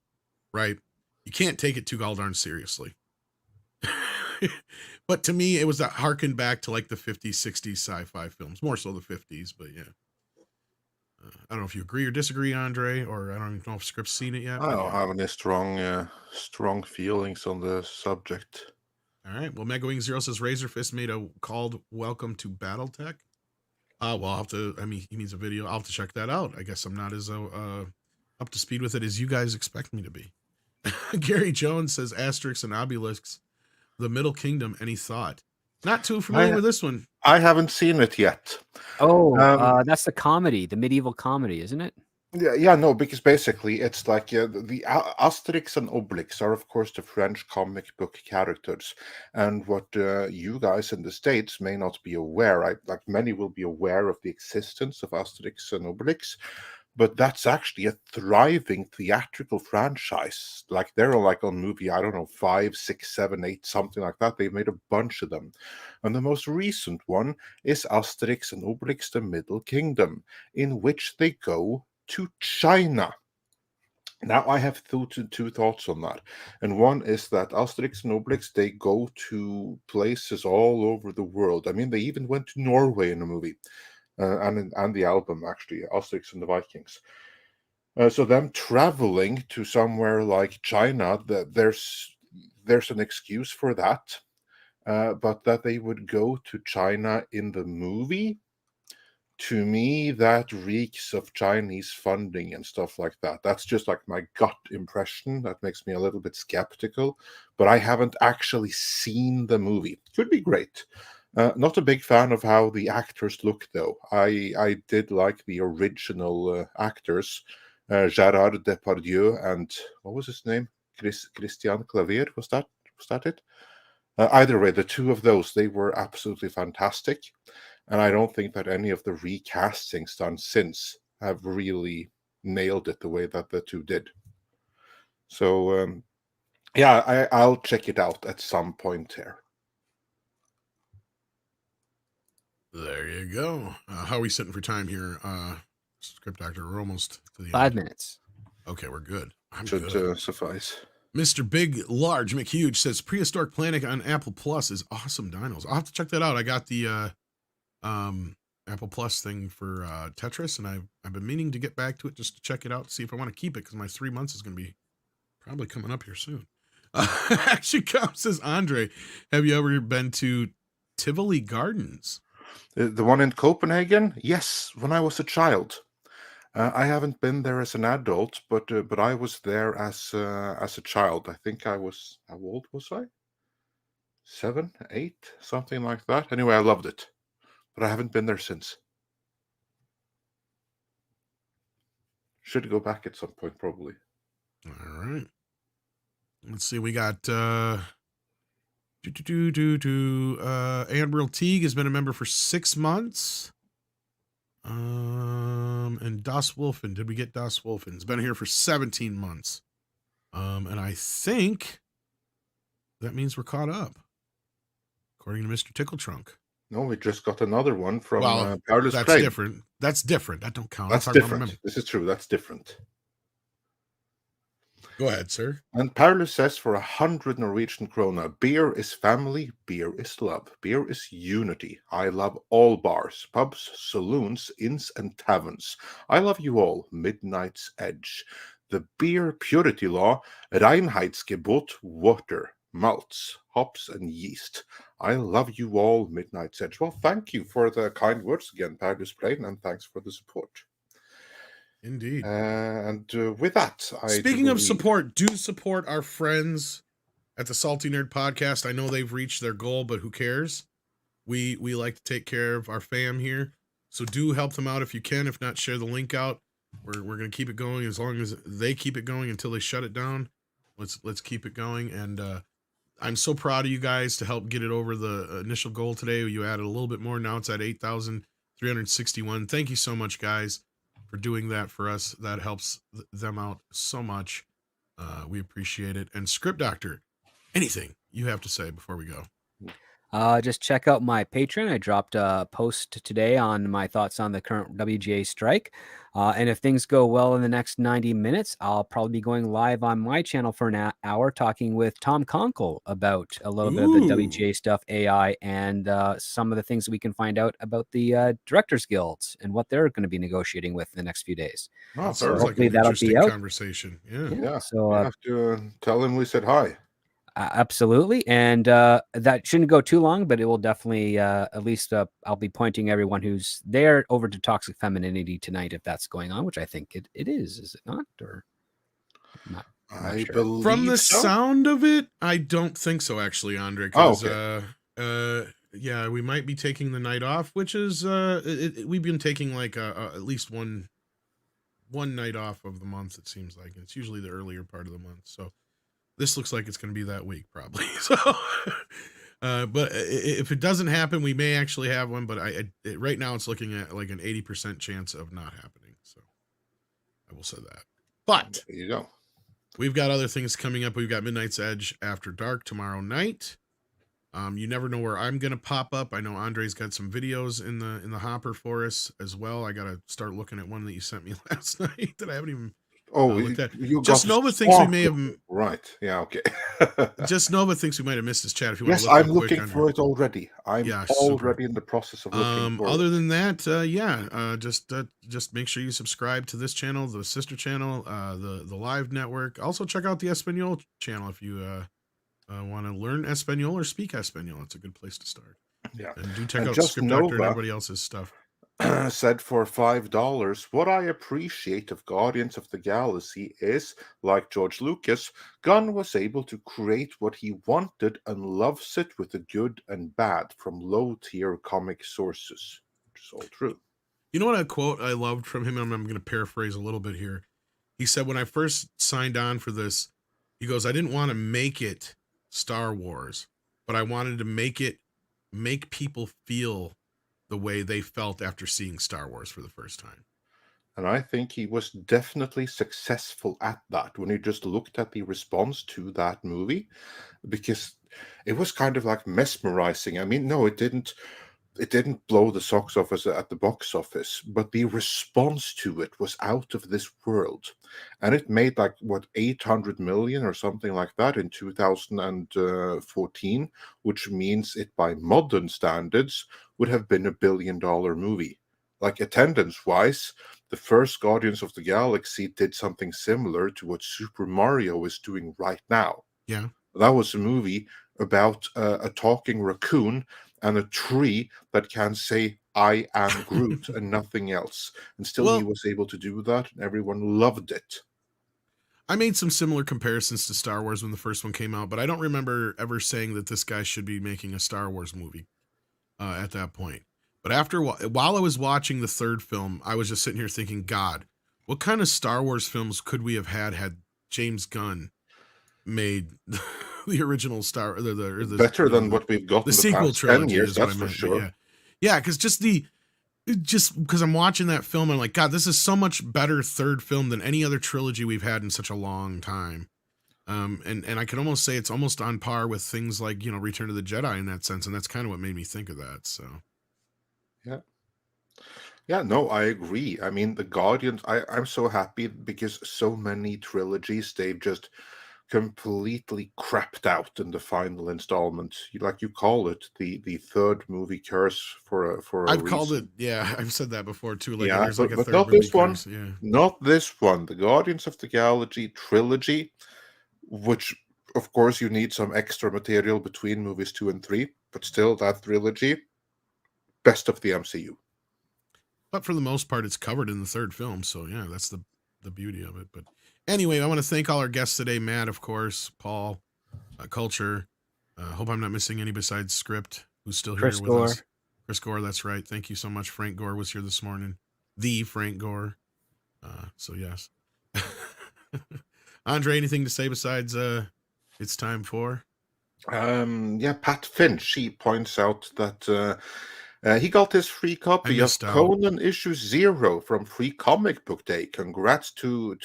Speaker 1: right? You can't take it too darn seriously. But to me, it was that harken back to like the 50s, 60s sci-fi films, more so the 50s, but yeah. I don't know if you agree or disagree, Andre, or I don't even know if Script's seen it yet.
Speaker 7: I don't have any strong feelings on the subject.
Speaker 1: All right. Well, Mega Wing Zero says Razor Fist made a called Welcome to Battletech. Well, I'll have to, he means a video. I'll have to check that out. I guess I'm not as up to speed with it as you guys expect me to be. Gary Jones says Asterix and Obelix, The Middle Kingdom, any thought? Not too familiar with this one.
Speaker 7: I haven't seen it yet.
Speaker 2: Oh, that's the comedy, the medieval comedy, isn't it?
Speaker 7: Yeah, no, because basically it's like the Asterix and Obelix are, of course, the French comic book characters. And what you guys in the States may not be aware, like many will be aware of the existence of Asterix and Obelix, but that's actually a thriving theatrical franchise. Like they're like on movie, I don't know, 5, 6, 7, 8, something like that. They've made a bunch of them. And the most recent one is Asterix and Obelix, The Middle Kingdom, in which they go to China. Now I have two thoughts on that. And one is that Asterix and Obelix, they go to places all over the world. I mean, they even went to Norway in the movie. And the album, actually, Asterix and the Vikings. So them traveling to somewhere like China, there's an excuse for that. But that they would go to China in the movie, to me, that reeks of Chinese funding and stuff like that. That's just like my gut impression. That makes me a little bit skeptical. But I haven't actually seen the movie. Could be great. Not a big fan of how the actors look, though. I did like the original actors, Gérard Depardieu and what was his name? Christian Clavier. Was that it? Either way, the two of those, they were absolutely fantastic, and I don't think that any of the recastings done since have really nailed it the way that the two did. So, yeah, I'll check it out at some point here.
Speaker 1: There you go. How are we sitting for time here? Script Doctor, we're almost to the
Speaker 2: 5
Speaker 1: end.
Speaker 2: minutes.
Speaker 1: Okay, we're good. I'm
Speaker 7: Should
Speaker 1: good.
Speaker 7: suffice.
Speaker 1: Mr. Big Large McHuge says Prehistoric Planet on Apple Plus is awesome dinos. I'll have to check that out. I got the Apple Plus thing for Tetris, and I've been meaning to get back to it just to check it out, see if I want to keep it, because my 3 months is going to be probably coming up here soon. Actually, comes says Andre, have you ever been to Tivoli Gardens?
Speaker 7: The one in Copenhagen? Yes, when I was a child. I haven't been there as an adult, but I was there as a child. I think I was, how old was I? 7, 8, something like that. Anyway, I loved it, but I haven't been there since. Should go back at some point, probably.
Speaker 1: All right. Let's see. We got Admiral Teague has been a member for 6 months. And Das Wolfen. Did we get Das Wolfen? He's been here for 17 months. And I think that means we're caught up, according to Mr. Tickle Trunk.
Speaker 7: No, we just got another one from
Speaker 1: That's
Speaker 7: Craig.
Speaker 1: different. That's different. That don't count.
Speaker 7: That's different. This is true. That's different.
Speaker 1: Go ahead, sir.
Speaker 7: And Paulus says for 100 Norwegian krona, beer is family, beer is love, beer is unity. I love all bars, pubs, saloons, inns, and taverns. I love you all, Midnight's Edge. The beer purity law, Reinheitsgebot, water, malts, hops, and yeast. I love you all, Midnight's Edge. Well, thank you for the kind words again, Paulus Plain, and thanks for the support.
Speaker 1: Indeed.
Speaker 7: And with that,
Speaker 1: speaking of support, do support our friends at the Salty Nerd Podcast. I know they've reached their goal, but who cares? We like to take care of our fam here, so do help them out if you can. If not, share the link out. We're going to keep it going as long as they keep it going until they shut it down. Let's keep it going. And I'm so proud of you guys to help get it over the initial goal today. You added a little bit more. Now it's at 8,361. Thank you so much, guys, for doing that for us. That helps them out so much. We appreciate it. And Script Doctor, anything you have to say before we go?
Speaker 2: Just check out my Patreon. I dropped a post today on my thoughts on the current WGA strike. And if things go well in the next 90 minutes, I'll probably be going live on my channel for an hour talking with Tom Conkle about a little bit of the WGA stuff, AI, and some of the things that we can find out about the Directors Guilds and what they're going to be negotiating with in the next few days.
Speaker 1: Oh,
Speaker 2: so
Speaker 1: sounds like an interesting conversation. Yeah.
Speaker 7: So you have to tell him we said hi.
Speaker 2: Absolutely. And that shouldn't go too long, but it will definitely, at least I'll be pointing everyone who's there over to Toxic Femininity tonight, if that's going on, which I think it is it not? Or not?
Speaker 7: I
Speaker 2: sure.
Speaker 7: believe
Speaker 1: From the
Speaker 7: so.
Speaker 1: sound of it, I don't think so, actually, Andre. Okay. Yeah, we might be taking the night off, which is, we've been taking like at least one night off of the month, it seems like. It's usually the earlier part of the month, so this looks like it's going to be that week, probably. So, but if it doesn't happen, we may actually have one. But right now, it's looking at like an 80% chance of not happening. So, I will say that. But
Speaker 7: there you go.
Speaker 1: We've got other things coming up. We've got Midnight's Edge After Dark tomorrow night. You never know where I'm going to pop up. I know Andre's got some videos in the hopper for us as well. I got to start looking at one that you sent me last night that I haven't even.
Speaker 7: You
Speaker 1: Just Nova thinks we may have.
Speaker 7: Right. Yeah. Okay.
Speaker 1: Just Nova thinks we might have missed his chat. If you want
Speaker 7: yes,
Speaker 1: to look
Speaker 7: I'm looking for it already. I'm already in the process of looking for
Speaker 1: other
Speaker 7: it.
Speaker 1: than that, just make sure you subscribe to this channel, the sister channel, the live network. Also, check out the Espanol channel if you want to learn Espanol or speak Espanol. It's a good place to start.
Speaker 7: Yeah.
Speaker 1: And do check out Script Doctor and everybody else's stuff.
Speaker 7: Said for $5, what I appreciate of Guardians of the Galaxy is, like George Lucas, Gunn was able to create what he wanted and loves it with the good and bad from low-tier comic sources. Which is all true.
Speaker 1: You know what a quote I loved from him? I'm going to paraphrase a little bit here. He said, when I first signed on for this, he goes, I didn't want to make it Star Wars, but I wanted to make people feel the way they felt after seeing Star Wars for the first time.
Speaker 7: And I think he was definitely successful at that when you just looked at the response to that movie, because it was kind of like mesmerizing. I mean, no, it didn't it didn't blow the socks off at the box office, but the response to it was out of this world. And it made like, what, 800 million or something like that in 2014, which means it by modern standards would have been $1 billion movie. Like attendance-wise, the first Guardians of the Galaxy did something similar to what Super Mario is doing right now.
Speaker 1: Yeah.
Speaker 7: That was a movie about a talking raccoon and a tree that can say, "I am Groot," and nothing else. And still he was able to do that, and everyone loved it.
Speaker 1: I made some similar comparisons to Star Wars when the first one came out, but I don't remember ever saying that this guy should be making a Star Wars movie at that point. But while I was watching the third film, I was just sitting here thinking, God, what kind of Star Wars films could we have had James Gunn made the original the
Speaker 7: better than what we've got
Speaker 1: the
Speaker 7: in the
Speaker 1: sequel
Speaker 7: past
Speaker 1: trilogy
Speaker 7: 10 years,
Speaker 1: is what
Speaker 7: that's
Speaker 1: I
Speaker 7: for
Speaker 1: meant.
Speaker 7: sure.
Speaker 1: Yeah, because just because I'm watching that film, I'm like, God, this is so much better third film than any other trilogy we've had in such a long time. And I could almost say it's almost on par with things like, Return of the Jedi in that sense, and that's kind of what made me think of that. So
Speaker 7: Yeah, no, I agree. I mean, the Guardians, I'm so happy because so many trilogies, they've just completely crapped out in the final installment. You call it the third movie curse for a
Speaker 1: I've called
Speaker 7: reason.
Speaker 1: it, yeah, I've said that before too. Like,
Speaker 7: Yeah,
Speaker 1: there's like a
Speaker 7: but
Speaker 1: third
Speaker 7: not
Speaker 1: movie
Speaker 7: this one.
Speaker 1: curse. Yeah.
Speaker 7: Not this one. The Guardians of the Galaxy trilogy, which of course you need some extra material between movies 2 and 3, but still that trilogy, best of the MCU.
Speaker 1: But for the most part, it's covered in the third film. So yeah, that's the beauty of it. But anyway, I want to thank all our guests today. Matt, of course, Paul, Culture. Hope I'm not missing any besides Script, who's still here with us. Chris Gore, that's right. Thank you so much. Frank Gore was here this morning. The Frank Gore. So yes. Andre, anything to say besides it's time for?
Speaker 7: Pat Finch, he points out that he got his free copy of Conan issue 0 from Free Comic Book Day. Congrats to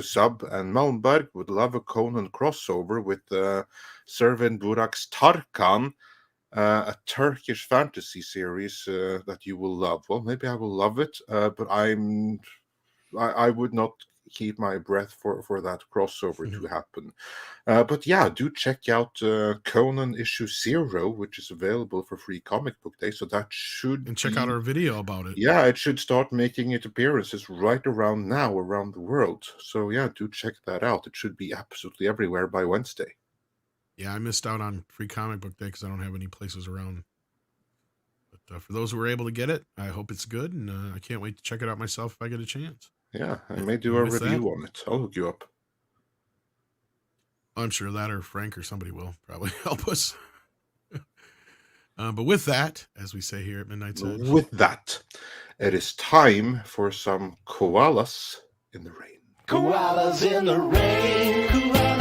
Speaker 7: Sub and Malmberg. Would love a Conan crossover with Servin Burak's Tarkan, a Turkish fantasy series that you will love. Well, maybe I will love it, but I would not keep my breath for that crossover to happen. But yeah, do check out Conan issue 0, which is available for Free Comic Book Day. So that should
Speaker 1: check out our video about it.
Speaker 7: Yeah, it should start making its appearances right around now around the world. So yeah, do check that out. It should be absolutely everywhere by Wednesday.
Speaker 1: Yeah, I missed out on Free Comic Book Day because I don't have any places around. But for those who were able to get it, I hope it's good, and I can't wait to check it out myself if I get a chance.
Speaker 7: Yeah, I may do a review on it. I'll hook you up.
Speaker 1: I'm sure that or Frank or somebody will probably help us. But with that, as we say here at Midnight's Edge.
Speaker 7: With that, it is time for some koalas in the rain.
Speaker 9: Koalas in the rain.